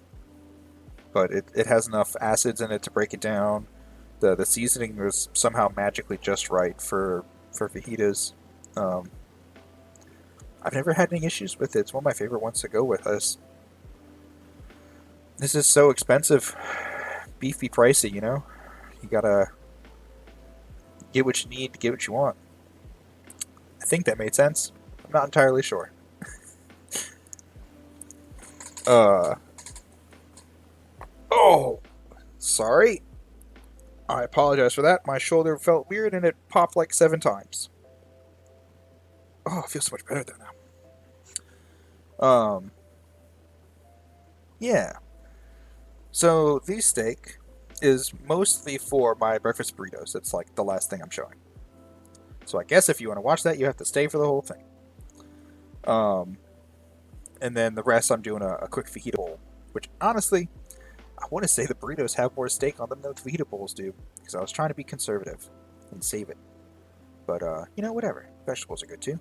But it has enough acids in it to break it down. The seasoning was somehow magically just right for fajitas. I've never had any issues with it. It's one of my favorite ones to go with us. This is so expensive. Beef be pricey, you know? You gotta get what you need to get what you want. I think that made sense. I'm not entirely sure. Oh! Sorry. I apologize for that. My shoulder felt weird and it popped like 7 times. Oh, it feels so much better there now. Yeah. So, the steak is mostly for my breakfast burritos. That's like the last thing I'm showing. So I guess if you want to watch that, you have to stay for the whole thing. And then the rest I'm doing a quick fajita bowl, which honestly, I want to say the burritos have more steak on them than the fajita bowls do, because I was trying to be conservative and save it. But, whatever. Vegetables are good too.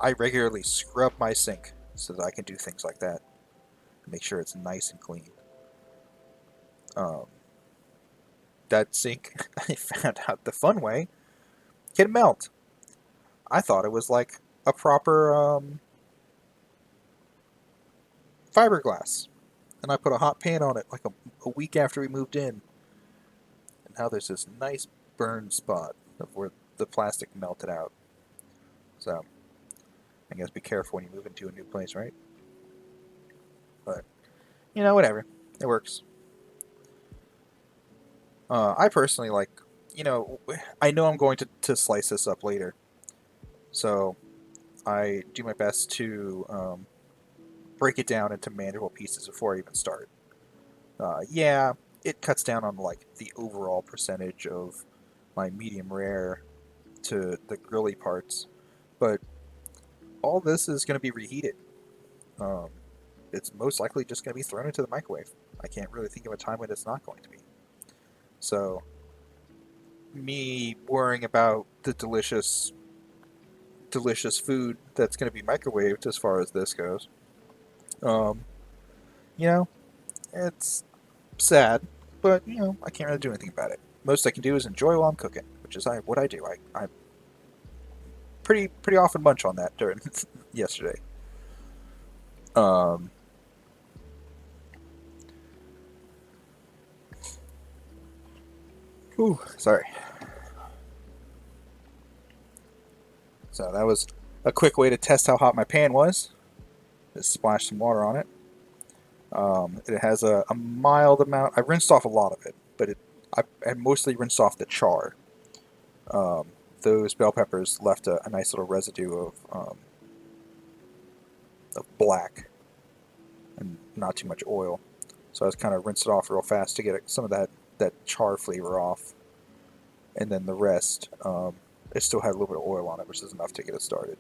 I regularly scrub my sink so that I can do things like that. Make sure it's nice and clean. That sink, I found out the fun way, can melt. I thought it was like a proper fiberglass. And I put a hot pan on it like a week after we moved in. And now there's this nice burn spot of where the plastic melted out. So, I guess be careful when you move into a new place, right? But, whatever. It works. I personally like, I know I'm going to slice this up later. So, I do my best to break it down into manageable pieces before I even start. Yeah, it cuts down on like the overall percentage of my medium rare to the grilly parts, but all this is going to be reheated. Um, it's most likely just going to be thrown into the microwave. I can't really think of a time when it's not going to be. So, me worrying about the delicious food that's going to be microwaved as far as this goes, um, it's sad, but I can't really do anything about it. Most I can do is enjoy while I'm cooking, which is what I do. I pretty often munch on that during yesterday. Um, sorry. So that was a quick way to test how hot my pan was. Just splash some water on it. It has a mild amount. I rinsed off a lot of it, but I mostly rinsed off the char. Um, those bell peppers left a nice little residue of black and not too much oil. So I just kind of rinsed it off real fast to get some of that char flavor off. And then the rest, it still had a little bit of oil on it, which is enough to get it started.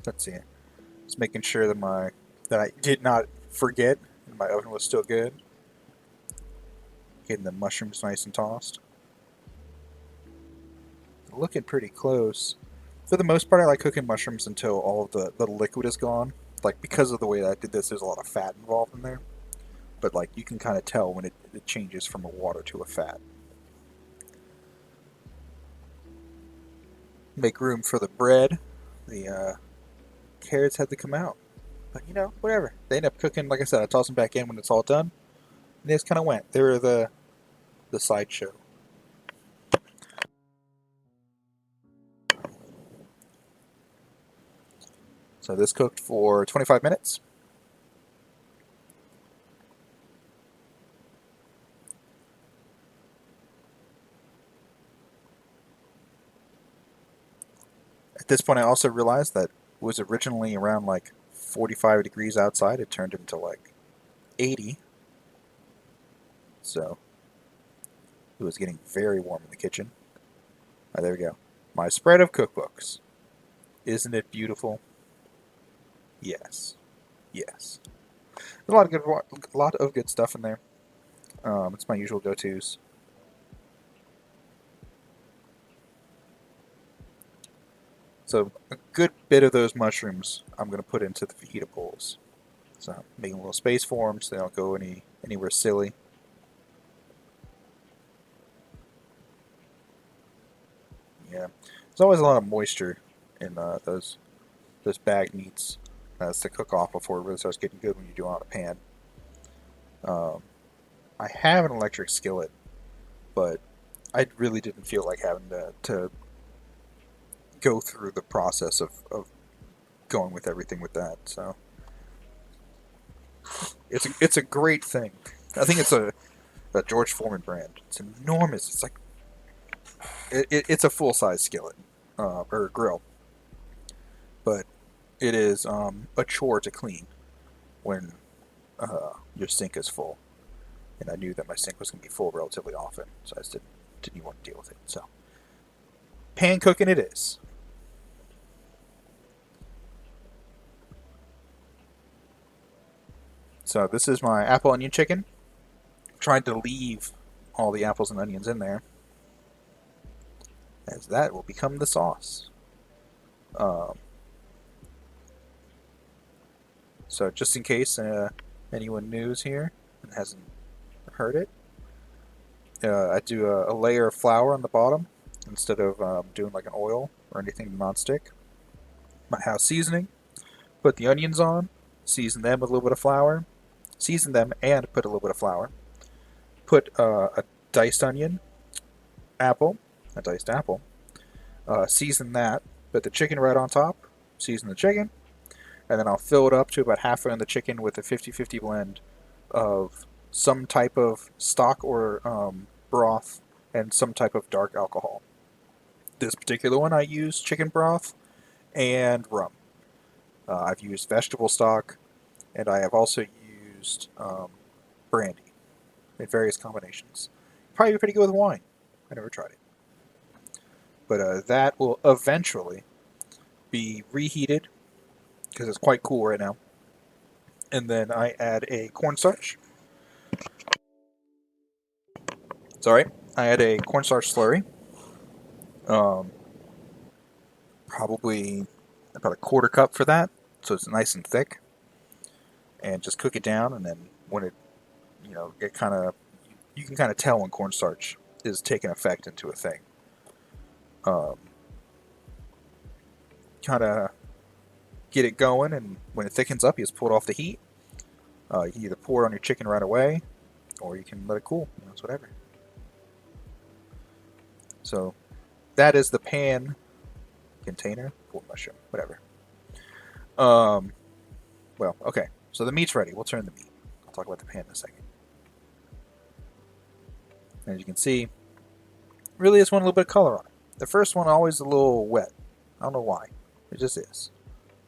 Let's see. Just making sure that I did not forget and my oven was still good. Getting the mushrooms nice and tossed. Looking pretty close. For the most part, I like cooking mushrooms until all of the liquid is gone. Like, because of the way that I did this, there's a lot of fat involved in there. But, like, you can kind of tell when it changes from a water to a fat. Make room for the bread. The carrots had to come out. But, whatever. They end up cooking, like I said, I toss them back in when it's all done. And they just kind of went. They were the sideshow. So this cooked for 25 minutes. At this point, I also realized that it was originally around like 45 degrees outside. It turned into like 80. So it was getting very warm in the kitchen. There we go. My spread of cookbooks. Isn't it beautiful? Yes. Yes. There's a lot of good stuff in there. It's my usual go-tos. So a good bit of those mushrooms I'm going to put into the fajita bowls. So making a little space for them so they don't go anywhere silly. Yeah, there's always a lot of moisture in those bagged meats. That's to cook off before it really starts getting good when you do it on a pan. I have an electric skillet, but I really didn't feel like having to go through the process of going with everything with that. So it's a great thing. I think it's a George Foreman brand. It's enormous. It's like it's a full size skillet or grill, but it is a chore to clean when your sink is full. And I knew that my sink was going to be full relatively often, so I just didn't even want to deal with it. So, pan cooking it is. So this is my apple onion chicken. Tried to leave all the apples and onions in there, as that will become the sauce. Um, so just in case anyone news here and hasn't heard it, I do a layer of flour on the bottom instead of doing like an oil or anything non-stick. My house seasoning. Put the onions on, season them with a little bit of flour, season them and put a little bit of flour. Put a diced onion, a diced apple, season that, put the chicken right on top, season the chicken, and then I'll fill it up to about halfway on the chicken with a 50-50 blend of some type of stock or broth and some type of dark alcohol. This particular one I use chicken broth and rum. I've used vegetable stock, and I have also used brandy in various combinations. Probably pretty good with wine. I never tried it. But that will eventually be reheated because it's quite cool right now. And then I add a cornstarch. Sorry, I add a cornstarch slurry. Um, Probably about a quarter cup for that, so it's nice and thick. And just cook it down, and then when it, it kind of, you can kind of tell when cornstarch is taking effect into a thing. Kind of get it going, and when it thickens up, you just pull it off the heat. You can either pour it on your chicken right away, or you can let it cool. It's whatever. So that is the pan container, pulled mushroom, whatever. Well, okay. So the meat's ready. We'll turn the meat. I'll talk about the pan in a second. As you can see, really just want a little bit of color on it. The first one always a little wet. I don't know why. It just is.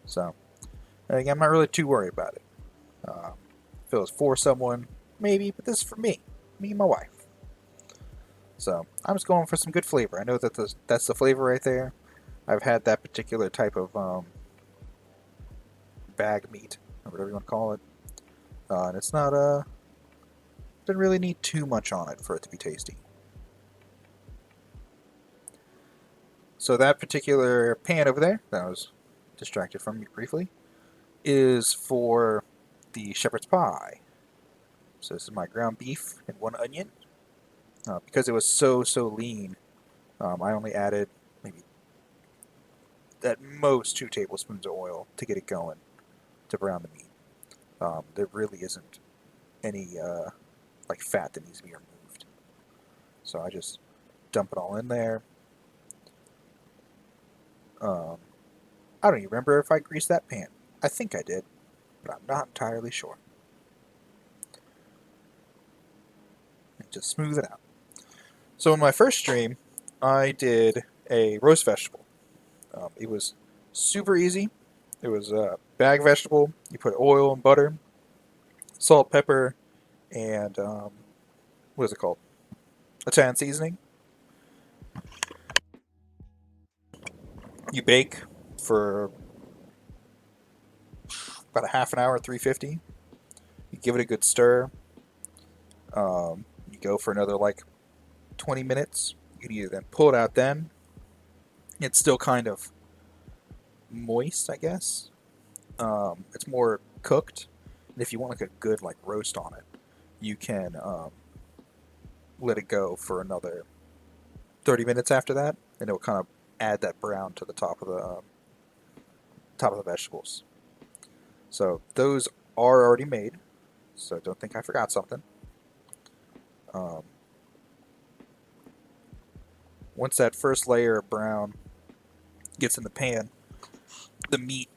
So, again, I'm not really too worried about it. If it was for someone, maybe, but this is for me. Me and my wife. So, I'm just going for some good flavor. I know that that's the flavor right there. I've had that particular type of bag meat, or whatever you want to call it. And it's not, didn't really need too much on it for it to be tasty. So that particular pan over there, that I was distracted from briefly, is for the shepherd's pie. So this is my ground beef and one onion. Because it was so lean, I only added maybe at most 2 tablespoons of oil to get it going to brown the meat. There really isn't any like fat that needs to be removed. So I just dump it all in there. I don't even remember if I greased that pan. I think I did, but I'm not entirely sure. And just smooth it out. So in my first stream, I did a roast vegetable. It was super easy. It was a bag vegetable. You put oil and butter, salt, pepper, and what is it called? Italian seasoning. You bake for about a half an hour at 350. You give it a good stir. You go for another like 20 minutes. You can either then pull it out then. It's still kind of moist, I guess. It's more cooked. And if you want like a good like roast on it, you can let it go for another 30 minutes after that, and it'll kind of add that brown to the top of the vegetables. So those are already made, so don't think I forgot something. Once that first layer of brown gets in the pan, the meat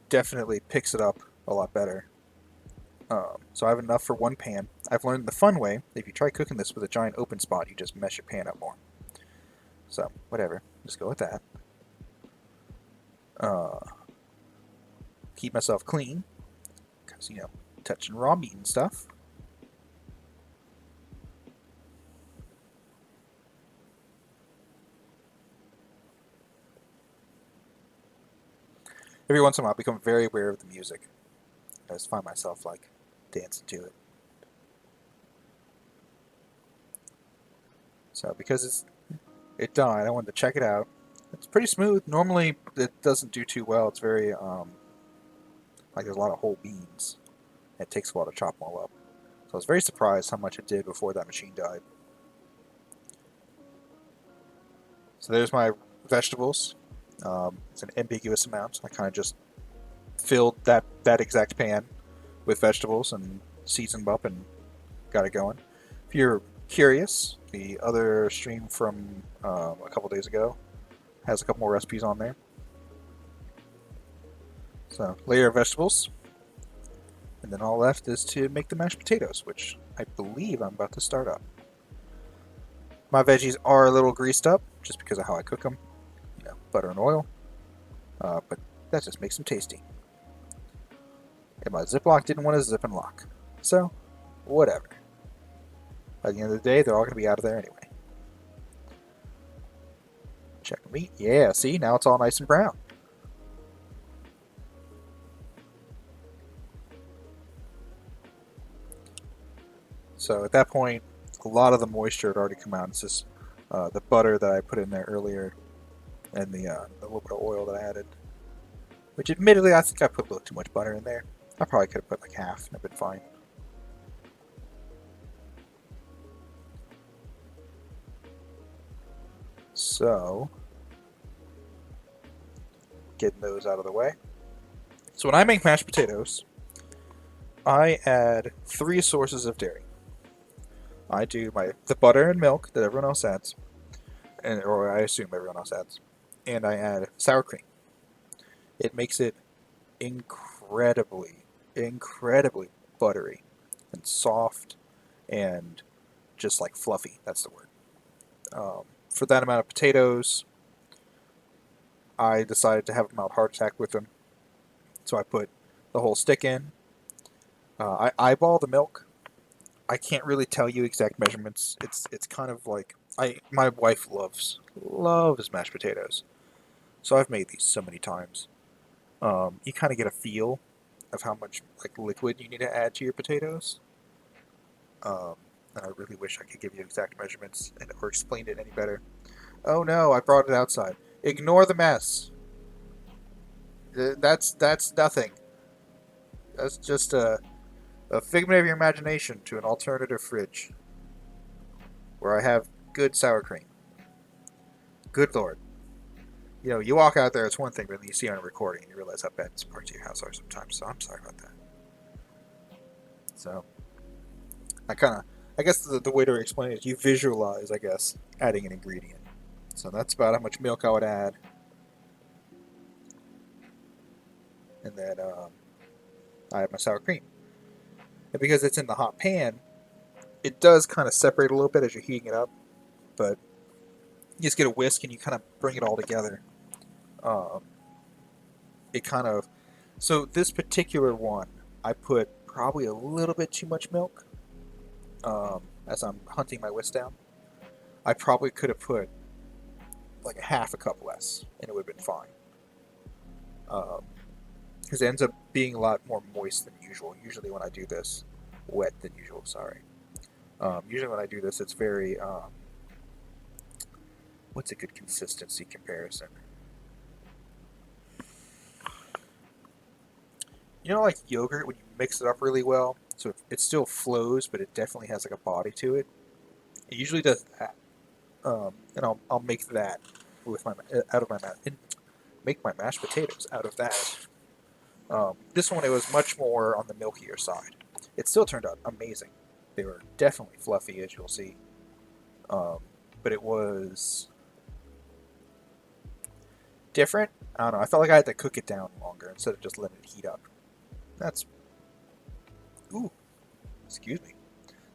definitely picks it up a lot better. So I have enough for one pan. I've learned the fun way. If you try cooking this with a giant open spot, you just mess your pan up more. So, whatever. Just go with that. Uh, keep myself clean, because, you know, touching raw meat and stuff. Every once in a while, I become very aware of the music. I just find myself, like, dancing to it. So, because it died, I wanted to check it out. It's pretty smooth. Normally, it doesn't do too well. It's very, like, there's a lot of whole beans. It takes a while to chop them all up. So I was very surprised how much it did before that machine died. So there's my vegetables. It's an ambiguous amount. I kind of just filled that exact pan with vegetables and seasoned them up and got it going. If you're curious, the other stream from a couple days ago has a couple more recipes on there. So layer of vegetables, and then all left is to make the mashed potatoes, which I believe I'm about to start up. My veggies are a little greased up just because of how I cook them, you know, butter and oil, but that just makes them tasty. And my Ziploc didn't want to zip and lock, so whatever. By the end of the day, they're all going to be out of there anyway. Check the meat. Yeah, see, now it's all nice and brown. So at that point, a lot of the moisture had already come out. It's just the butter that I put in there earlier and the little bit of oil that I added. Which admittedly, I think I put a little too much butter in there. I probably could have put like half and it'd been fine. So, getting those out of the way. So when I make mashed potatoes, I add 3 sources of dairy. I do the butter and milk that everyone else adds, or I assume everyone else adds, and I add sour cream. It makes it incredibly, incredibly buttery and soft and just like fluffy. That's the word. For that amount of potatoes, I decided to have a mild heart attack with them, so I put the whole stick in. I eyeball the milk. I can't really tell you exact measurements. It's kind of like my wife loves mashed potatoes, so I've made these so many times. You kind of get a feel of how much like liquid you need to add to your potatoes. And I really wish I could give you exact measurements or explain it any better. Oh no, I brought it outside. Ignore the mess. That's nothing. That's just a figment of your imagination to an alternative fridge where I have good sour cream. Good lord. You know, you walk out there, it's one thing, but then you see on a recording and you realize how bad some parts of your house are sometimes. So I'm sorry about that. So I guess the way to explain it is you visualize, I guess, adding an ingredient. So that's about how much milk I would add. And then I have my sour cream. And because it's in the hot pan, it does kind of separate a little bit as you're heating it up. But you just get a whisk and you kind of bring it all together. It kind of... So this particular one, I put probably a little bit too much milk as I'm hunting my whisk down. I probably could have put like half a cup less and it would have been fine. Because it ends up being a lot more moist than usual. Usually when I do this, wet than usual, sorry. Usually when I do this, it's very, what's a good consistency comparison? You know, like yogurt, when you mix it up really well, so it still flows, but it definitely has like a body to it. It usually does that. And I'll make that with my out of my make my mashed potatoes out of that. This one, it was much more on the milkier side. It still turned out amazing. They were definitely fluffy, as you'll see. But it was different. I don't know. I felt like I had to cook it down longer instead of just letting it heat up. That's... Ooh. Excuse me.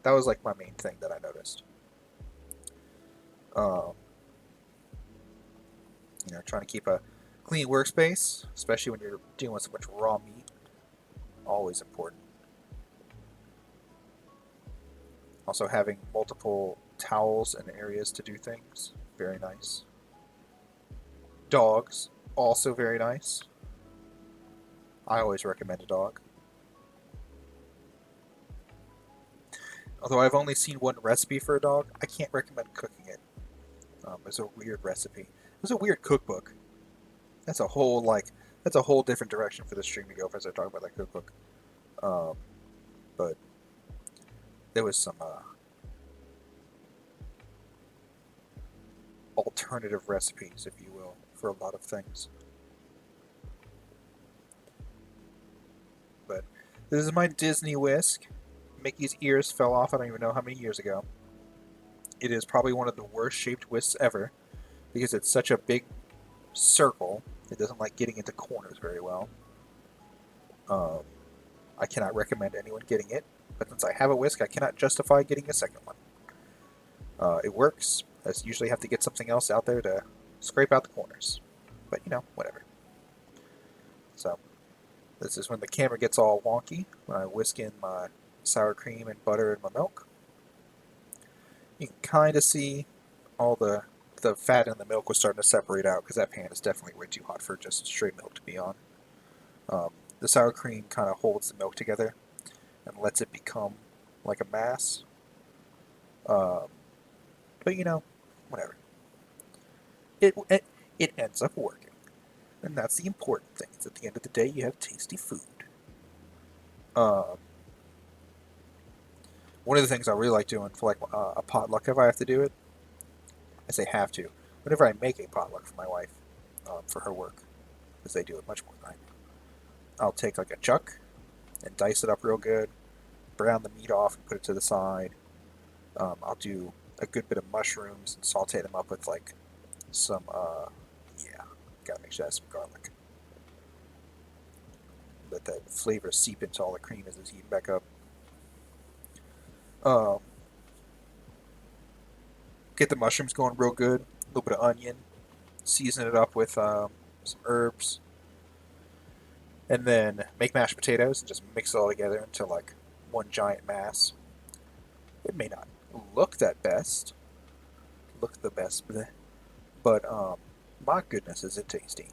That was like my main thing that I noticed. You know, trying to keep a Clean workspace, especially when you're dealing with so much raw meat, always important. Also having multiple towels and areas to do things, very nice. Dogs, also very nice. I always recommend a dog. Although I've only seen one recipe for a dog, I can't recommend cooking it. It's a weird recipe. It's a weird cookbook. That's a whole that's a whole different direction for the stream to go as I talk about that cookbook. Um, but there was some alternative recipes, if you will, for a lot of things. But this is my Disney whisk. Mickey's ears fell off I don't even know how many years ago. It is probably one of the worst shaped whisks ever because it's such a big circle. It doesn't like getting into corners very well. I cannot recommend anyone getting it, but since I have a whisk, I cannot justify getting a second one. It works. I usually have to get something else out there to scrape out the corners. But, whatever. So, this is when the camera gets all wonky, when I whisk in my sour cream and butter and my milk. You can kind of see all the fat in the milk was starting to separate out because that pan is definitely way too hot for just straight milk to be on. The sour cream kind of holds the milk together and lets it become like a mass. But whatever. It ends up working, and that's the important thing. Is at the end of the day, you have tasty food. One of the things I really like doing for like a potluck, if I have to do it, I say have to. Whenever I make a potluck for my wife, for her work, because they do it much more than I do, I'll take like a chuck and dice it up real good, brown the meat off and put it to the side. I'll do a good bit of mushrooms and saute them up with like some, gotta make sure I have some garlic. Let that flavor seep into all the cream as it's heating back up. Get the mushrooms going real good, a little bit of onion, season it up with some herbs, and then make mashed potatoes and just mix it all together into like one giant mass. It may not look the best, but my goodness, is it tasty.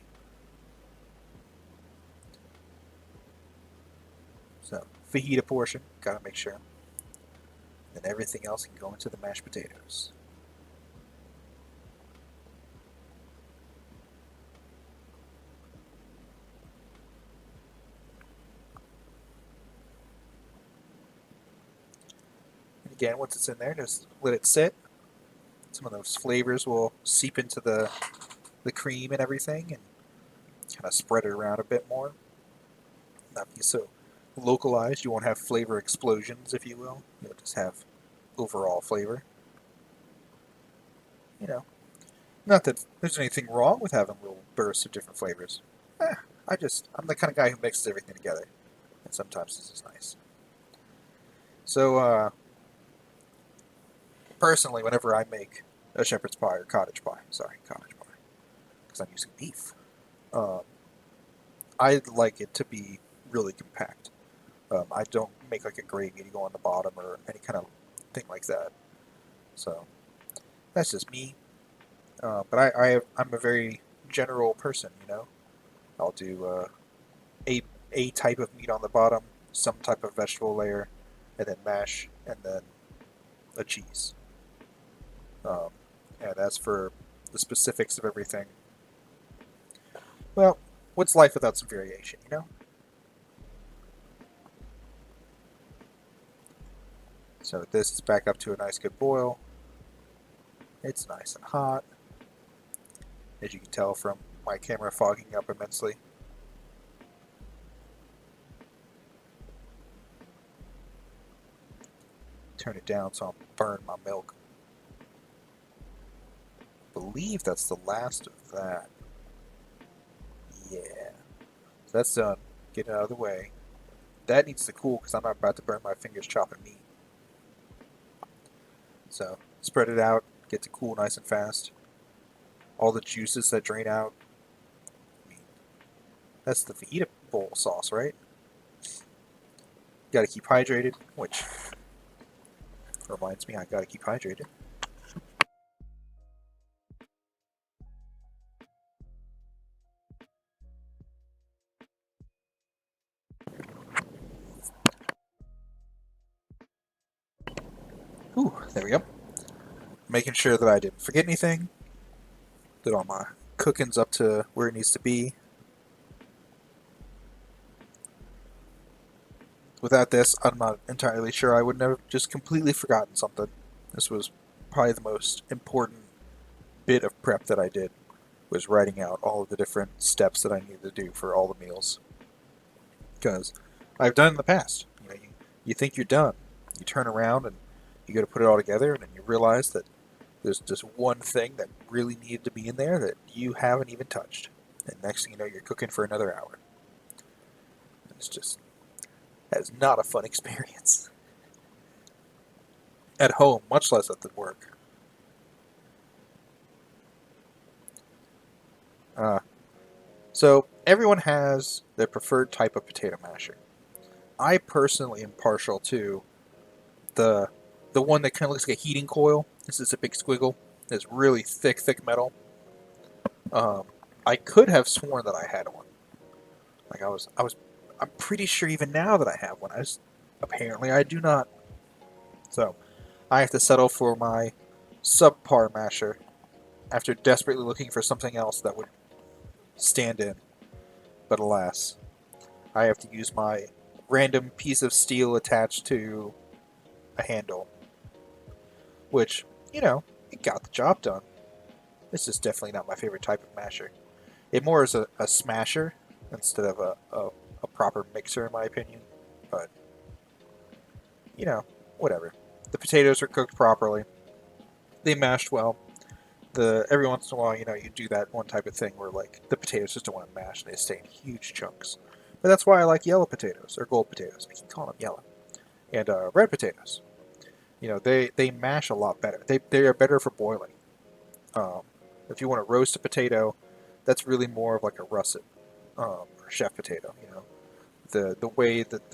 So, fajita portion, gotta make sure. Then everything else can go into the mashed potatoes. And again, once it's in there, just let it sit. Some of those flavors will seep into the cream and everything and kind of spread it around a bit more. Not be so localized. You won't have flavor explosions, if you will. You'll just have overall flavor. Not that there's anything wrong with having little bursts of different flavors. I'm the kind of guy who mixes everything together, and sometimes this is nice. So, personally, whenever I make a shepherd's pie or cottage pie, because I'm using beef, I like it to be really compact. I don't make like a gravy to go on the bottom or any kind of thing like that. So that's just me. But I'm a very general person. I'll do a type of meat on the bottom, some type of vegetable layer, and then mash, and then a cheese. And as for the specifics of everything, well, what's life without some variation? So this is back up to a nice good boil. It's nice and hot, as you can tell from my camera fogging up immensely. Turn it down so I don't burn my milk. I believe that's the last of that. Yeah. So that's done. Get it out of the way. That needs to cool because I'm not about to burn my fingers chopping meat. So spread it out. Get to cool nice and fast. All the juices that drain out. That's the fajita bowl sauce, right? Gotta keep hydrated, which reminds me I gotta keep hydrated. Ooh, there we go. Making sure that I didn't forget anything, that all my cooking's up to where it needs to be. Without this, I'm not entirely sure I would never just completely forgotten something. This was probably the most important bit of prep that I did, was writing out all of the different steps that I needed to do for all the meals. Because I've done it in the past. You think you're done. You turn around and you go to put it all together, and then you realize that there's just one thing that really needed to be in there that you haven't even touched. And next thing you know, you're cooking for another hour. It's just, that is not a fun experience. At home, much less at the work. So everyone has their preferred type of potato masher. I personally am partial to the the one that kind of looks like a heating coil. This is a big squiggle. It's really thick metal. Um, I could have sworn that I had one. Like I'm pretty sure even now that I have one. Apparently I do not. So I have to settle for my subpar masher after desperately looking for something else that would stand in. But alas, I have to use my random piece of steel attached to a handle, which, it got the job done. This is definitely not my favorite type of masher. It more is a smasher instead of a proper mixer, in my opinion. But, whatever. The potatoes are cooked properly. They mashed well. Every once in a while, you do that one type of thing where, like, the potatoes just don't want to mash and they stay in huge chunks. But that's why I like yellow potatoes, or gold potatoes. I keep calling them yellow. And red potatoes. They mash a lot better. They are better for boiling. Um, if you want to roast a potato, that's really more of like a russet or chef potato. The way that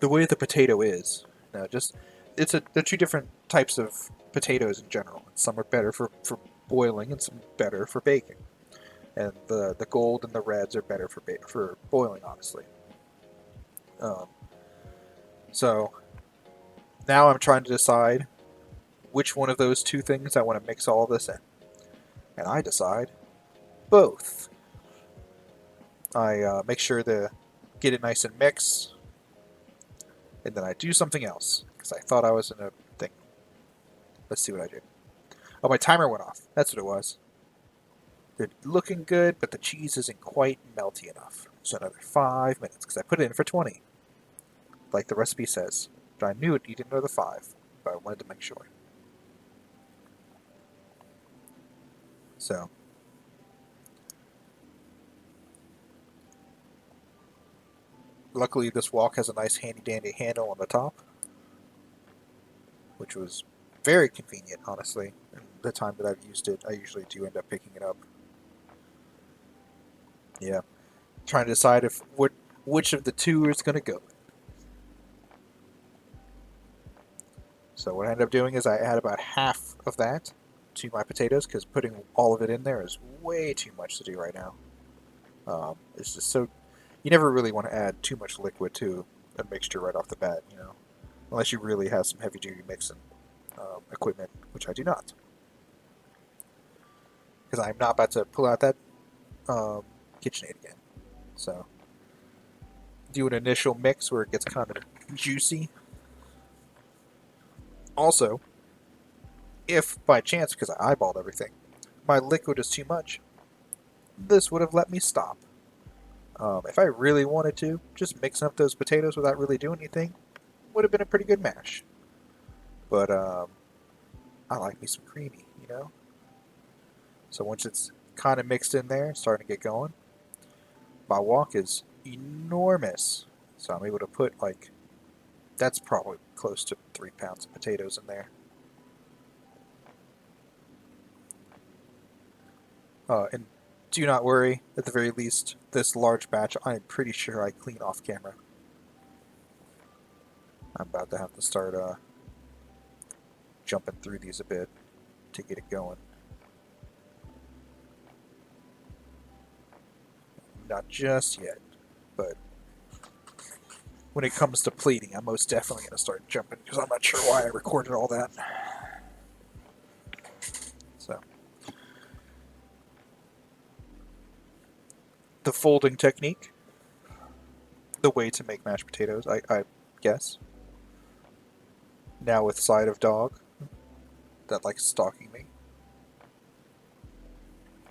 the way the potato is. Just they're two different types of potatoes in general. Some are better for boiling, and some better for baking. And the gold and the reds are better for boiling, honestly. Um, so now I'm trying to decide which one of those two things I want to mix all of this in. And I decide both. I make sure to get it nice and mixed, and then I do something else, because I thought I was in a thing. Let's see what I did. Oh, my timer went off. That's what it was. They're looking good, but the cheese isn't quite melty enough. So another 5 minutes, because I put it in for 20, like the recipe says. But I knew it needed another 5, but I wanted to make sure. So luckily, this wok has a nice handy-dandy handle on the top, which was very convenient, honestly. And the time that I've used it, I usually do end up picking it up. Yeah, trying to decide which of the two is going to go. So what I ended up doing is I add about half of that to my potatoes, because putting all of it in there is way too much to do right now. It's just so, you never really want to add too much liquid to a mixture right off the bat, unless you really have some heavy duty mixing equipment, which I do not, because I'm not about to pull out that KitchenAid again. So do an initial mix where it gets kind of juicy. Also, if by chance, because I eyeballed everything, my liquid is too much, this would have let me stop. If I really wanted to, just mixing up those potatoes without really doing anything would have been a pretty good mash. But I like me some creamy. So once it's kind of mixed in there, starting to get going, my wok is enormous. So I'm able to put, like, that's probably close to 3 pounds of potatoes in there. And do not worry. At the very least, this large batch, I am pretty sure I clean off camera. I'm about to have to start jumping through these a bit to get it going. Not just yet, but when it comes to plating, I'm most definitely going to start jumping because I'm not sure why I recorded all that. So, the folding technique, the way to make mashed potatoes, I guess. Now with side of dog that likes stalking me.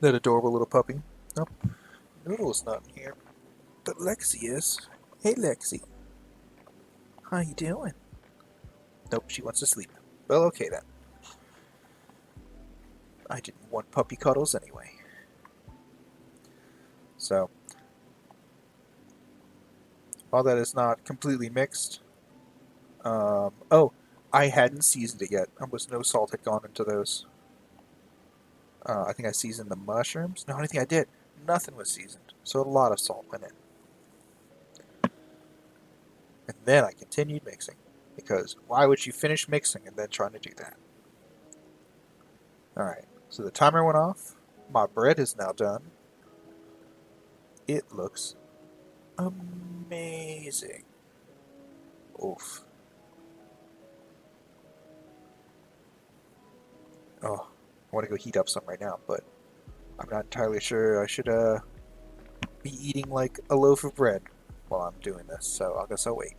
That adorable little puppy. Nope, Noodle's not in here, but Lexi is. Hey Lexi, how you doing? Nope, she wants to sleep. Well, okay then. I didn't want puppy cuddles anyway. So, while that is not completely mixed, oh, I hadn't seasoned it yet. Almost no salt had gone into those. I think I seasoned the mushrooms. No, I think I did. Nothing was seasoned, so a lot of salt went in. And then I continued mixing, because why would you finish mixing and then trying to do that? Alright, so the timer went off. My bread is now done. It looks amazing. Oof. Oh, I want to go heat up some right now, but I'm not entirely sure I should be eating like a loaf of bread while I'm doing this, so I guess I'll wait.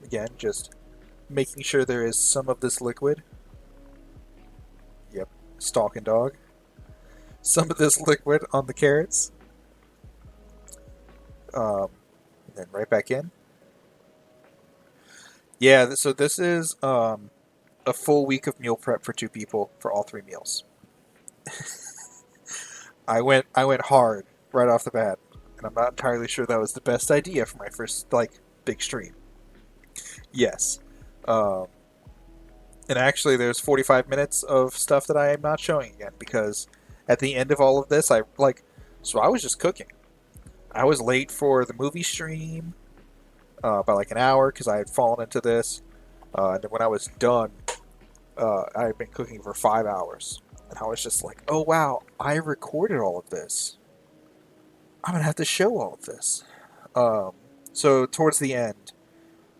Again, just making sure there is some of this liquid. Yep, stalking dog. Some of this liquid on the carrots. And then right back in. Yeah, so this is a full week of meal prep for 2 people for all 3 meals. I went hard right off the bat, and I'm not entirely sure that was the best idea for my first big stream. Yes. Um, and actually, there's 45 minutes of stuff that I am not showing again because at the end of all of this, so I was just cooking. I was late for the movie stream by like an hour because I had fallen into this. And then when I was done, I had been cooking for 5 hours. And I was just like, oh wow, I recorded all of this. I'm going to have to show all of this. So towards the end,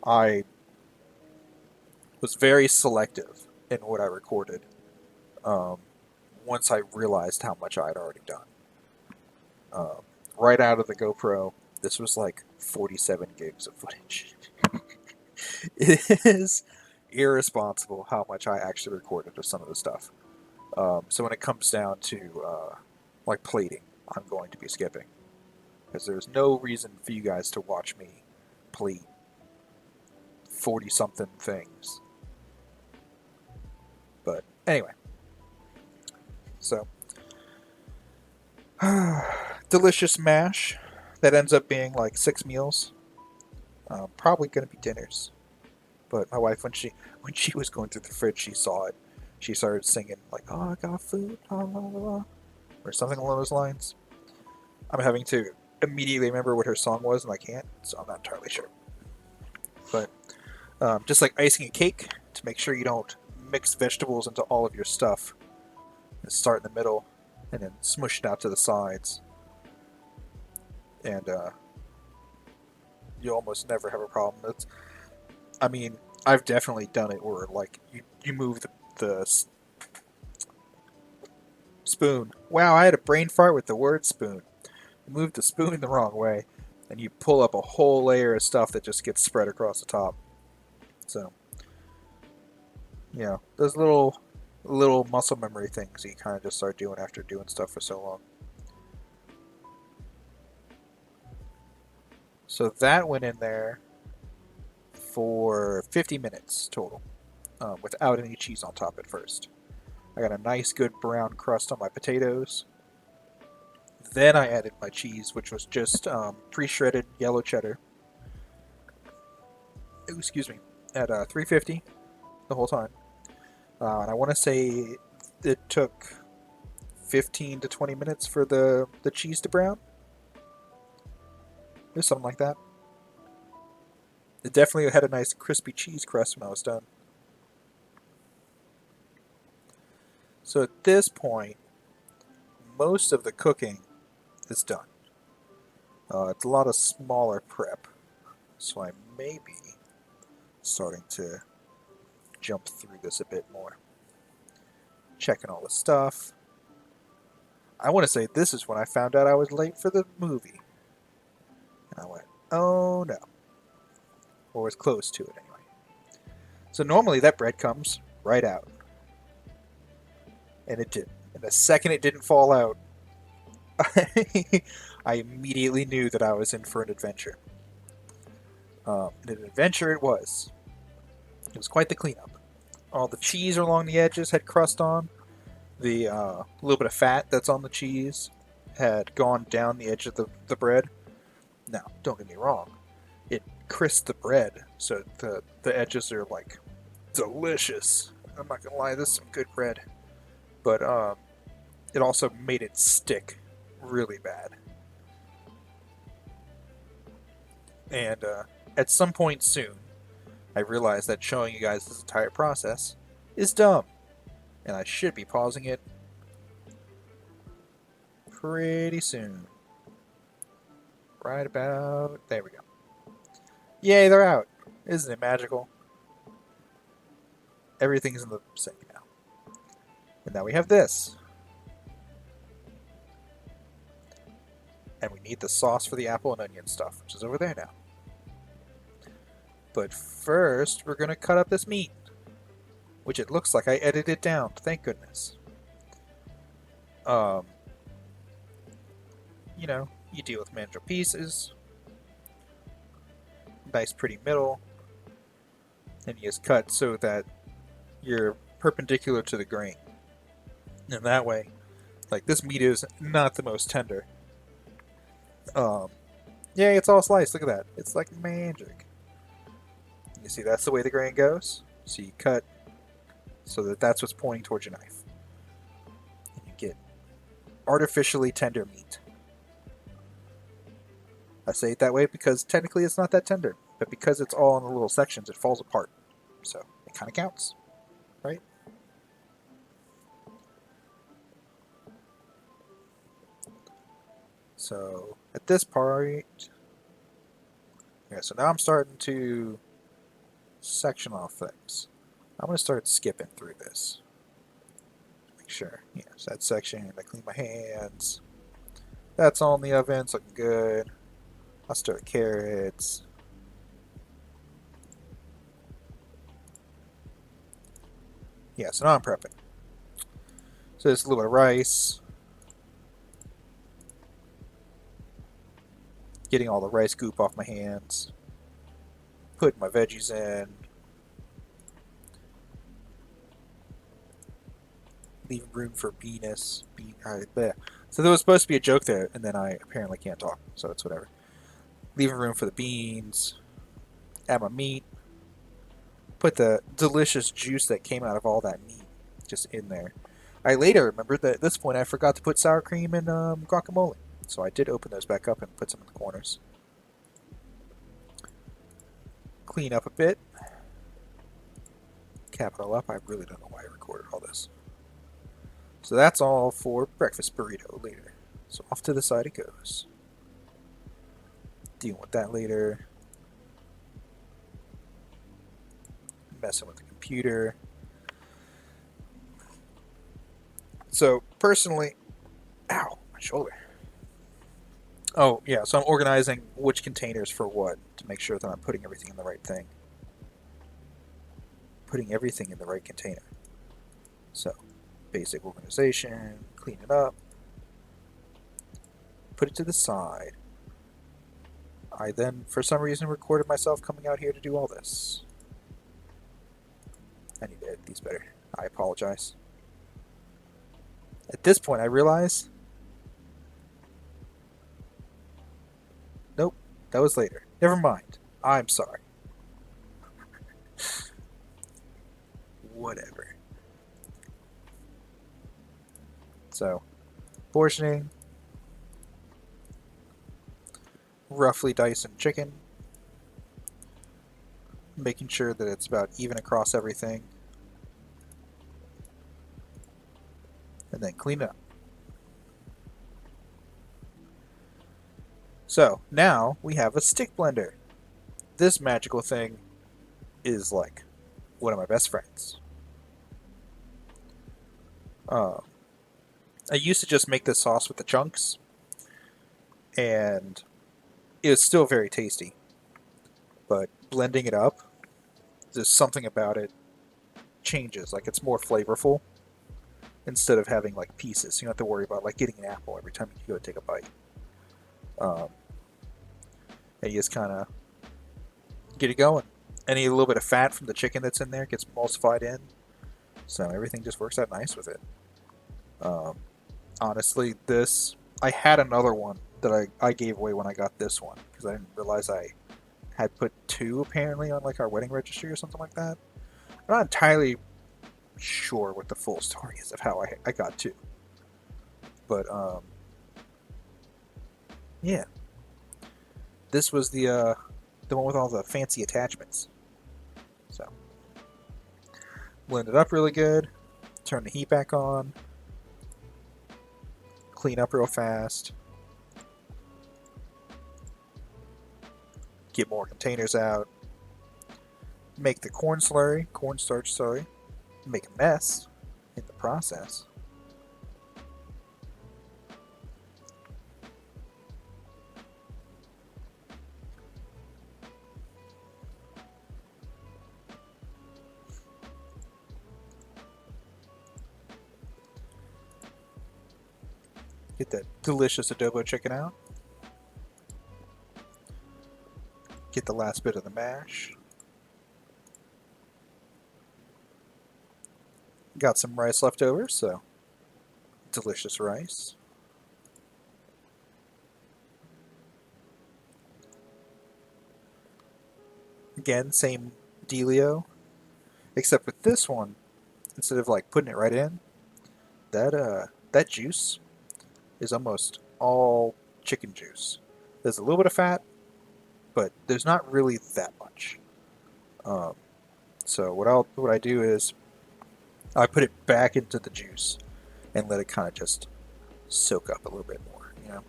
I was very selective in what I recorded once I realized how much I had already done. Right out of the GoPro, this was like 47 gigs of footage. It is irresponsible how much I actually recorded of some of the stuff. So when it comes down to plating, I'm going to be skipping. Because there's no reason for you guys to watch me plate 40-something things. But anyway. So, delicious mash that ends up being like 6 meals. Probably going to be dinners. But my wife, when she was going through the fridge, she saw it. She started singing like, "Oh, I got food," la, la, la, la, or something along those lines. I'm having to immediately remember what her song was, and I can't, so I'm not entirely sure. But just like icing a cake, to make sure you don't mix vegetables into all of your stuff. And start in the middle, and then smush it out to the sides. And you almost never have a problem. I've definitely done it where you move the spoon. Wow, I had a brain fart with the word spoon. You move the spoon the wrong way, and you pull up a whole layer of stuff that just gets spread across the top. So, those little muscle memory things you kind of just start doing after doing stuff for so long. So that went in there for 50 minutes total, without any cheese on top at first. I got a nice good brown crust on my potatoes. Then I added my cheese, which was just pre-shredded yellow cheddar. Ooh, excuse me. at 350 the whole time. And I want to say it took 15 to 20 minutes for the cheese to brown. It was something like that. It definitely had a nice crispy cheese crust when I was done. So at this point, most of the cooking is done. It's a lot of smaller prep, so I may be starting to jump through this a bit more. Checking all the stuff. I want to say this is when I found out I was late for the movie. And I went, oh no. Or was close to it anyway. So normally that bread comes right out. And it didn't. And the second it didn't fall out, I immediately knew that I was in for an adventure. And an adventure it was. It was quite the cleanup. All the cheese along the edges had crust on. The little bit of fat that's on the cheese had gone down the edge of the bread. Now, don't get me wrong. It crisped the bread, so the edges are like delicious. I'm not gonna lie, this is some good bread. But it also made it stick really bad. And at some point soon, I realized that showing you guys this entire process is dumb. And I should be pausing it pretty soon. Right about... there we go. Yay, they're out. Isn't it magical? Everything's in the sink now. And now we have this. And we need the sauce for the apple and onion stuff, which is over there now. But first, we're going to cut up this meat. Which it looks like I edited down. Thank goodness. You know, you deal with manageable pieces. Nice pretty middle. And you just cut so that you're perpendicular to the grain. And that way, like this meat is not the most tender. Yeah, it's all sliced. Look at that. It's like magic. You see, that's the way the grain goes. So you cut so that that's what's pointing towards your knife. And you get artificially tender meat. I say it that way because technically it's not that tender, but because it's all in the little sections, it falls apart. So it kind of counts, right? So at this part, yeah, so now I'm starting to section off things. I'm going to start skipping through this. Make sure, yeah, so that section, I clean my hands. That's all in the oven, it's looking good. I'll stir carrots. Yeah, so now I'm prepping. So there's a little bit of rice. Getting all the rice goop off my hands. Putting my veggies in. Leaving room for beanness. So there was supposed to be a joke there, and then I apparently can't talk, so it's whatever. Leaving room for the beans. Add my meat. Put the delicious juice that came out of all that meat just in there. I later remembered that at this point I forgot to put sour cream and guacamole. So I did open those back up and put some in the corners. Clean up a bit. Cap it all up. I really don't know why I recorded all this. So that's all for breakfast burrito later. So off to the side it goes. Dealing with that later. Messing with the computer. So personally, ow, my shoulder. Oh yeah, so I'm organizing which containers for what to make sure that I'm putting everything in the right thing. Putting everything in the right container. So, basic organization, clean it up, put it to the side. I then, for some reason, recorded myself coming out here to do all this. I need to edit these better. I apologize. At this point, I realize... Nope, that was later. Never mind. I'm sorry. Whatever. So, portioning, roughly dicing chicken, making sure that it's about even across everything, and then clean it up. So, now we have a stick blender. This magical thing is like one of my best friends. I used to just make this sauce with the chunks, and it was still very tasty. But blending it up, there's something about it changes. Like it's more flavorful instead of having like pieces. You don't have to worry about like getting an apple every time you go take a bite. And you just kind of get it going. Any little bit of fat from the chicken that's in there gets emulsified in, so everything just works out nice with it. Honestly, this I had another one that I gave away when I got this one because I didn't realize I had put two apparently on like our wedding registry or something like that. I'm not entirely sure what the full story is of how I got two, but yeah, this was the one with all the fancy attachments. So blend it up really good, turn the heat back on, clean up real fast, get more containers out, make the cornstarch slurry, make a mess in the process. Get that delicious adobo chicken out. Get the last bit of the mash. Got some rice left over, so delicious rice. Again, same dealio, except with this one, instead of like putting it right in, that juice is almost all chicken juice. There's a little bit of fat, but there's not really that much. So what I do is I put it back into the juice and let it kind of just soak up a little bit more, you know.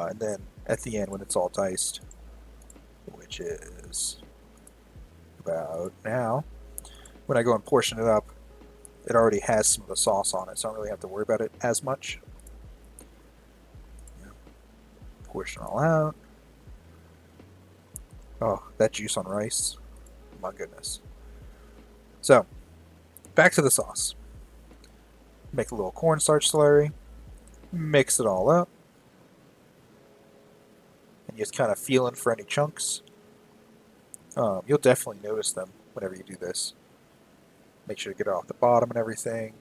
And then at the end when it's all diced, which is about now, when I go and portion it up, it already has some of the sauce on it, so I don't really have to worry about it as much. Portion all out. Oh, that juice on rice. My goodness. So, back to the sauce. Make a little cornstarch slurry. Mix it all up. And just kind of feeling for any chunks. You'll definitely notice them whenever you do this. Make sure to get it off the bottom and everything.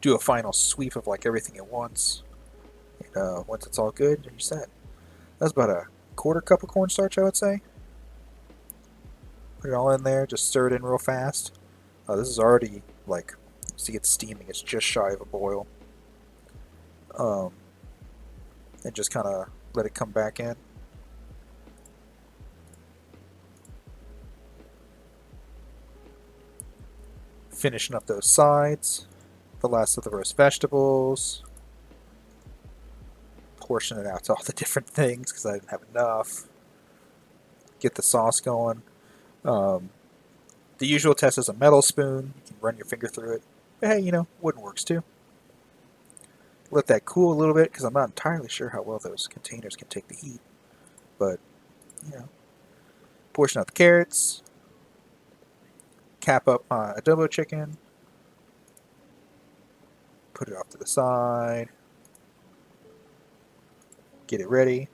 Do a final sweep of like everything at once. And once it's all good, you're set. That's about a quarter cup of cornstarch, I would say. Put it all in there, just stir it in real fast. This is already like, see it's steaming, it's just shy of a boil. And just kind of let it come back in. Finishing up those sides. The last of the roast vegetables. Portion it out to all the different things because I didn't have enough. Get the sauce going. The usual test is a metal spoon. You can run your finger through it. But hey, you know, wooden works too. Let that cool a little bit because I'm not entirely sure how well those containers can take the heat. But, you know, portion out the carrots. Cap up my adobo chicken. Put it off to the side. Get it ready.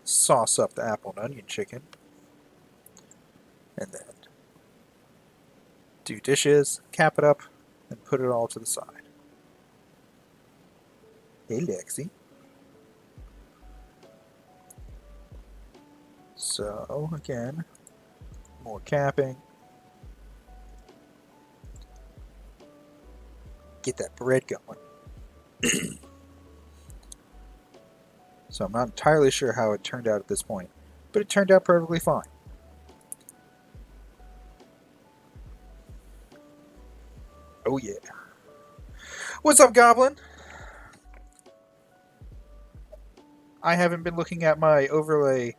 Sauce up the apple and onion chicken. And then do dishes, cap it up, and put it all to the side. Hey, Lexi. So, again, More capping. Get that bread going. So I'm not entirely sure how it turned out at this point, but it turned out perfectly fine. Oh yeah. What's up, Goblin? I haven't been looking at my overlay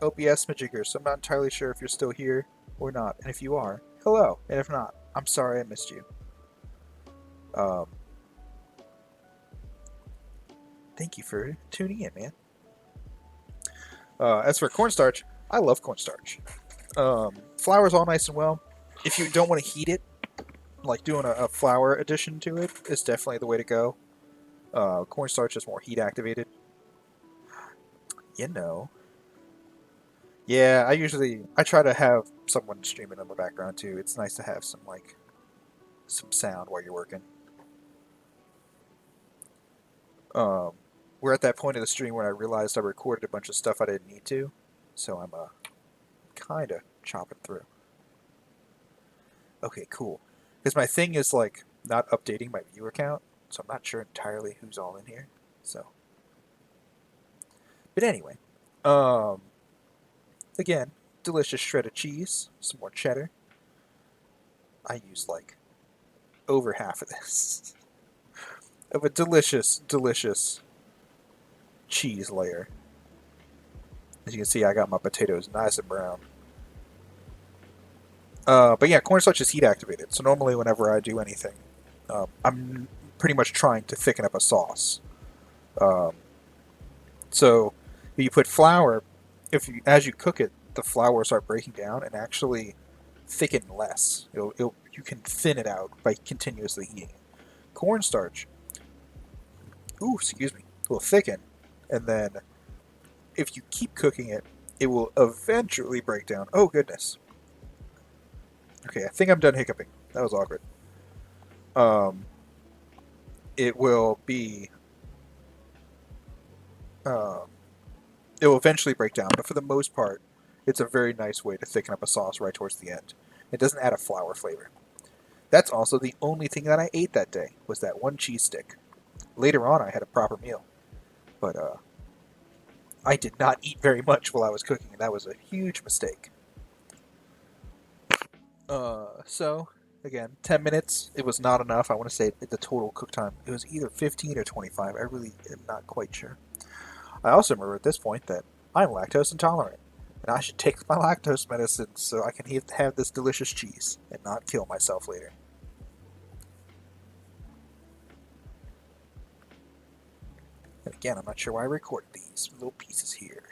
OBS majigger, so I'm not entirely sure if you're still here or not. And if you are, hello. And if not, I'm sorry I missed you. Thank you for tuning in, man. As for cornstarch, I love cornstarch. Flour's all nice and well. If you don't want to heat it, like doing a flour addition to it is definitely the way to go. Cornstarch is more heat activated. You know. Yeah, I try to have someone streaming in the background too. It's nice to have some sound while you're working. We're at that point of the stream where I realized I recorded a bunch of stuff I didn't need to, so I'm kind of chopping through. Okay, cool. Because my thing is like not updating my viewer count, so I'm not sure entirely who's all in here. So, but anyway, again, delicious shredded cheese, some more cheddar. I use like over half of this of a delicious, delicious cheese layer. As you can see, I got my potatoes nice and brown. But yeah, cornstarch is heat activated, so normally whenever I do anything, I'm pretty much trying to thicken up a sauce. So if you put flour, as you cook it, the flour will start breaking down and actually thicken less. You can thin it out by continuously heating it. Cornstarch, will thicken, and then if you keep cooking it, it will eventually break down. Oh goodness. Okay, I think I'm done hiccuping. That was awkward. It will be. It will eventually break down, but for the most part, it's a very nice way to thicken up a sauce right towards the end. It doesn't add a flour flavor. That's also the only thing that I ate that day, was that one cheese stick. Later on, I had a proper meal, but I did not eat very much while I was cooking, and that was a huge mistake. So, again, 10 minutes, it was not enough. I want to say the total cook time, it was either 15 or 25. I really am not quite sure. I also remember at this point that I'm lactose intolerant, and I should take my lactose medicine so I can have this delicious cheese and not kill myself later. And again, I'm not sure why I recorded these little pieces here.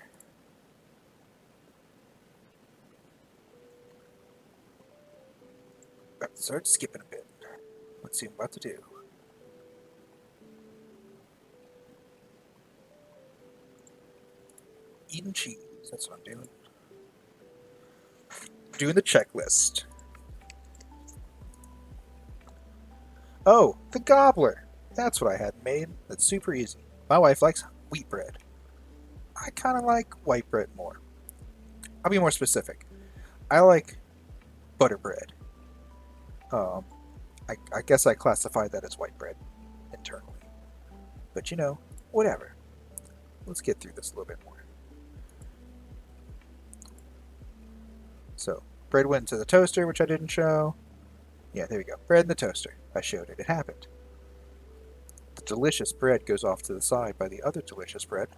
About to start skipping a bit. Let's see what I'm about to do. Eating cheese, that's what I'm doing. Doing the checklist. Oh, the gobbler! That's what I had made. That's super easy. My wife likes wheat bread. I kind of like white bread more. I'll be more specific. I like butter bread. I guess I classified that as white bread internally. But you know, whatever. Let's get through this a little bit more. So, bread went into the toaster, which I didn't show. Yeah, there we go. Bread in the toaster. I showed it. It happened. The delicious bread goes off to the side by the other delicious bread.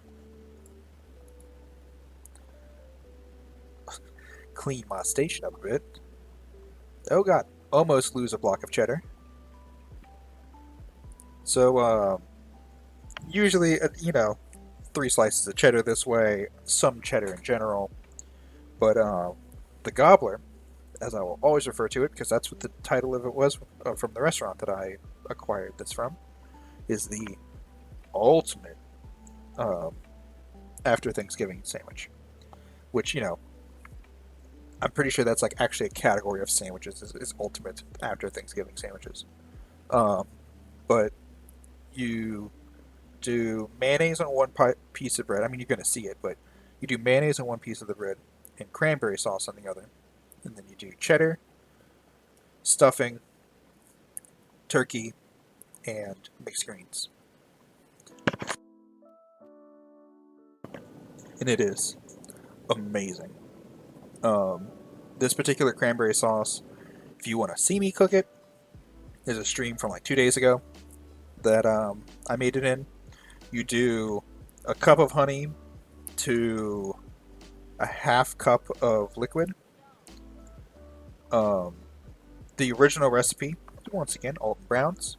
Clean my station up a bit. Oh god, almost lose a block of cheddar. So, usually, 3 slices of cheddar this way, some cheddar in general. But the gobbler, as I will always refer to it, because that's what the title of it was from the restaurant that I acquired this from, is the ultimate after Thanksgiving sandwich. Which, I'm pretty sure that's like actually a category of sandwiches is ultimate after Thanksgiving sandwiches. But you do mayonnaise on one piece of bread. I mean, you're going to see it, but you do mayonnaise on one piece of the bread and cranberry sauce on the other. do cheddar, stuffing, turkey, and mixed greens. And it is amazing. This particular cranberry sauce, if you want to see me cook it, there's a stream from like 2 days ago that I made it in. You do a cup of honey to a half cup of liquid. The original recipe, once again, Alton Brown's.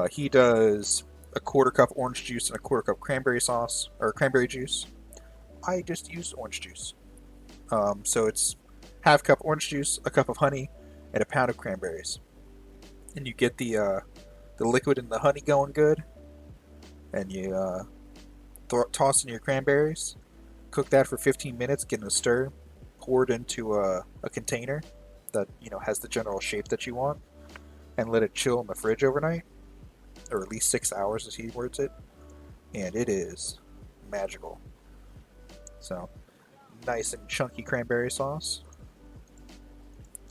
He does a quarter cup orange juice and a quarter cup cranberry sauce, or cranberry juice. I just used orange juice. So it's half cup orange juice, a cup of honey, and a pound of cranberries. And you get the liquid and the honey going good, and you toss in your cranberries, cook that for 15 minutes, get in a stir, pour it into a container that has the general shape that you want, and let it chill in the fridge overnight, or at least 6 hours as he words it, and it is magical. So, nice and chunky cranberry sauce,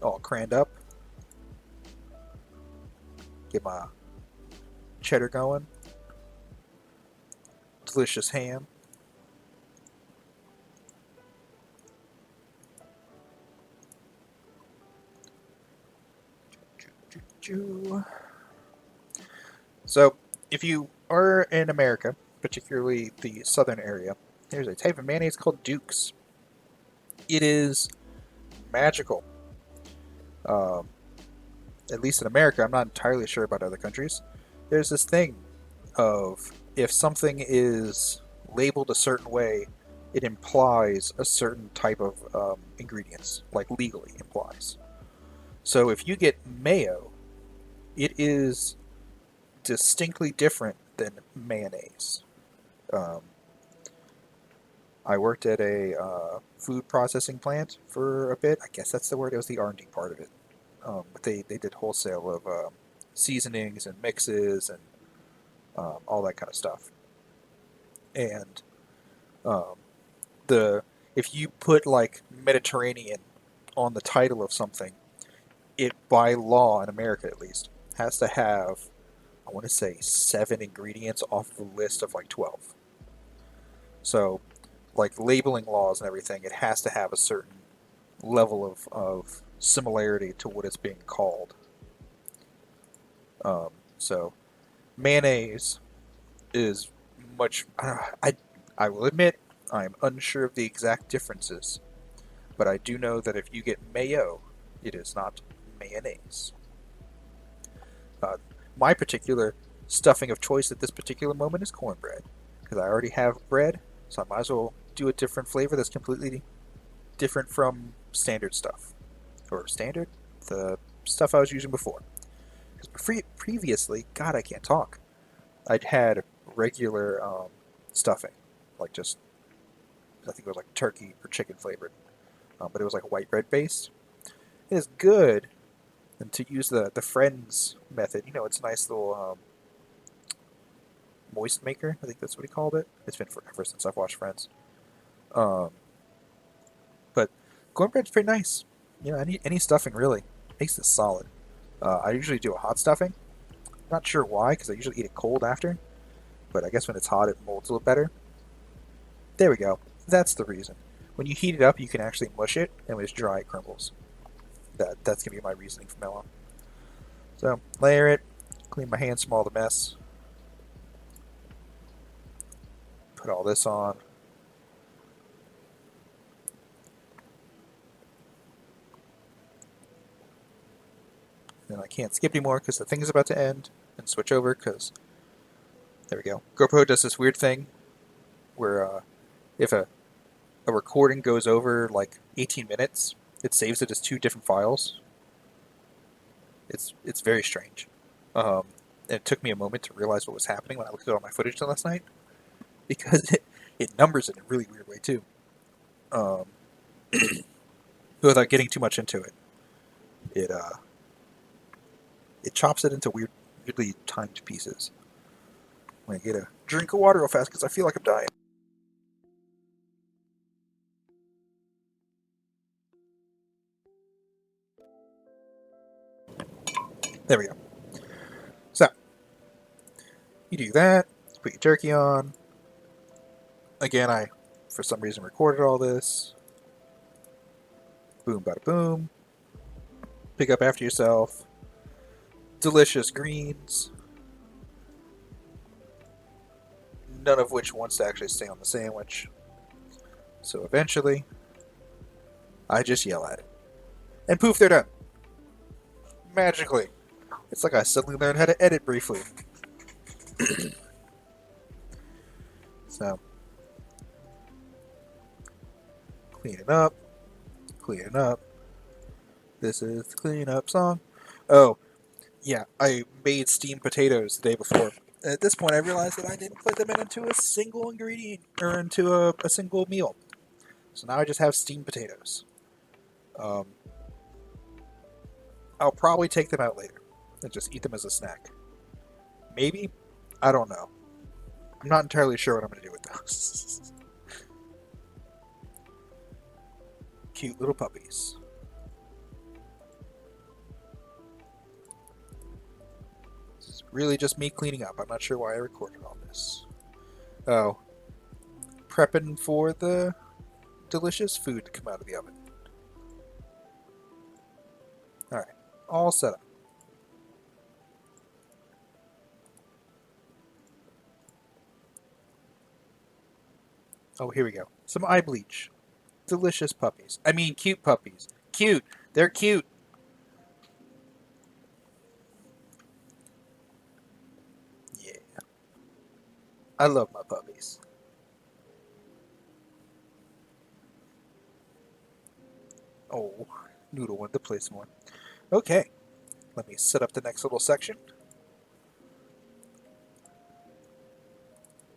all craned up. Get my cheddar going. Delicious ham. So, if you are in America, particularly the southern area, there's a type of mayonnaise called Duke's. It is magical. At least in America, I'm not entirely sure about other countries. There's this thing of if something is labeled a certain way, it implies a certain type of ingredients, like legally implies. So if you get mayo, it is distinctly different than mayonnaise. I worked at a food processing plant for a bit. I guess that's the word. It was the R&D part of it. But they did wholesale of seasonings and mixes and all that kind of stuff. And if you put like Mediterranean on the title of something, it by law in America at least has to have, I want to say, 7 ingredients off the list of like 12. So, like labeling laws and everything, it has to have a certain level of similarity to what it's being called. So, mayonnaise is much. I will admit I'm unsure of the exact differences, but I do know that if you get mayo, it is not mayonnaise. My particular stuffing of choice at this particular moment is cornbread, because I already have bread, so I might as well do a different flavor that's completely different from standard stuff. Or standard? The stuff I was using before. Because previously, God, I can't talk. I'd had regular stuffing, like just, I think it was like turkey or chicken flavored, but it was like a white bread base. It is good. And to use the Friends method, it's a nice little moist maker. I think that's what he called it. It's been forever since I've watched Friends. But cornbread's pretty nice. Any stuffing really makes it solid. I usually do a hot stuffing. Not sure why, because I usually eat it cold after. But I guess when it's hot, it molds a little better. There we go. That's the reason. When you heat it up, you can actually mush it, and when it's dry, it crumbles. That's going to be my reasoning from now on. So, layer it, clean my hands from all the mess. Put all this on. Then I can't skip anymore because the thing is about to end, and switch over because, there we go. GoPro does this weird thing where if a recording goes over like 18 minutes, it saves it as 2 different files. It's very strange. And it took me a moment to realize what was happening when I looked at all my footage last night, because it numbers it in a really weird way too. Without getting too much into it, it chops it into weirdly timed pieces. I'm gonna get a drink of water real fast because I feel like I'm dying. There we go. So, you do that, put your turkey on. Again, I, for some reason, recorded all this. Boom, bada boom. Pick up after yourself. Delicious greens. None of which wants to actually stay on the sandwich. So eventually, I just yell at it. And poof, they're done. Magically. It's like I suddenly learned how to edit briefly. So, clean it up. Clean it up. This is the clean up song. Oh, yeah, I made steamed potatoes the day before. At this point, I realized that I didn't put them into a single ingredient, or into a single meal. So now I just have steamed potatoes. I'll probably take them out later and just eat them as a snack. Maybe? I don't know. I'm not entirely sure what I'm going to do with those. Cute little puppies. This is really just me cleaning up. I'm not sure why I recorded all this. Oh. Prepping for the delicious food to come out of the oven. Alright. All set up. Oh, here we go. Some eye bleach. Delicious puppies. I mean, cute puppies. Cute. They're cute. Yeah. I love my puppies. Oh, Noodle wanted to play some more. Okay. Let me set up the next little section.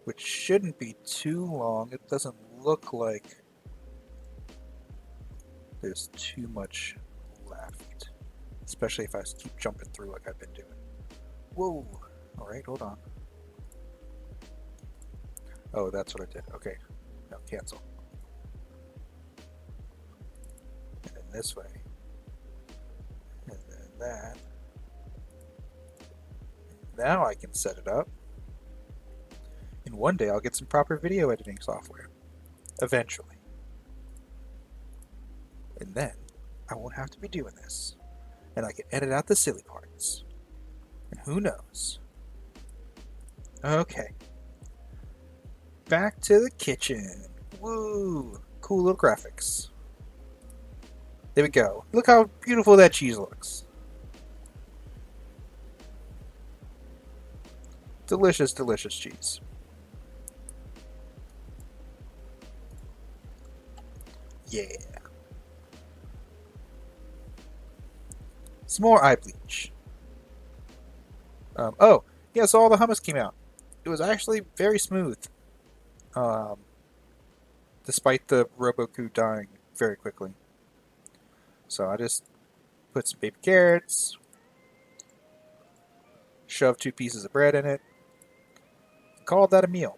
Which shouldn't be too long. It doesn't look like there's too much left. Especially if I keep jumping through like I've been doing. Whoa. Alright, hold on. Oh, that's what I did. Okay. No, cancel. And then this way. And then that. Now I can set it up. And one day I'll get some proper video editing software. Eventually. And then I won't have to be doing this. And I can edit out the silly parts. And who knows? Okay. Back to the kitchen. Woo! Cool little graphics. There we go. Look how beautiful that cheese looks. Delicious, delicious cheese. Yeah. Some more eye bleach. Oh, yeah, so all the hummus came out. It was actually very smooth. Despite the Roboku dying very quickly. So I just put some baby carrots, shoved 2 pieces of bread in it, and called that a meal.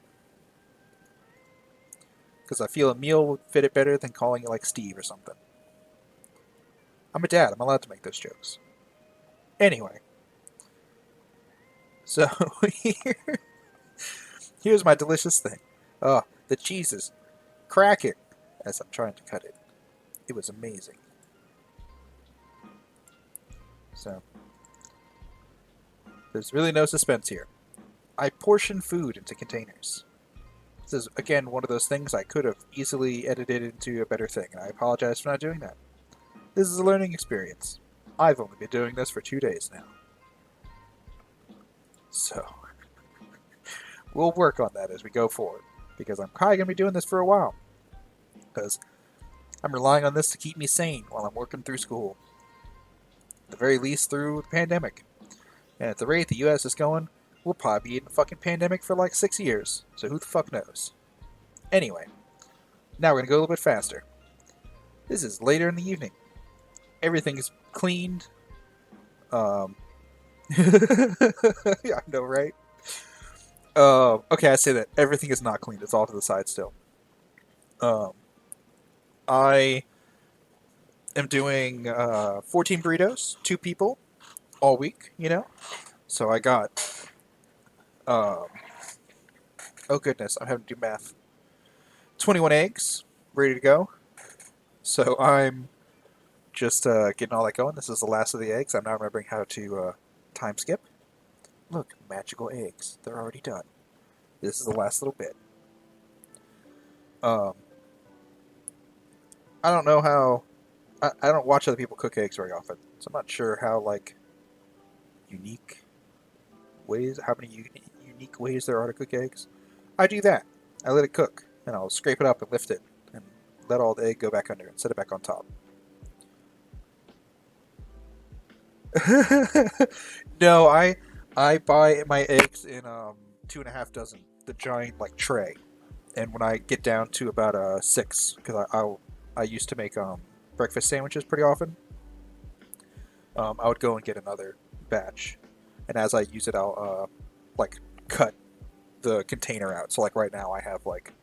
Because I feel a meal would fit it better than calling it like Steve or something. I'm a dad, I'm allowed to make those jokes. Anyway. So, here's my delicious thing. Oh, the cheese is cracking as I'm trying to cut it. It was amazing. So, there's really no suspense here. I portion food into containers. This is, again, one of those things I could have easily edited into a better thing, and I apologize for not doing that. This is a learning experience. I've only been doing this for 2 days now. So, we'll work on that as we go forward, because I'm probably going to be doing this for a while. Because I'm relying on this to keep me sane while I'm working through school. At the very least through the pandemic. And at the rate the US is going, we'll probably be in a fucking pandemic for like 6 years. So who the fuck knows? Anyway, now we're going to go a little bit faster. This is later in the evening. Everything is cleaned. Yeah, I know, right? Okay, I say that. Everything is not cleaned. It's all to the side still. I am doing 14 burritos, 2 people, all week, you know? So I got, um, oh goodness, I'm having to do math. 21 eggs, ready to go. So I'm just getting all that going. This is the last of the eggs. I'm now remembering how to time skip. Look, magical eggs. They're already done. This is the last little bit. Um, I don't know how. I don't watch other people cook eggs very often, so I'm not sure how like unique ways, how many unique ways there are to cook eggs. I do that. I let it cook, and I'll scrape it up and lift it, and let all the egg go back under and set it back on top. No, I buy my eggs in 2.5 dozen, the giant like tray, and when I get down to about 6, because I used to make breakfast sandwiches pretty often. I would go and get another batch, and as I use it, I'll like cut the container out. So like right now, I have like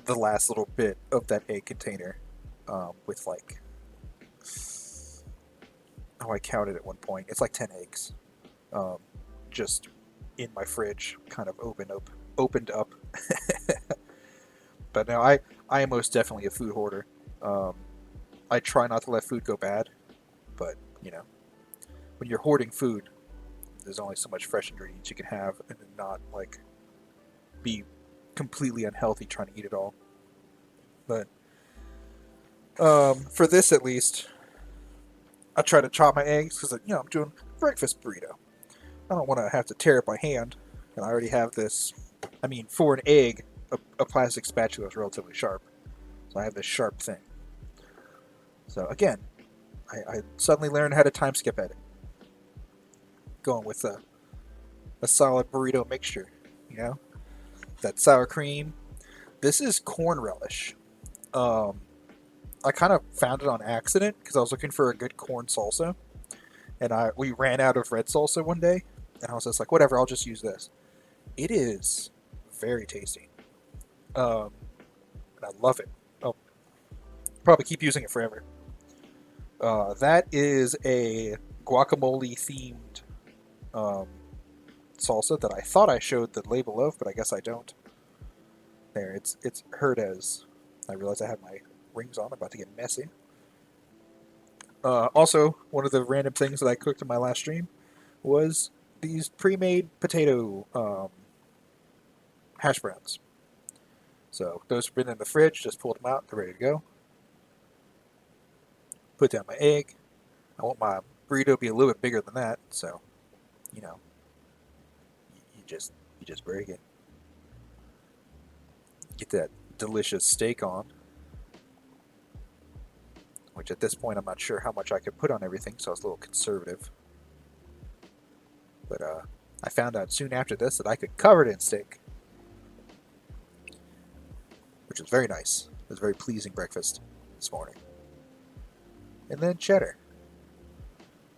the last little bit of that egg container with like, oh, I counted at one point. It's like 10 eggs, um, just in my fridge, kind of opened up. But no, I am most definitely a food hoarder. Um, I try not to let food go bad, but you know, when you're hoarding food, there's only so much fresh ingredients you can have, and not like be completely unhealthy trying to eat it all. But for this at least, I try to chop my eggs because I'm doing breakfast burrito. I don't want to have to tear it by hand, and I already have this. I mean, for an egg, a plastic spatula is relatively sharp, so I have this sharp thing. So again, I suddenly learned how to time skip at it, going with a solid burrito mixture. You know, that sour cream. This is corn relish. Um, I kind of found it on accident because I was looking for a good corn salsa, and we ran out of red salsa one day, and I was just like, whatever, I'll just use this. It is very tasty, um, and I love it. I'll probably keep using it forever. That is a guacamole themed um, salsa that I thought I showed the label of, but I guess I don't. There, it's heard as. I realize I have my rings on. I'm about to get messy. Also, one of the random things that I cooked in my last stream was these pre-made potato hash browns. So those have been in the fridge. Just pulled them out. They're ready to go. Put down my egg. I want my burrito to be a little bit bigger than that. So, you know, you just break it. Get that delicious steak on. Which at this point I'm not sure how much I could put on everything, so I was a little conservative. But I found out soon after this that I could cover it in steak, which was very nice. It was a very pleasing breakfast this morning. And then cheddar.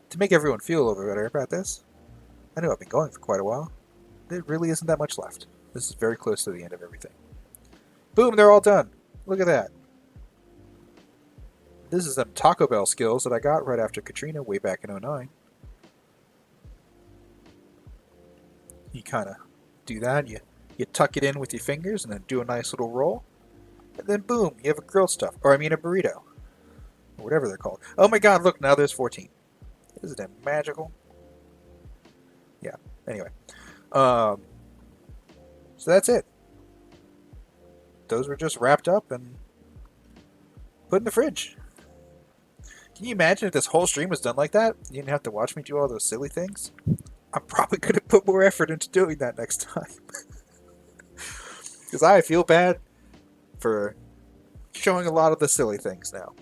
To make everyone feel a little bit better about this, I know I've been going for quite a while. There really isn't that much left. This is very close to the end of everything. Boom, they're all done. Look at that. This is them Taco Bell skills that I got right after Katrina way back in '09. You kind of do that. You tuck it in with your fingers and then do a nice little roll. And then boom, you have a grilled stuff. Or I mean a burrito. Or whatever they're called. Oh my god, look, now there's 14. Isn't it magical? Yeah, anyway. So that's it. Those were just wrapped up and put in the fridge. Can you imagine if this whole stream was done like that? You didn't have to watch me do all those silly things? I'm probably going to put more effort into doing that next time. Because I feel bad for showing a lot of the silly things now.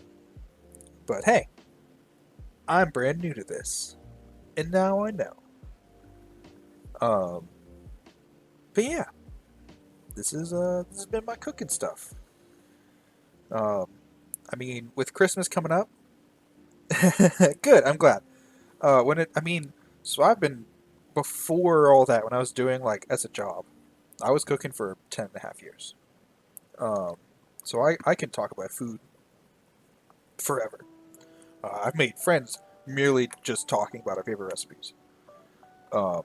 But hey, I'm brand new to this. And now I know. But yeah, this has been my cooking stuff. I mean, with Christmas coming up, good. I'm glad. So I've been before all that when I was doing like as a job, I was cooking for 10.5 years. Um, so I can talk about food forever. I've made friends merely just talking about our favorite recipes. Um,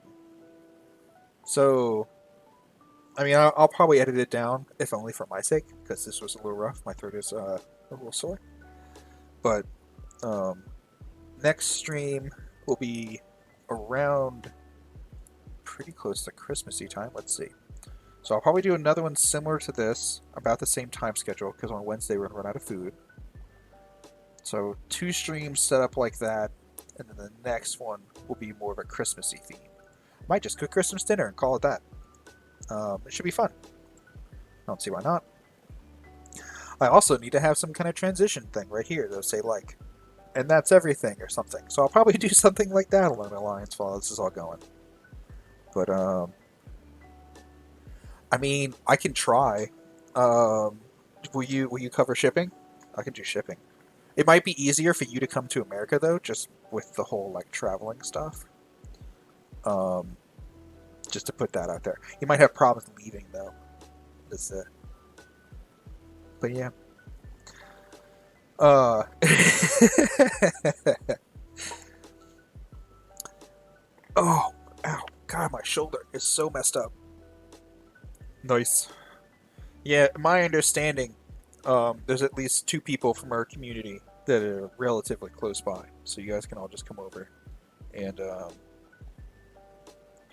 so, I mean, I'll probably edit it down, if only for my sake, because this was a little rough. My throat is a little sore. But um, next stream will be around pretty close to Christmassy time. Let's see. So I'll probably do another one similar to this, about the same time schedule, because on Wednesday we're going to run out of food. So 2 streams set up like that, and then the next one will be more of a Christmassy theme. Might just cook Christmas dinner and call it that. It should be fun. I don't see why not. I also need to have some kind of transition thing right here. They'll say like, and that's everything or something. So I'll probably do something like that along the lines while this is all going. But I mean, I can try. Will you cover shipping? I can do shipping. It might be easier for you to come to America though, just with the whole like traveling stuff. Just to put that out there. You might have problems leaving though. That's it. But yeah. Oh, ow. God, my shoulder is so messed up. Nice. Yeah, my understanding, there's at least 2 people from our community that are relatively close by. So you guys can all just come over and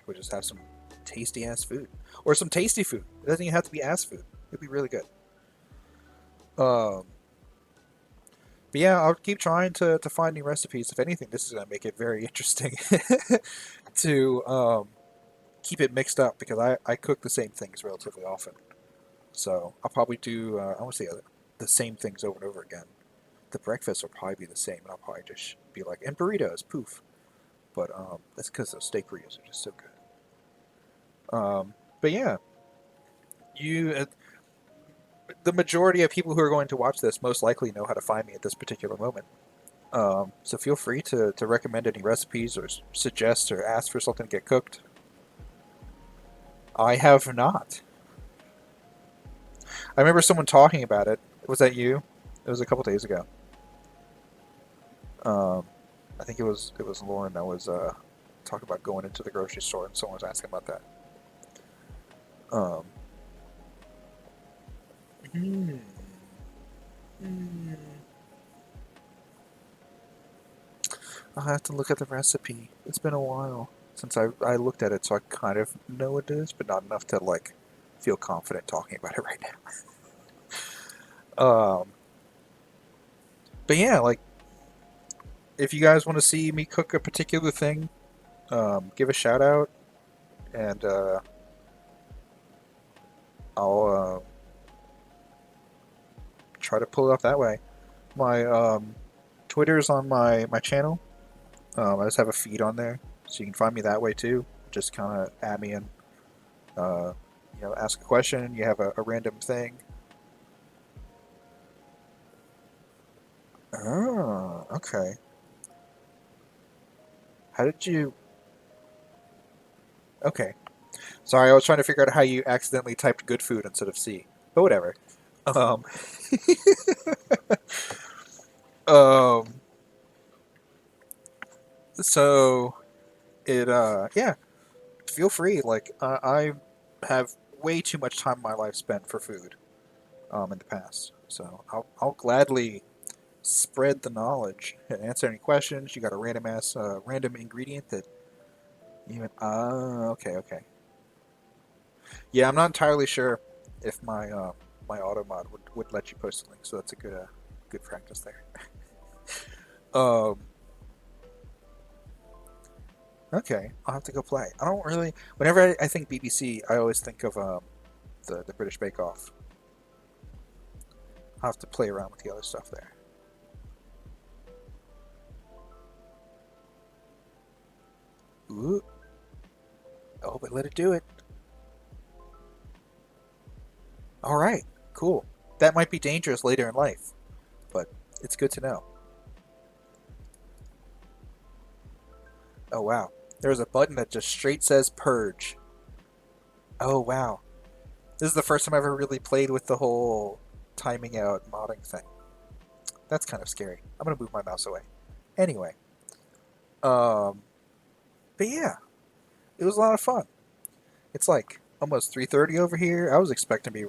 we'll just have some tasty ass food. Or some tasty food. It doesn't even have to be ass food. It'd be really good. But yeah, I'll keep trying to find new recipes. If anything, this is going to make it very interesting to keep it mixed up, because I cook the same things relatively often. So I'll probably do, I want to say the same things over and over again. The breakfast will probably be the same, and I'll probably just be like, and burritos, poof. But that's because those steak burritos are just so good. But yeah, the majority of people who are going to watch this most likely know how to find me at this particular moment. So feel free to recommend any recipes or suggest or ask for something to get cooked. I have not. I remember someone talking about it. Was that you? It was a couple days ago. I think it was Lauren that was talking about going into the grocery store, and someone was asking about that. Hmm. I'll have to look at the recipe. It's been a while since I looked at it, so I kind of know what it is, but not enough to like feel confident talking about it right now. But yeah, like if you guys want to see me cook a particular thing, give a shout out, and I'll try to pull it off that way. My Twitter's on my channel. I just have a feed on there, so you can find me that way too. Just kind of add me and ask a question. You have a random thing. Oh, okay. How did you? Okay. Sorry, I was trying to figure out how you accidentally typed good food instead of C. But whatever. Um, um, so yeah, feel free. Like, I have way too much time in my life spent for food, in the past. So I'll gladly spread the knowledge and answer any questions. You got a random ingredient that even, okay. Yeah, I'm not entirely sure if my auto mod would let you post a link, so that's a good practice there. Um, okay, I'll have to go play. I don't really. Whenever I think BBC, I always think of the British Bake Off. I'll have to play around with the other stuff there. Ooh. Oh, but let it do it. All right, cool. That might be dangerous later in life, but it's good to know. Oh wow, there's a button that just straight says purge. Oh wow, this is the first time I've ever really played with the whole timing out modding thing. That's kind of scary. I'm gonna move my mouse away. Anyway, but yeah, it was a lot of fun. It's like almost 3:30 over here. I was expecting to be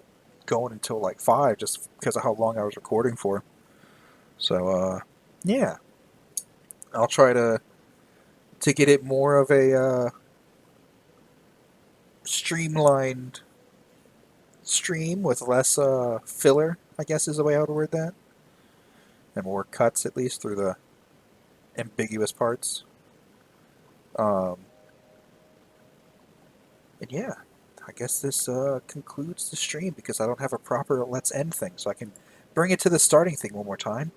going until like 5 just because of how long I was recording for. So yeah, I'll try to get it more of a streamlined stream with less filler, I guess is the way I would word that, and more cuts at least through the ambiguous parts. Um, and yeah, I guess this concludes the stream because I don't have a proper let's end thing, so I can bring it to the starting thing one more time.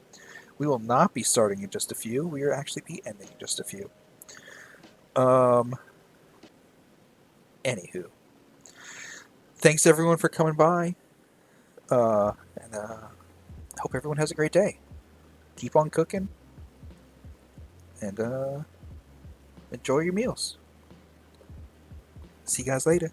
We will not be starting in just a few. We will actually be ending in just a few. Anywho, thanks everyone for coming by, and hope everyone has a great day. Keep on cooking, and enjoy your meals. See you guys later.